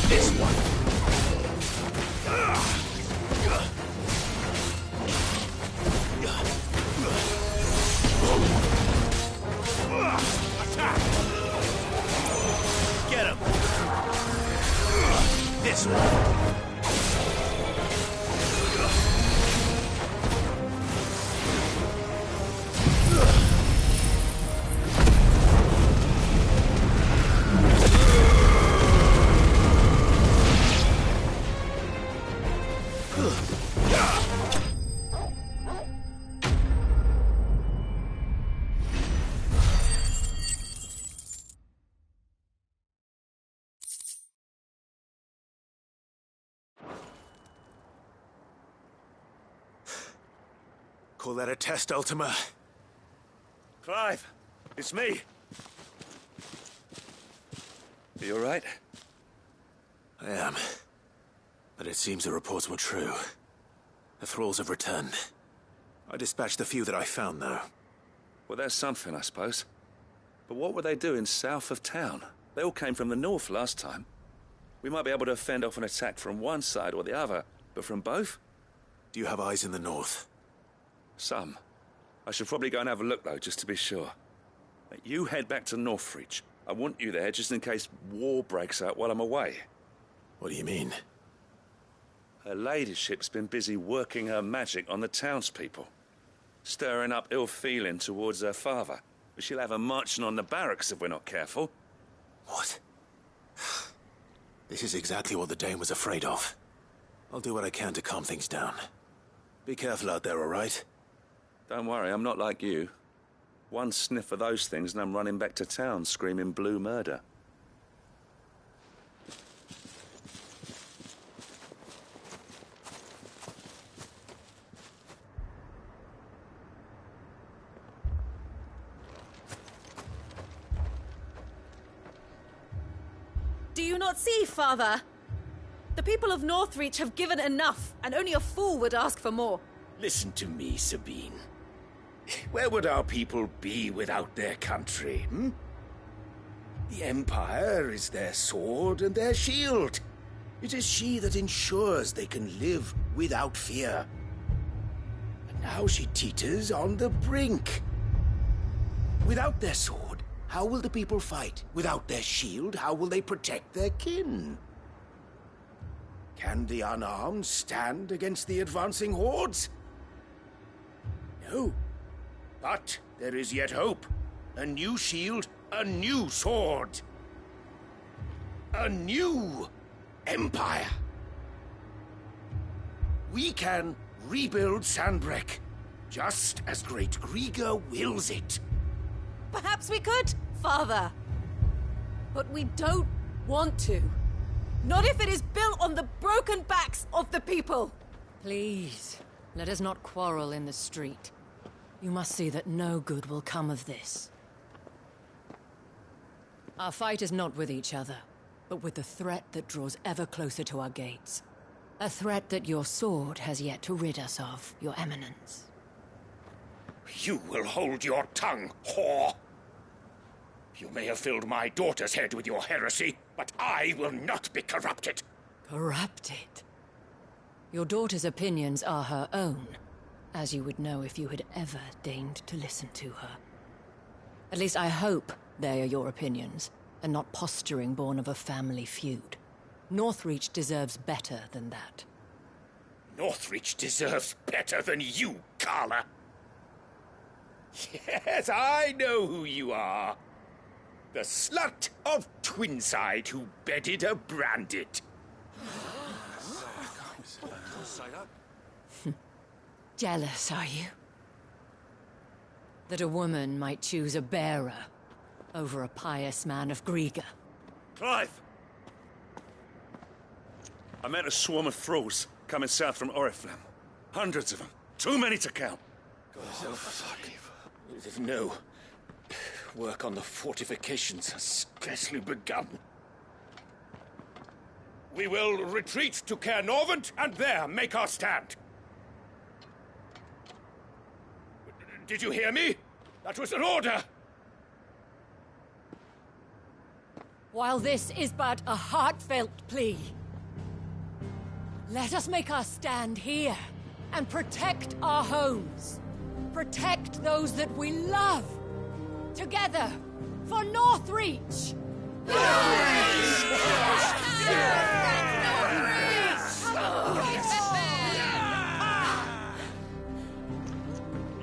This one! Attack! Get him! This one! Call that a test, Ultima? Clive, it's me. Are you all right? I am. But it seems the reports were true. The thralls have returned. I dispatched the few that I found, though. Well, that's something, I suppose. But what were they doing south of town? They all came from the north last time. We might be able to fend off an attack from one side or the other, but from both? Do you have eyes in the north? Some. I should probably go and have a look, though, just to be sure. You head back to Northreach. I want you there just in case war breaks out while I'm away. What do you mean? Her ladyship's been busy working her magic on the townspeople, stirring up ill feeling towards her father. But she'll have her marching on the barracks if we're not careful. What? This is exactly what the Dane was afraid of. I'll do what I can to calm things down. Be careful out there, all right? Don't worry, I'm not like you. One sniff of those things and I'm running back to town screaming blue murder. Do you not see, Father? The people of Northreach have given enough, and only a fool would ask for more. Listen to me, Sabine. Where would our people be without their country, hmm? The Empire is their sword and their shield. It is she that ensures they can live without fear. And now she teeters on the brink. Without their sword, how will the people fight? Without their shield, how will they protect their kin? Can the unarmed stand against the advancing hordes? No. But there is yet hope. A new shield, a new sword. a new empire. We can rebuild Sandbreck, just as Great Griga wills it. Perhaps we could, Father. But we don't want to. Not if it is built on the broken backs of the people. Please, let us not quarrel in the street. You must see that no good will come of this. Our fight is not with each other, but with the threat that draws ever closer to our gates. A threat that your sword has yet to rid us of, Your Eminence. You will hold your tongue, whore! You may have filled my daughter's head with your heresy, but I will not be corrupted. Corrupted? Your daughter's opinions are her own, as you would know if you had ever deigned to listen to her. At least I hope they are your opinions, and not posturing born of a family feud. Northreach deserves better than that. Northreach deserves better than you, Carla. Yes, I know who you are. The slut of Twinside who bedded a Branded. Jealous, are you? That a woman might choose a bearer over a pious man of Griga. Clive! I met a swarm of thralls coming south from Oriflamme. Hundreds of them. Too many to count. Oh, fuck. No. Work on the fortifications has scarcely begun. We will retreat to Caer Norvent and there make our stand. Did you hear me? That was an order! While this is but a heartfelt plea, let us make our stand here and protect our homes. Protect those that we love. Together, for Northreach!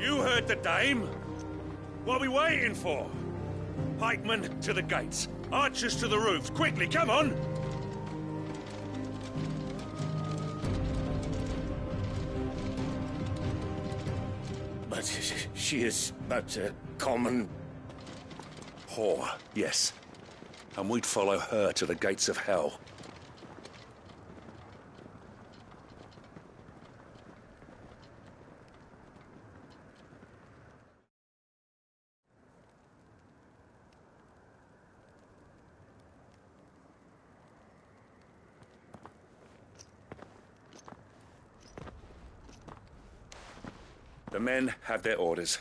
You heard the dame. What are we waiting for? Pikemen to the gates. Archers to the roofs. Quickly, come on! But she is but a common... whore, yes. And we'd follow her to the gates of hell. The men have their orders,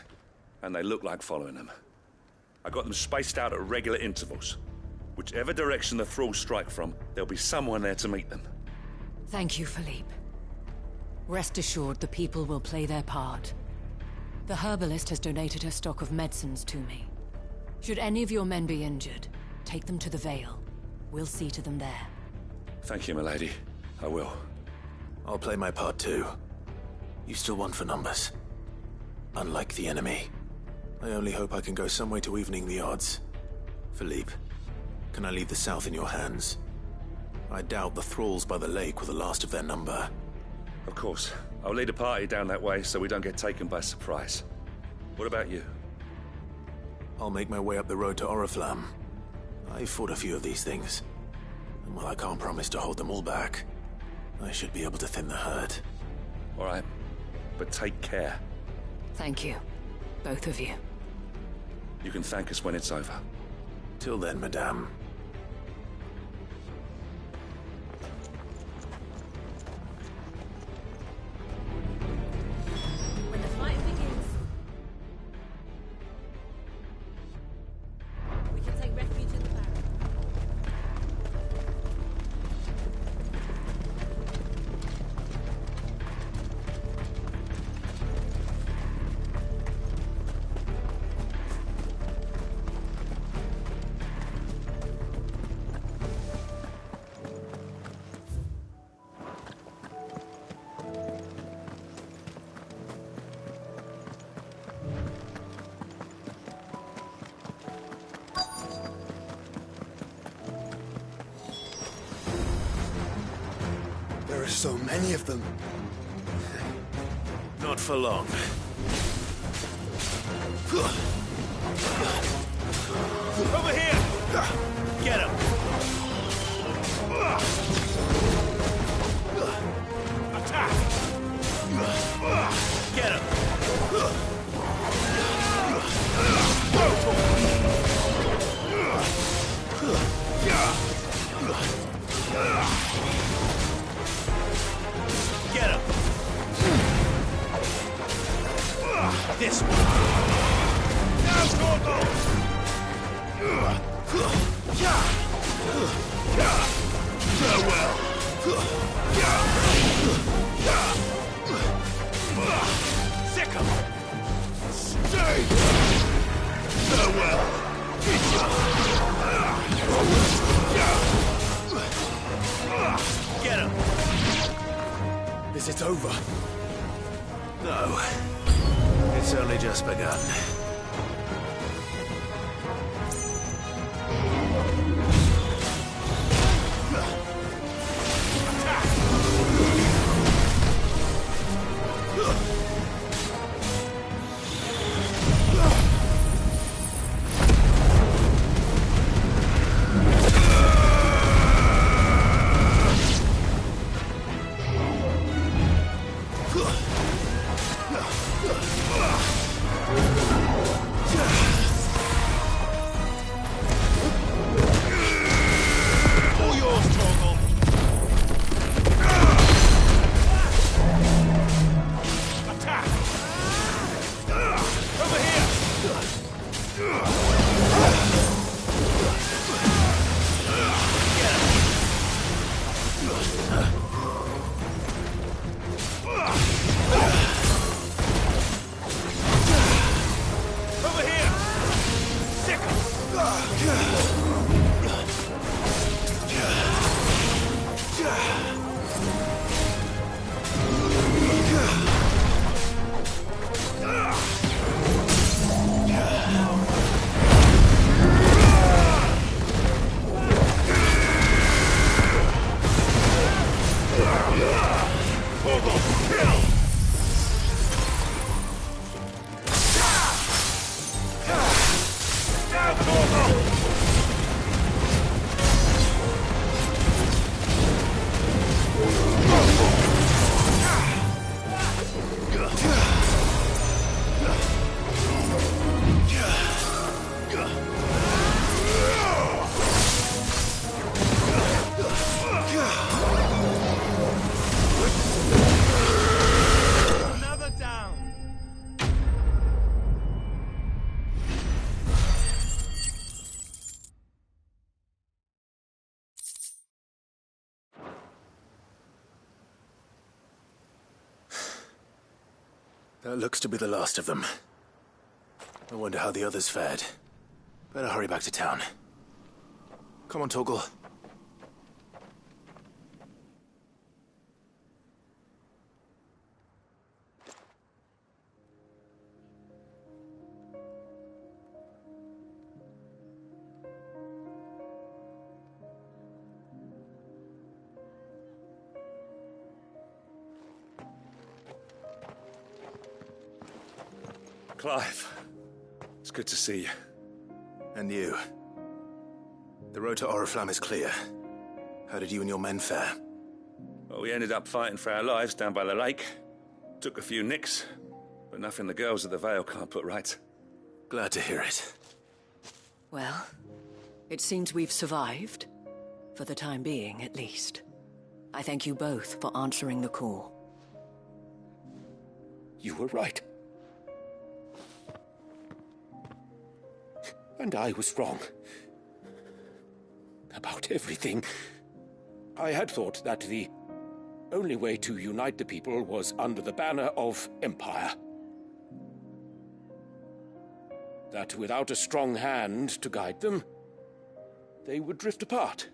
and they look like following them. I got them spaced out at regular intervals. Whichever direction the thralls strike from, there'll be someone there to meet them. Thank you, Philippe. Rest assured the people will play their part. The herbalist has donated her stock of medicines to me. Should any of your men be injured, take them to the Vale. We'll see to them there. Thank you, milady. I will. I'll play my part too. You still want for numbers. Unlike the enemy. I only hope I can go some way to evening the odds. Philippe, can I leave the south in your hands? I doubt the thralls by the lake were the last of their number. Of course. I'll lead a party down that way so we don't get taken by surprise. What about you? I'll make my way up the road to Oriflamme. I've fought a few of these things. And while I can't promise to hold them all back, I should be able to thin the herd. All right. But take care. Thank you. Both of you. You can thank us when it's over. Till then, madame. When the fight begins, we can take refuge in the barracks. So many of them. Not for long. Over here! Get him! Attack! Get him! Get him! This one! Now, Torgo! Farewell! Sick him! Stay! Farewell! Get him! Is it over? No. It's only just begun. That looks to be the last of them. I wonder how the others fared. Better hurry back to town. Come on, Torgal. Clive, it's good to see you. And you. The road to Oriflamme is clear. How did you and your men fare? Well, we ended up fighting for our lives down by the lake. Took a few nicks, but nothing the girls of the Vale can't put right. Glad to hear it. Well, it seems we've survived. For the time being, at least. I thank you both for answering the call. You were right. And I was wrong. About everything. I had thought that the only way to unite the people was under the banner of Empire. That without a strong hand to guide them, they would drift apart.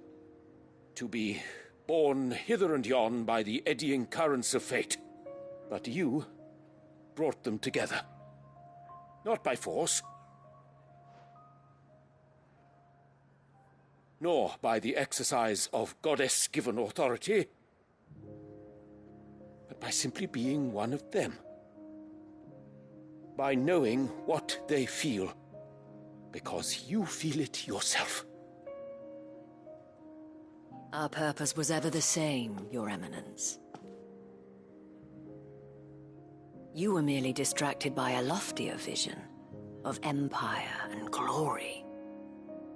To be borne hither and yon by the eddying currents of fate. But you brought them together. Not by force, nor by the exercise of goddess-given authority, but by simply being one of them. By knowing what they feel, because you feel it yourself. Our purpose was ever the same, Your Eminence. You were merely distracted by a loftier vision of empire and glory,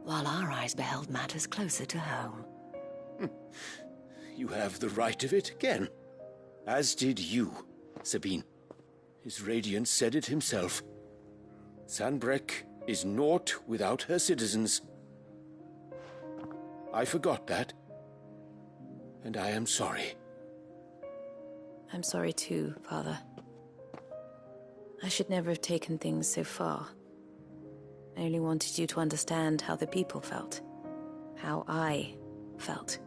while our eyes beheld matters closer to home. You have the right of it again, as did you, Sabine. His radiance said it himself. Sanbreque is naught without her citizens. I forgot that, and I am sorry. I'm sorry too, Father. I should never have taken things so far. I only wanted you to understand how the people felt. How I felt.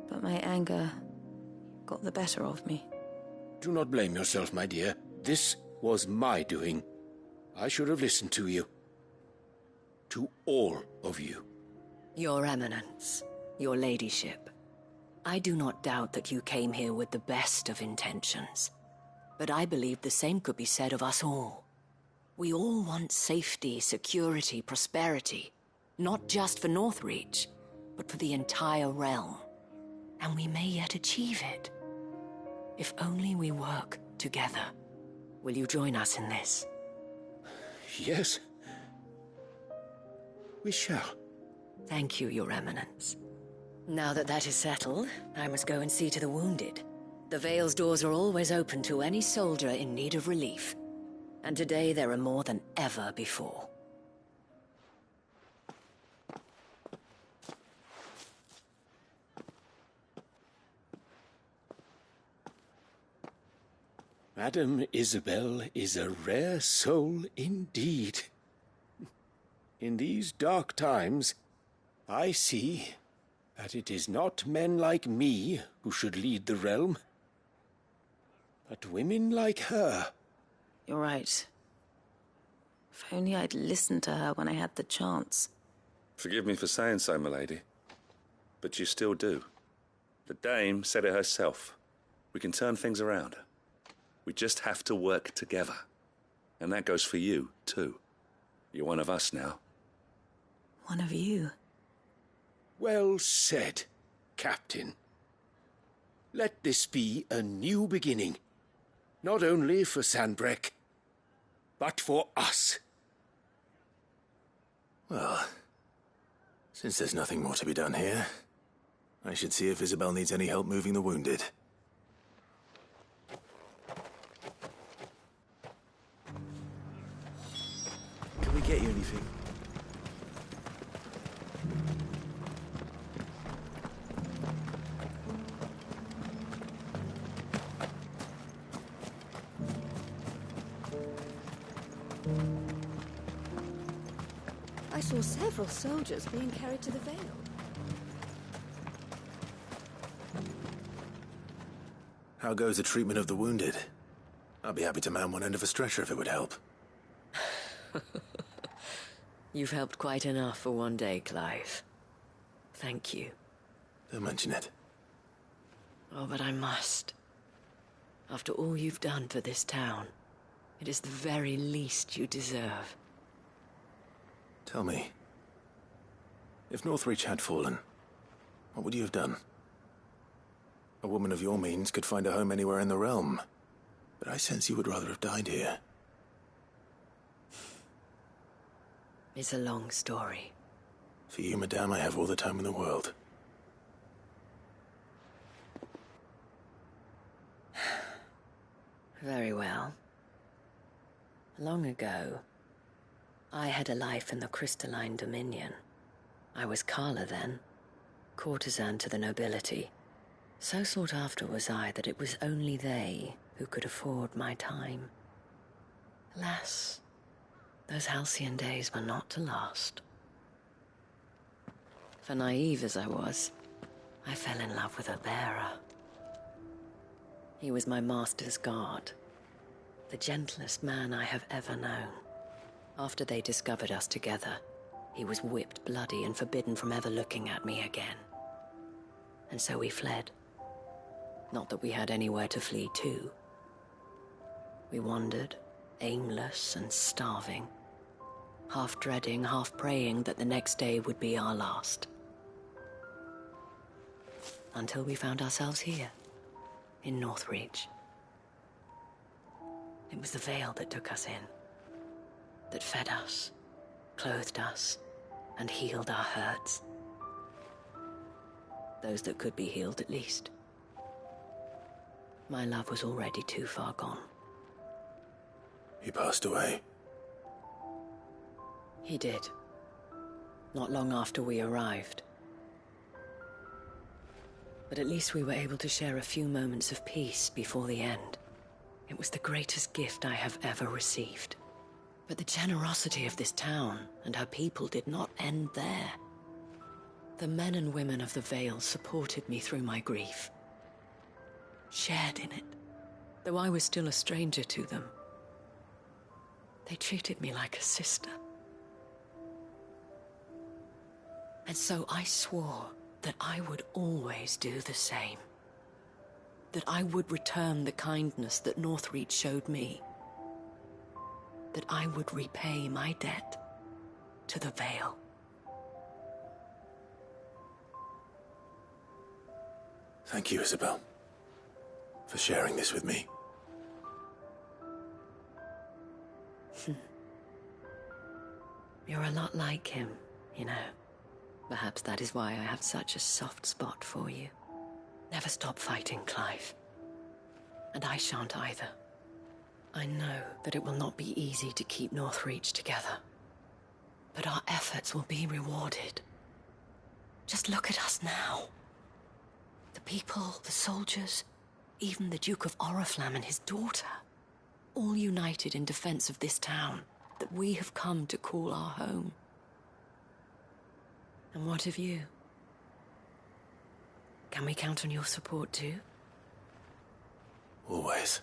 But my anger got the better of me. Do not blame yourself, my dear. This was my doing. I should have listened to you. To all of you. Your Eminence, your Ladyship, I do not doubt that you came here with the best of intentions. But I believe the same could be said of us all. We all want safety, security, prosperity. Not just for Northreach, but for the entire realm. And we may yet achieve it. If only we work together. Will you join us in this? Yes. We shall. Thank you, Your Eminence. Now that that is settled, I must go and see to the wounded. The Vale's doors are always open to any soldier in need of relief. And today there are more than ever before. Madame Isabel is a rare soul indeed. In these dark times, I see that it is not men like me who should lead the realm, but women like her. You're right. If only I'd listened to her when I had the chance. Forgive me for saying so, milady, but you still do. The Dame said it herself. We can turn things around. We just have to work together. And that goes for you, too. You're one of us now. One of you? Well said, Captain. Let this be a new beginning. Not only for Sanbreque, but for us. Well, since there's nothing more to be done here, I should see if Isabel needs any help moving the wounded. Can we get you anything? I saw several soldiers being carried to the Vale. How goes the treatment of the wounded? I'd be happy to man one end of a stretcher if it would help. You've helped quite enough for one day, Clive. Thank you. Don't mention it. Oh, but I must. After all you've done for this town, it is the very least you deserve. Tell me, if Northreach had fallen, what would you have done? A woman of your means could find a home anywhere in the realm, but I sense you would rather have died here. It's a long story. For you, madame, I have all the time in the world. Very well. Long ago, I had a life in the Crystalline Dominion. I was Carla then, courtesan to the nobility. So sought after was I that it was only they who could afford my time. Alas, those halcyon days were not to last. For naive as I was, I fell in love with a bearer. He was my master's guard, the gentlest man I have ever known. After they discovered us together, he was whipped bloody and forbidden from ever looking at me again. And so we fled. Not that we had anywhere to flee to. We wandered, aimless and starving, half dreading, half praying that the next day would be our last. Until we found ourselves here, in Northreach. It was the Vale that took us in, that fed us, clothed us, and healed our hurts. Those that could be healed, at least. My love was already too far gone. He passed away. He did. Not long after we arrived. But at least we were able to share a few moments of peace before the end. It was the greatest gift I have ever received. But the generosity of this town and her people did not end there. The men and women of the Vale supported me through my grief. Shared in it, though I was still a stranger to them. They treated me like a sister. And so I swore that I would always do the same. That I would return the kindness that Northreach showed me. That I would repay my debt to the Vale. Thank you, Isabel, for sharing this with me. You're a lot like him, you know. Perhaps that is why I have such a soft spot for you. Never stop fighting, Clive. And I shan't either. I know that it will not be easy to keep Northreach together. But our efforts will be rewarded. Just look at us now. The people, the soldiers, even the Duke of Oriflamme and his daughter. All united in defense of this town that we have come to call our home. And what of you? Can we count on your support too? Always.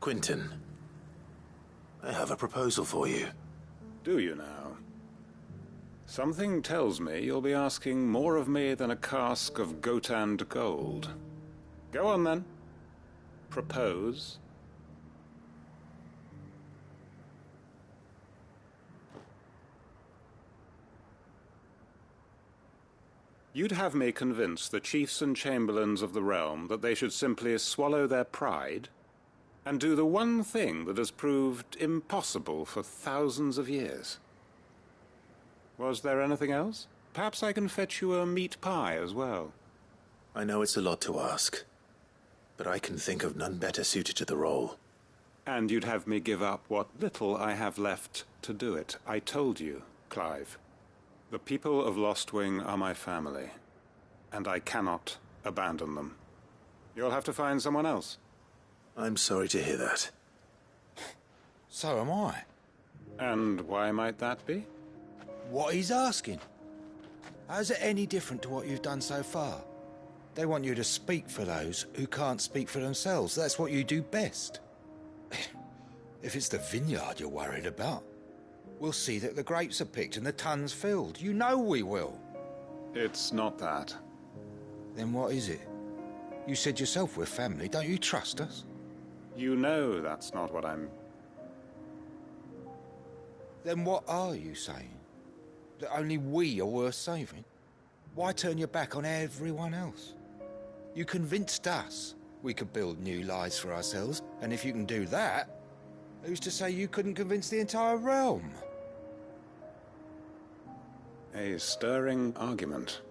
Quentin, I have a proposal for you. Do you now? Something tells me you'll be asking more of me than a cask of Gotand gold. Go on then. Propose. You'd have me convince the chiefs and chamberlains of the realm that they should simply swallow their pride and do the one thing that has proved impossible for thousands of years. Was there anything else? Perhaps I can fetch you a meat pie as well. I know it's a lot to ask, but I can think of none better suited to the role. And you'd have me give up what little I have left to do it. I told you, Clive. The people of Lostwing are my family, and I cannot abandon them. You'll have to find someone else. I'm sorry to hear that. So am I. And why might that be? What he's asking. How's it any different to what you've done so far? They want you to speak for those who can't speak for themselves. That's what you do best. If it's the vineyard you're worried about, we'll see that the grapes are picked and the tons filled. You know we will. It's not that. Then what is it? You said yourself we're family. Don't you trust us? You know that's not what I'm... Then what are you saying? That only we are worth saving? Why turn your back on everyone else? You convinced us we could build new lives for ourselves, and if you can do that, who's to say you couldn't convince the entire realm? A stirring argument.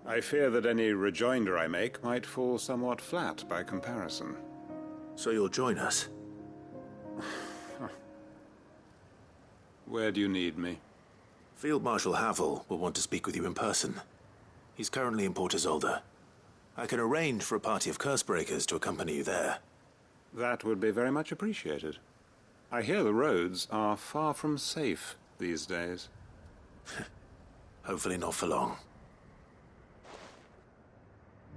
I fear that any rejoinder I make might fall somewhat flat by comparison. So you'll join us? Where do you need me? Field Marshal Havel will want to speak with you in person. He's currently in Port Isolde. I can arrange for a party of Cursebreakers to accompany you there. That would be very much appreciated. I hear the roads are far from safe these days. Hopefully not for long.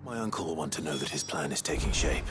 My uncle will want to know that his plan is taking shape.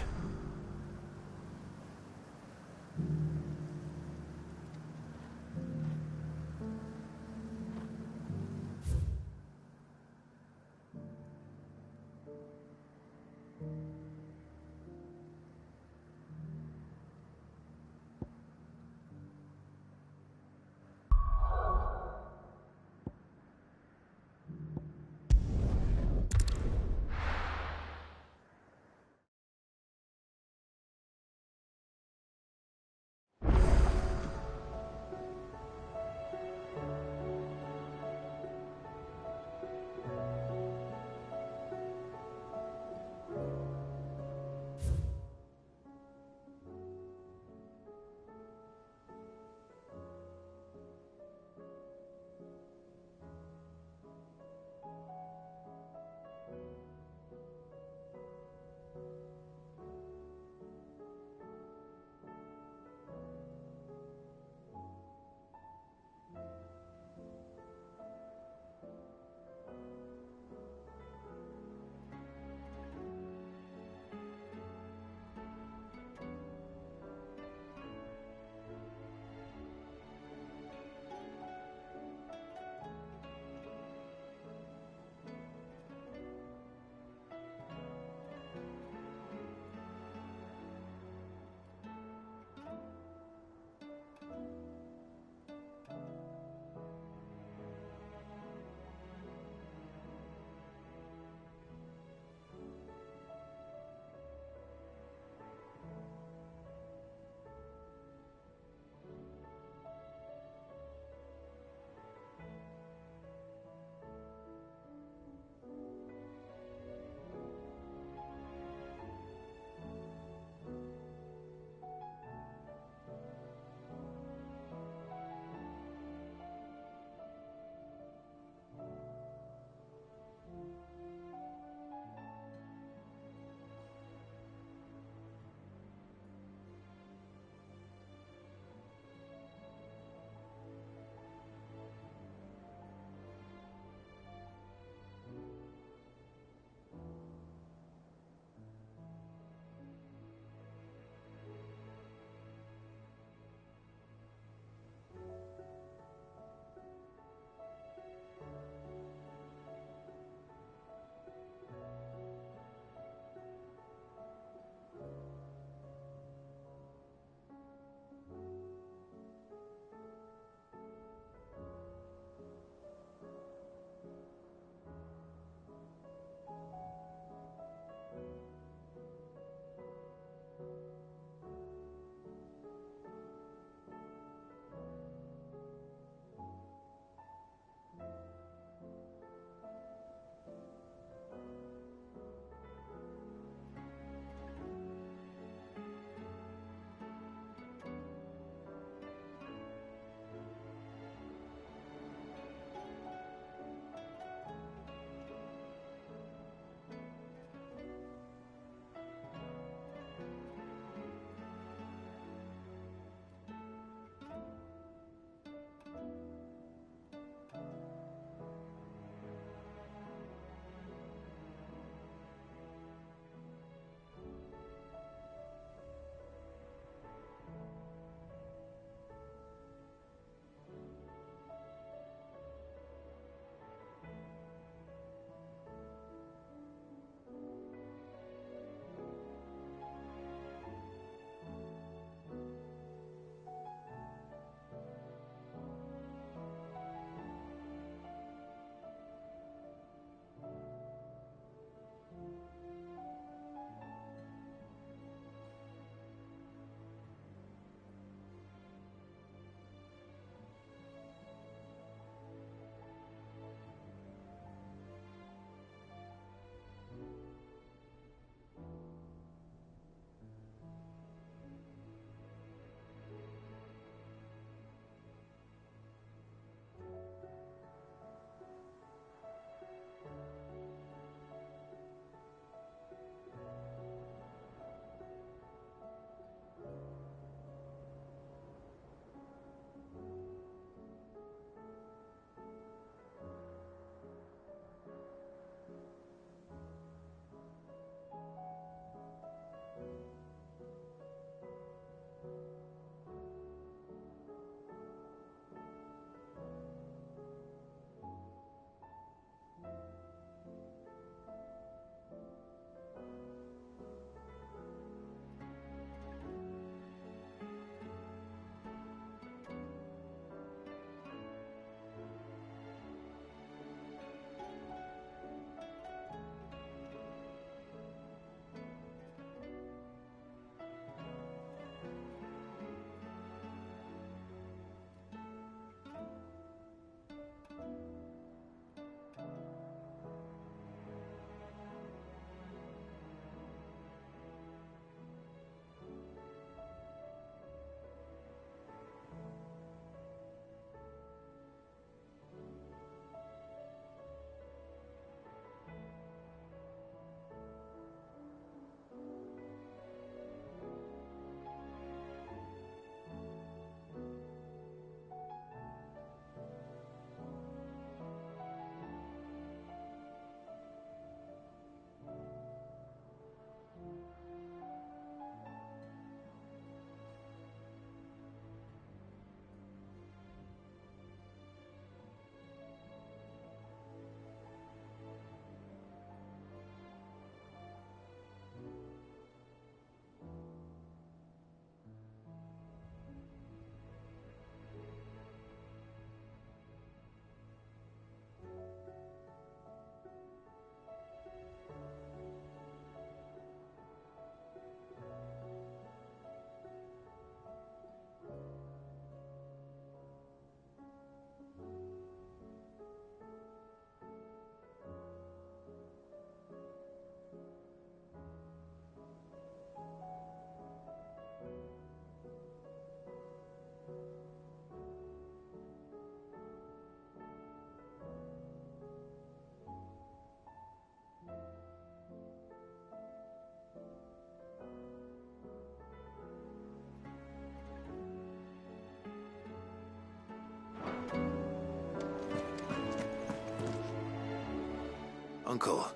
Uncle,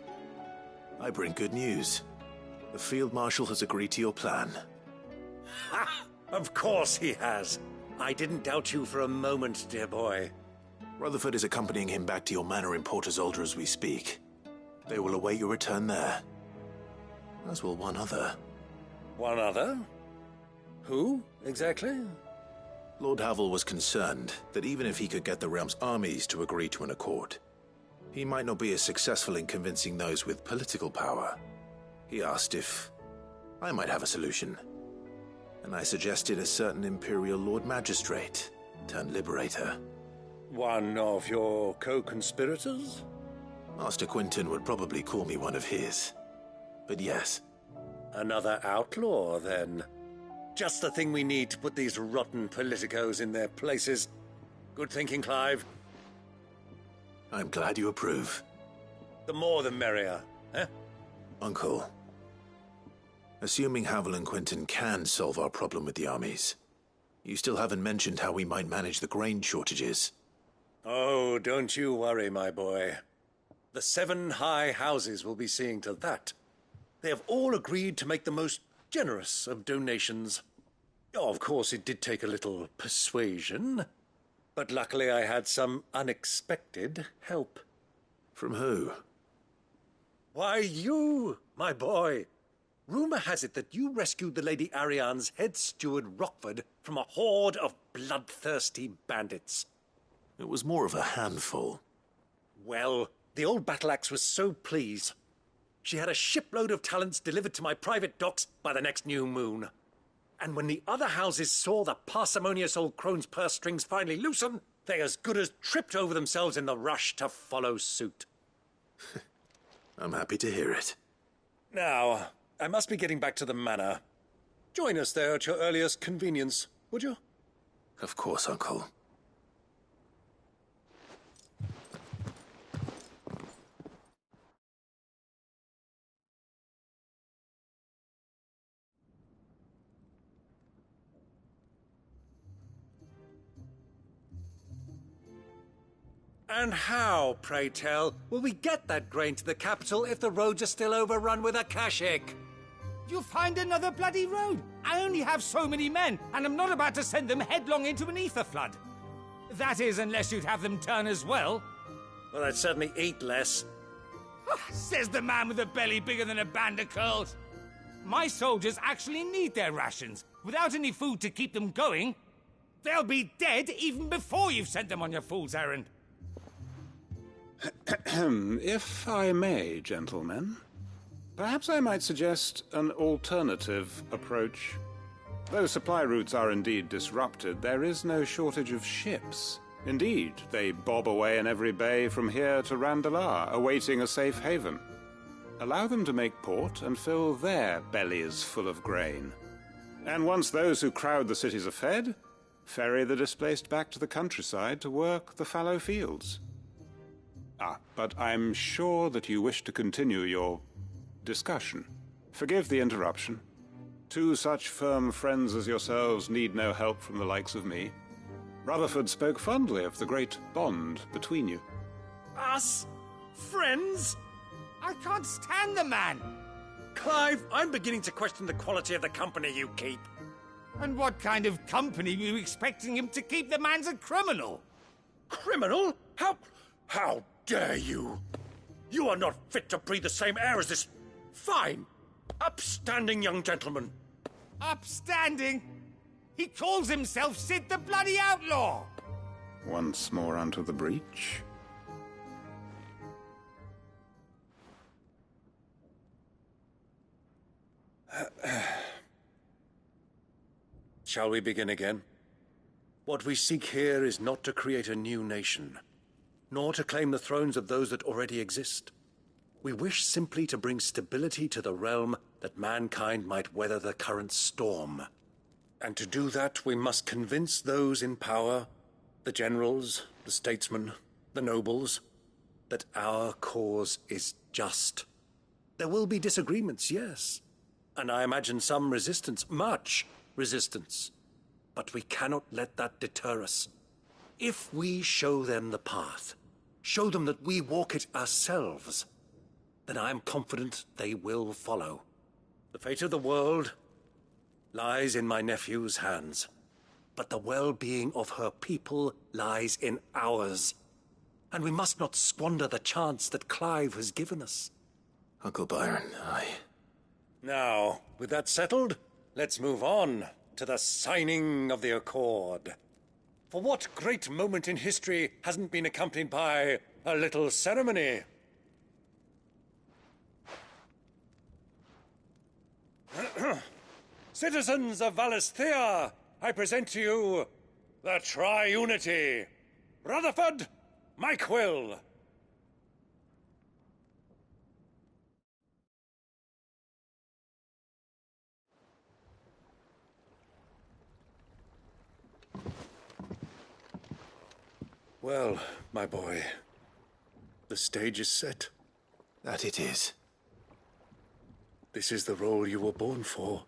I bring good news. The Field Marshal has agreed to your plan. Ha! Of course he has. I didn't doubt you for a moment, dear boy. Rutherford is accompanying him back to your manor in Port Isolde as we speak. They will await your return there. As will one other. One other? Who, exactly? Lord Havel was concerned that even if he could get the realm's armies to agree to an accord, he might not be as successful in convincing those with political power. He asked if I might have a solution, and I suggested a certain Imperial Lord Magistrate turned Liberator. One of your co-conspirators? Master Quinton would probably call me one of his, but yes. Another outlaw, then. Just the thing we need to put these rotten politicos in their places. Good thinking, Clive. I'm glad you approve. The more the merrier, eh? Uncle, assuming Havel and Quinton can solve our problem with the armies, you still haven't mentioned how we might manage the grain shortages. Oh, don't you worry, my boy. The 7 high houses will be seeing to that. They have all agreed to make the most generous of donations. Oh, of course, it did take a little persuasion, but luckily I had some unexpected help. From who? Why, you, my boy. Rumor has it that you rescued the Lady Ariane's head steward Rockford from a horde of bloodthirsty bandits. It was more of a handful. Well, the old battle-axe was so pleased. She had a shipload of talents delivered to my private docks by the next new moon. And when the other houses saw the parsimonious old crone's purse strings finally loosen, they as good as tripped over themselves in the rush to follow suit. I'm happy to hear it. Now, I must be getting back to the manor. Join us there at your earliest convenience, would you? Of course, Uncle. And how, pray tell, will we get that grain to the capital if the roads are still overrun with Akashic? You'll find another bloody road. I only have so many men, and I'm not about to send them headlong into an ether flood. That is, unless you'd have them turn as well. Well, I'd certainly eat less. Says the man with a belly bigger than a band of curls. My soldiers actually need their rations. Without any food to keep them going, they'll be dead even before you've sent them on your fool's errand. If I may, gentlemen, perhaps I might suggest an alternative approach. Though supply routes are indeed disrupted, there is no shortage of ships. Indeed, they bob away in every bay from here to Randalar, awaiting a safe haven. Allow them to make port and fill their bellies full of grain. And once those who crowd the cities are fed, ferry the displaced back to the countryside to work the fallow fields. But I'm sure that you wish to continue your discussion. Forgive the interruption. 2 such firm friends as yourselves need no help from the likes of me. Rutherford spoke fondly of the great bond between you. Us? Friends? I can't stand the man! Clive, I'm beginning to question the quality of the company you keep. And what kind of company were you expecting him to keep? The man's a criminal! Criminal? How dare you? You are not fit to breathe the same air as this fine, upstanding young gentleman. Upstanding? He calls himself Sid the Bloody Outlaw! Once more onto the breach. Shall we begin again? What we seek here is not to create a new nation, nor to claim the thrones of those that already exist. We wish simply to bring stability to the realm that mankind might weather the current storm. And to do that, we must convince those in power, the generals, the statesmen, the nobles, that our cause is just. There will be disagreements, yes, and I imagine some resistance, much resistance. But we cannot let that deter us. If we show them the path, show them that we walk it ourselves, then I am confident they will follow. The fate of the world lies in my nephew's hands, but the well-being of her people lies in ours. And we must not squander the chance that Clive has given us. Uncle Byron, Now, with that settled, let's move on to the signing of the Accord. For what great moment in history hasn't been accompanied by a little ceremony? Citizens of Valisthea, I present to you the Triunity. Rutherford, Mike Will. Well, my boy, the stage is set. That it is. This is the role you were born for.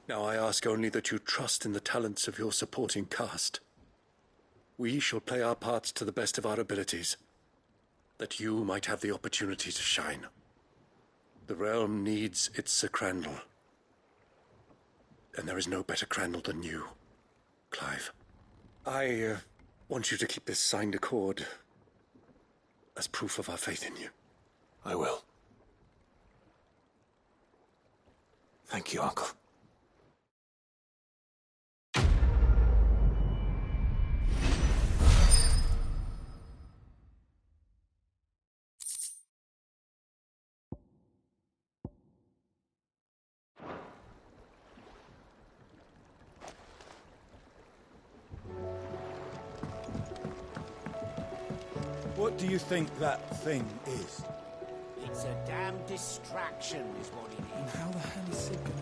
Now I ask only that you trust in the talents of your supporting cast. We shall play our parts to the best of our abilities, that you might have the opportunity to shine. The realm needs its Sir Crandall. And there is no better Crandall than you, Clive. I want you to keep this signed accord as proof of our faith in you. I will. Thank you, Uncle. What do you think that thing is? It's a damn distraction, is what it And is. how the hell is Sid gonna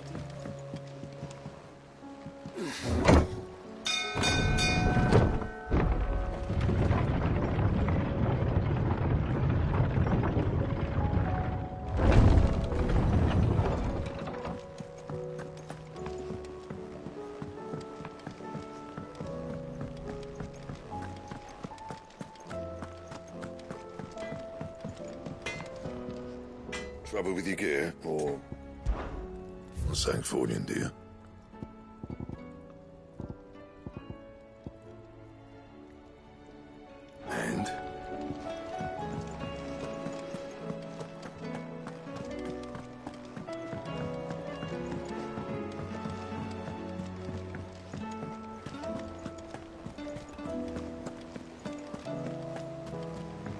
Trouble with your gear, or Sancfordian, do you? And?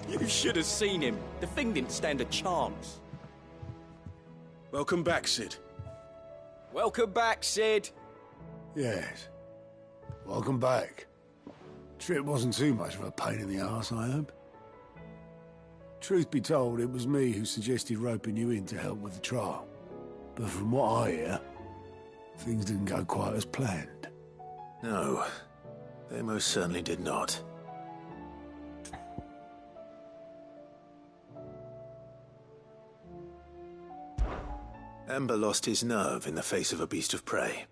You should have seen him. The thing didn't stand a chance. Welcome back, Sid. Welcome back, Sid. Yes. Welcome back. Trip wasn't too much of a pain in the arse, I hope. Truth be told, it was me who suggested roping you in to help with the trial. But from what I hear, things didn't go quite as planned. No, they most certainly did not. Ember lost his nerve in the face of a beast of prey,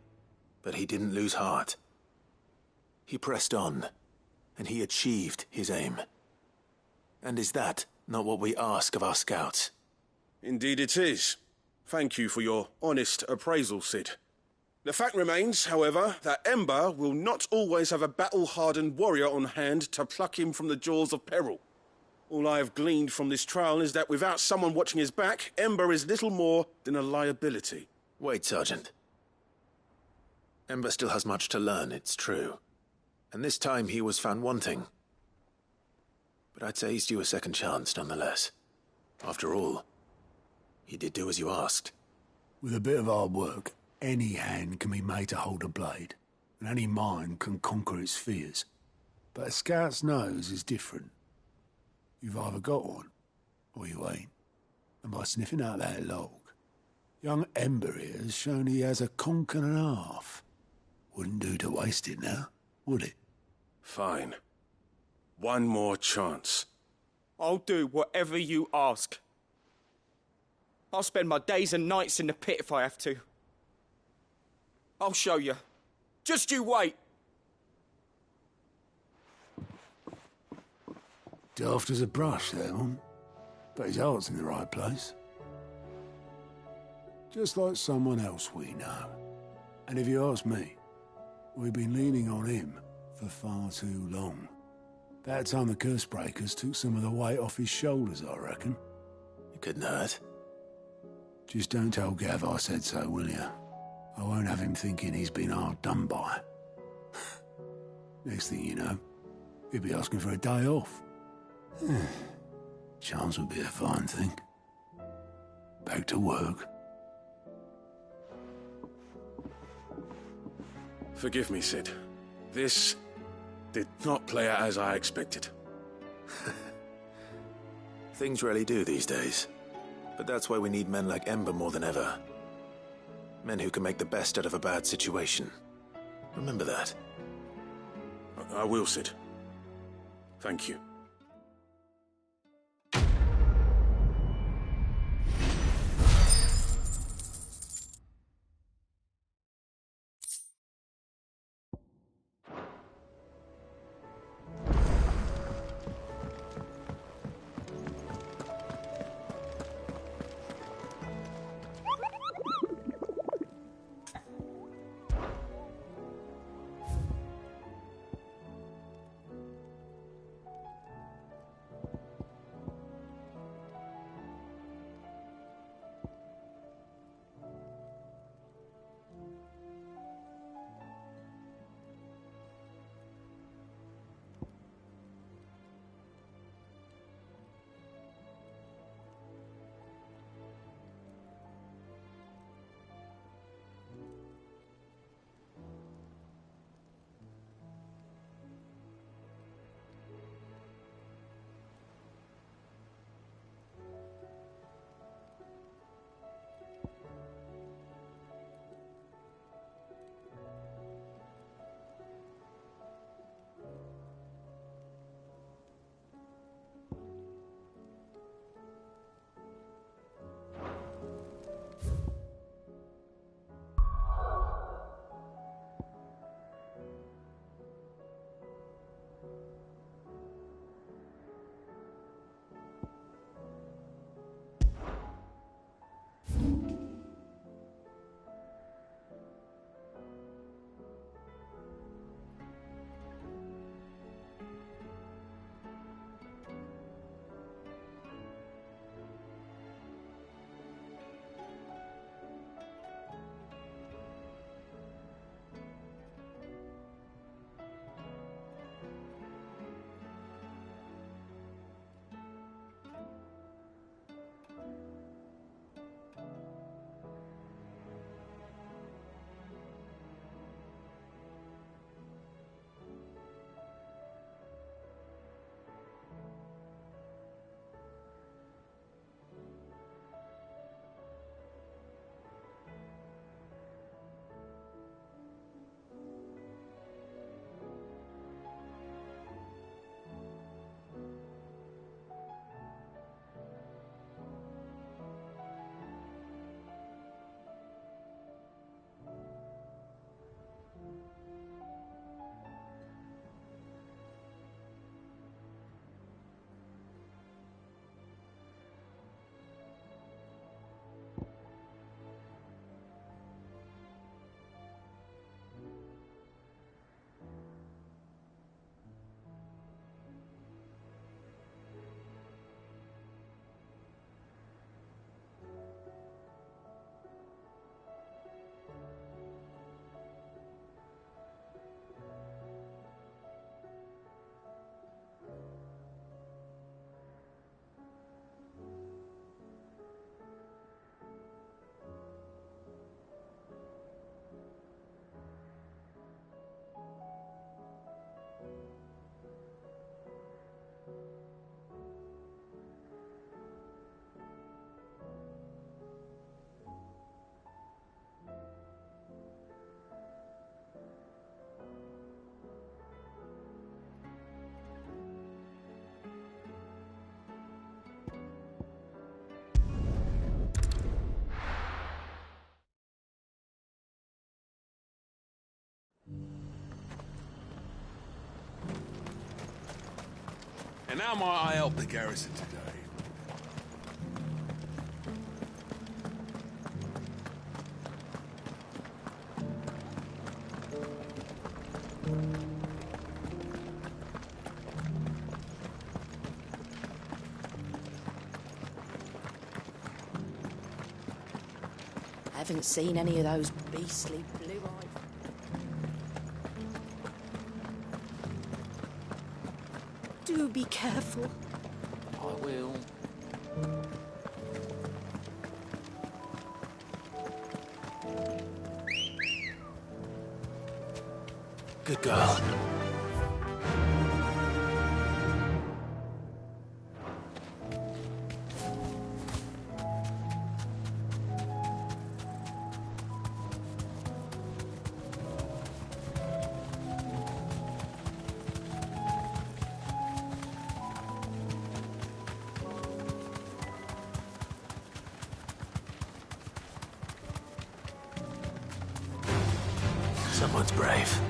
but he didn't lose heart. He pressed on, and he achieved his aim. And is that not what we ask of our scouts? Indeed it is. Thank you for your honest appraisal, Sid. The fact remains, however, that Ember will not always have a battle-hardened warrior on hand to pluck him from the jaws of peril. All I have gleaned from this trial is that without someone watching his back, Ember is little more than a liability. Wait, Sergeant. Ember still has much to learn, it's true. And this time he was found wanting. But I'd say he's due a second chance, nonetheless. After all, he did do as you asked. With a bit of hard work, any hand can be made to hold a blade, and any mind can conquer its fears. But a scout's nose is different. You've either got one, or you ain't. And by sniffing out that log, young Ember here has shown he has a conch and a half. Wouldn't do to waste it now, would it? Fine. One more chance. I'll do whatever you ask. I'll spend my days and nights in the pit if I have to. I'll show you. Just you wait. Daft as a brush, that one. But his heart's in the right place. Just like someone else we know. And if you ask me, we've been leaning on him for far too long. About time the curse breakers took some of the weight off his shoulders, I reckon. It couldn't hurt. Just don't tell Gav I said so, will you? I won't have him thinking he's been hard done by. Next thing you know, he'll be asking for a day off. Chance would be a fine thing. Back to work. Forgive me, Sid. This did not play out as I expected. Things rarely do these days. But that's why we need men like Ember more than ever. Men who can make the best out of a bad situation. Remember that. I will, Sid. Thank you. And how might I help the garrison today? I haven't seen any of those beastly blue-eyed... Do be careful. I will. Good girl. Someone's brave.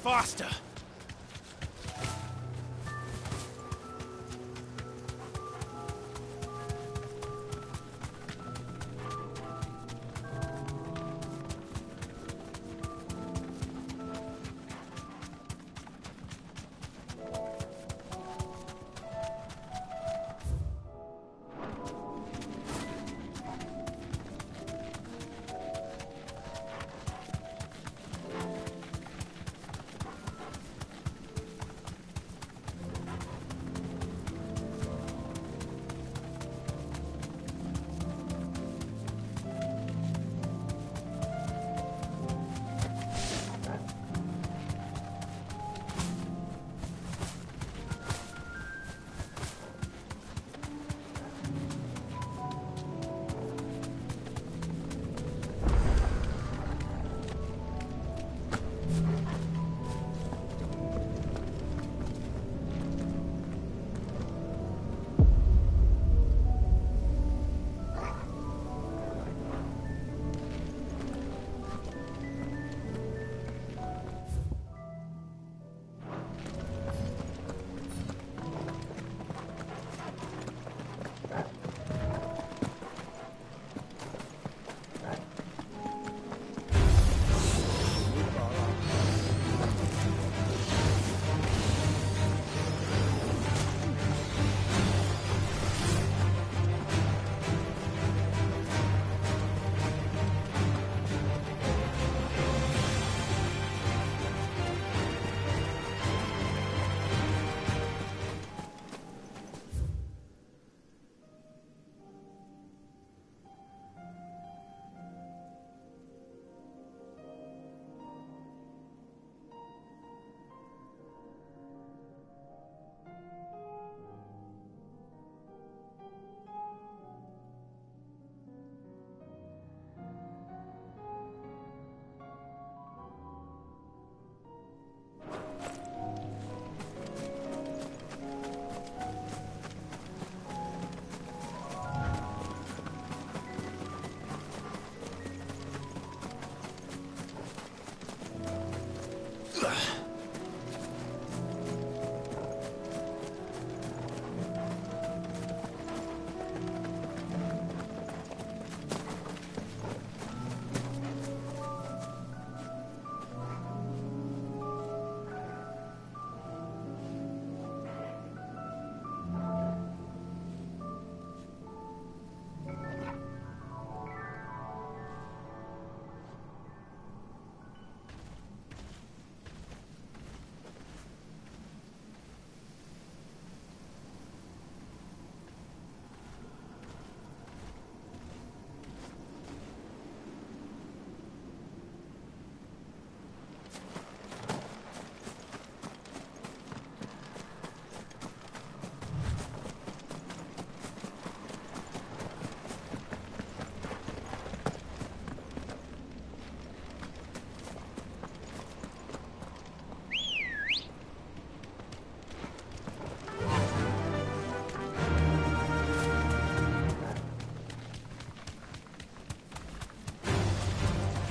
Faster!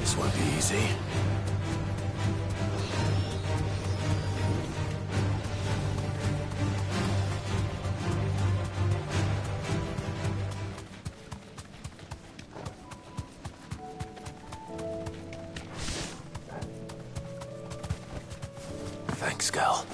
This won't be easy. Thanks, Gal.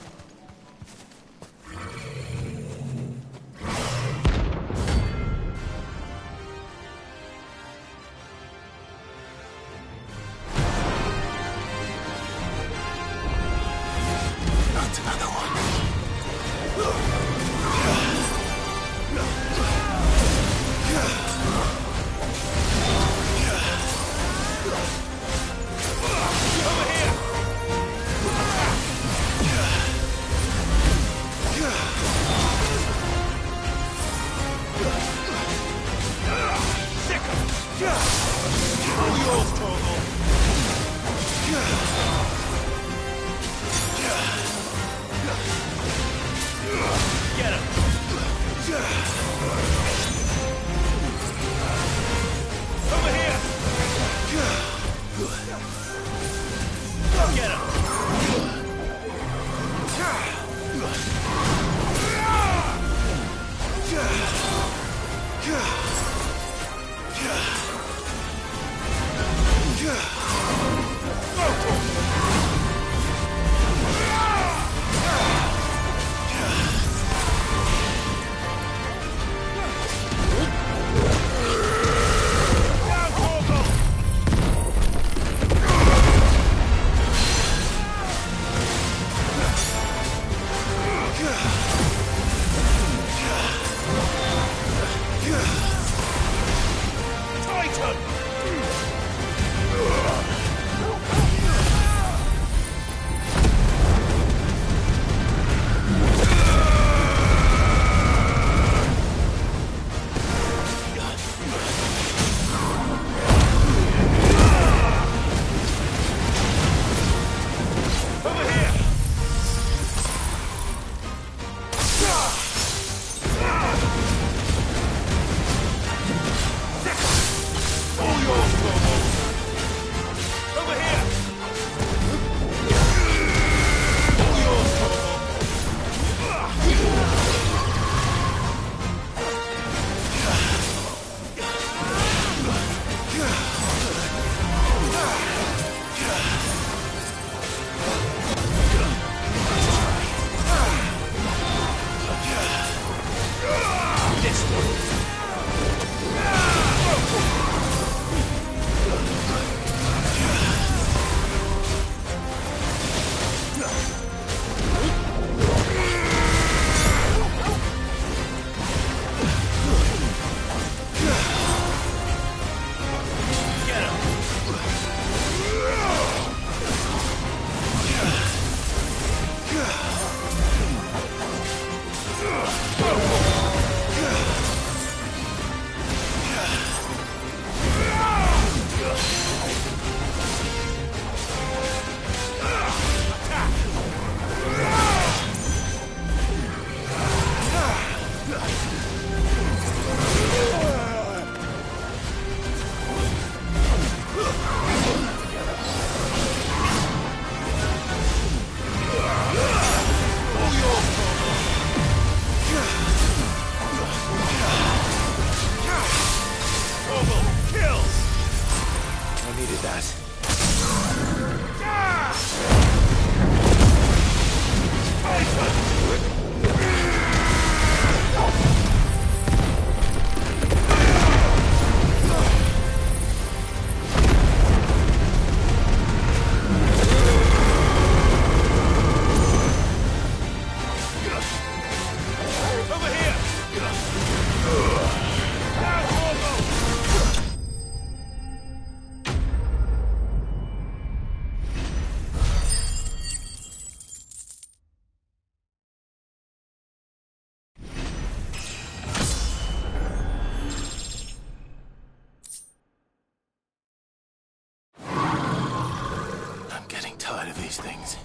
These things.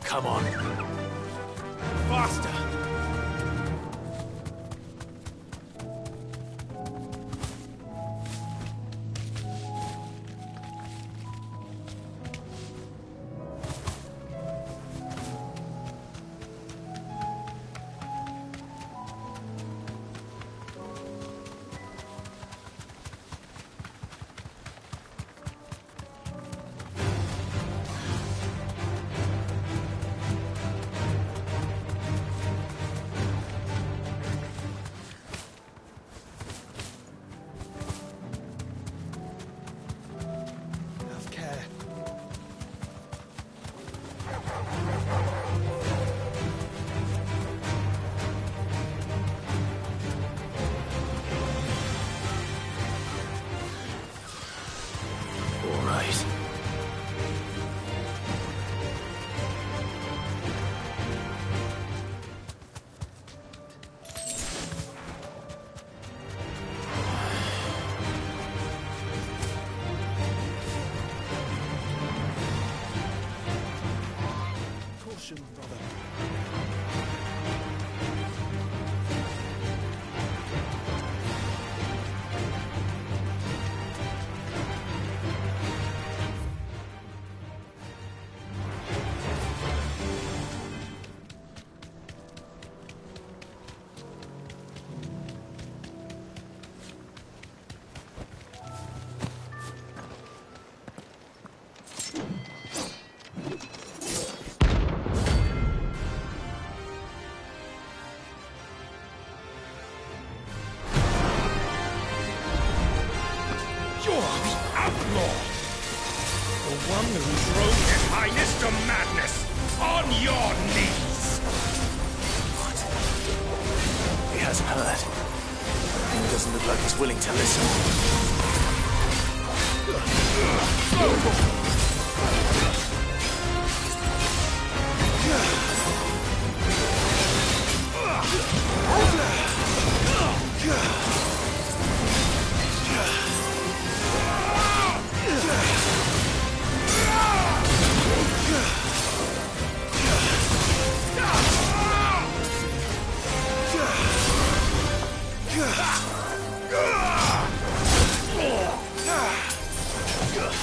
Come on. Faster! The outlaw! The one who drove His Highness to madness! On your knees! What? He hasn't heard. He doesn't look like he's willing to listen.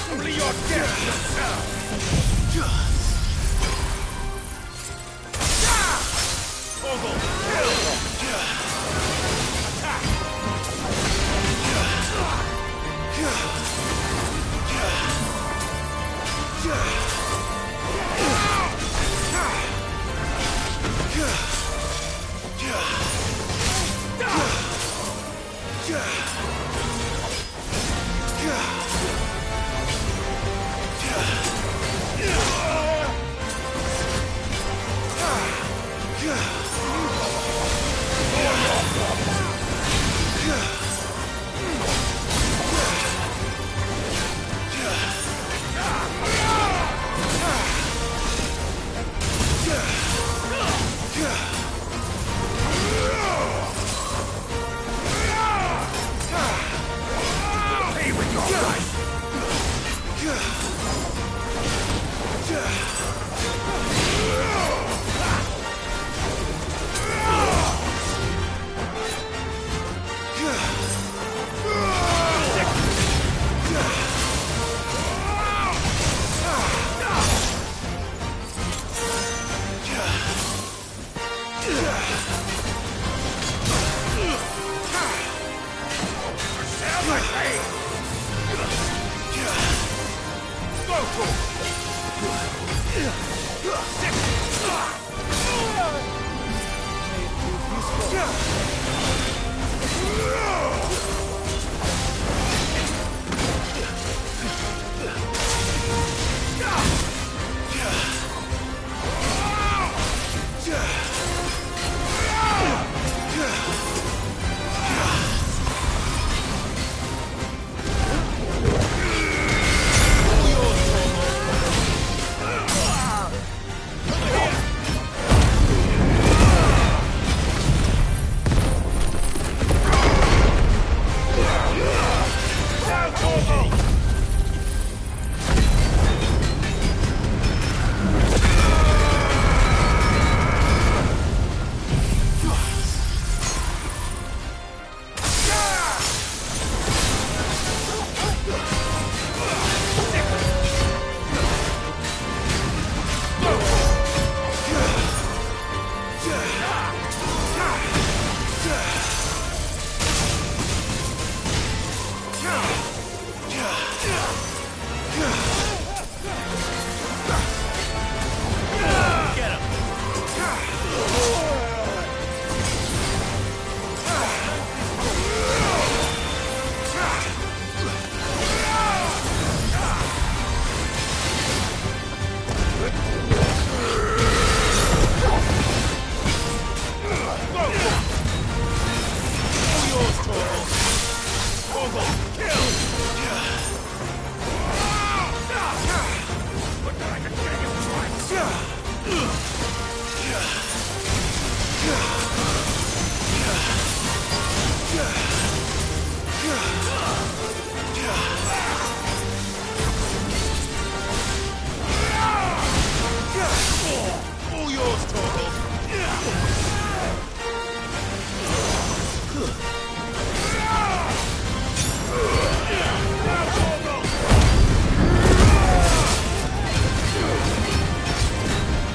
Only your death yourself! Ogle, kill! Attack! Pay with your life! Sell my pain! Go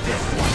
This one!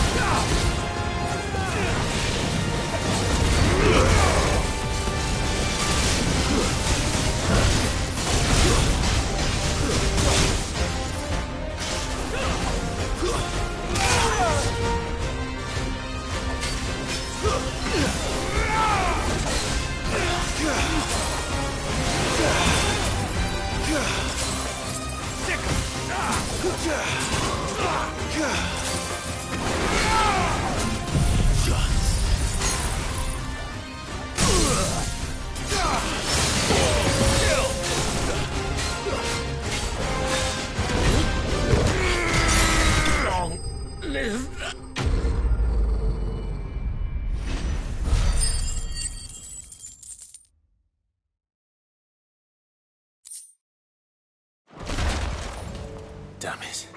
Damn it.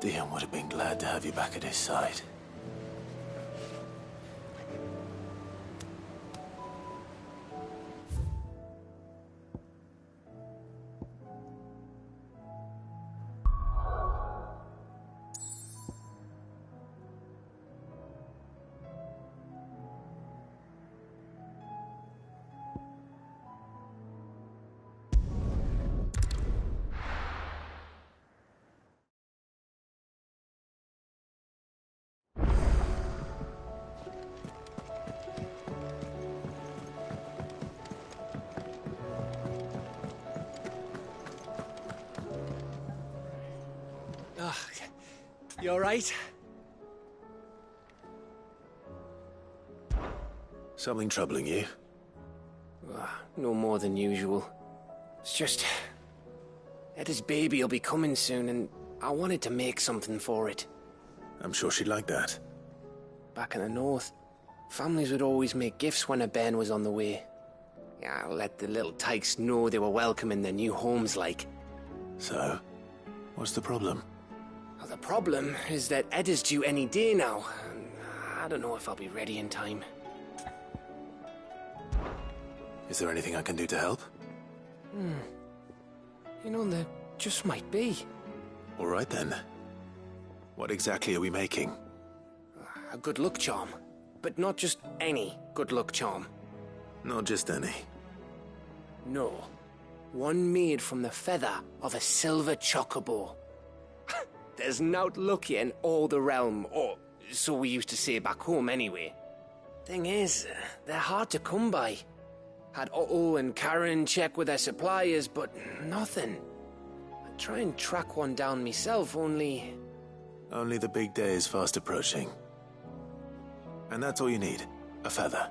Dion would have been glad to have you back at his side. You alright? Something troubling you? No more than usual. It's just... Eda's baby will be coming soon, and I wanted to make something for it. I'm sure she'd like that. Back in the north, families would always make gifts when a bairn was on the way. Yeah, let the little tykes know they were welcome in their new homes, like. So, what's the problem? Well, the problem is that Eda's due any day now, and I don't know if I'll be ready in time. Is there anything I can do to help? You know, there just might be. All right then. What exactly are we making? A good luck charm. But not just any good luck charm. Not just any. No. One made from the feather of a silver chocobo. There's nowt luckier in all the realm, or so we used to say back home anyway. Thing is, they're hard to come by. Had Otto and Karen check with their suppliers, but nothing. I try and track one down myself, only... Only the big day is fast approaching. And that's all you need, a feather.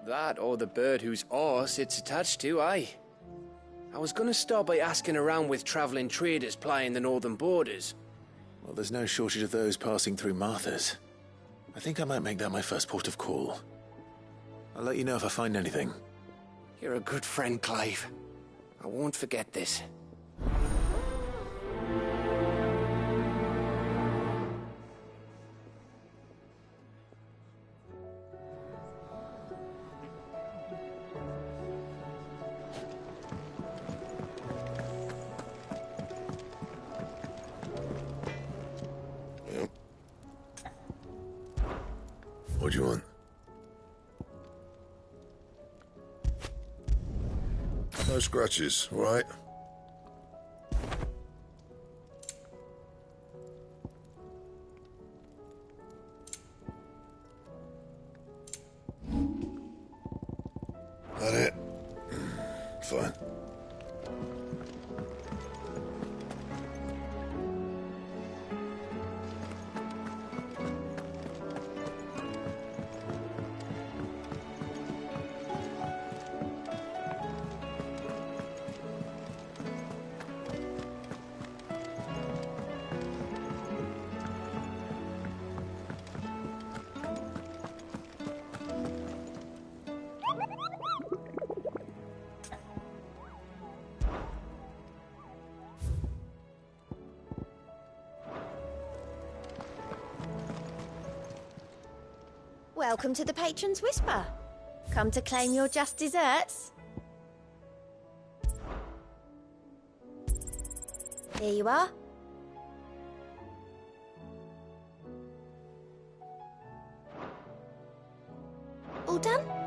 That or the bird whose horse it's attached to, aye. I was gonna start by asking around with travelling traders plying the northern borders. Well, there's no shortage of those passing through Martha's. I think I might make that my first port of call. I'll let you know if I find anything. You're a good friend, Clive. I won't forget this. What do you want? No scratches, all right? That it? Fine. Welcome to the Patron's Whisper. Come to claim your just desserts? Here you are. All done?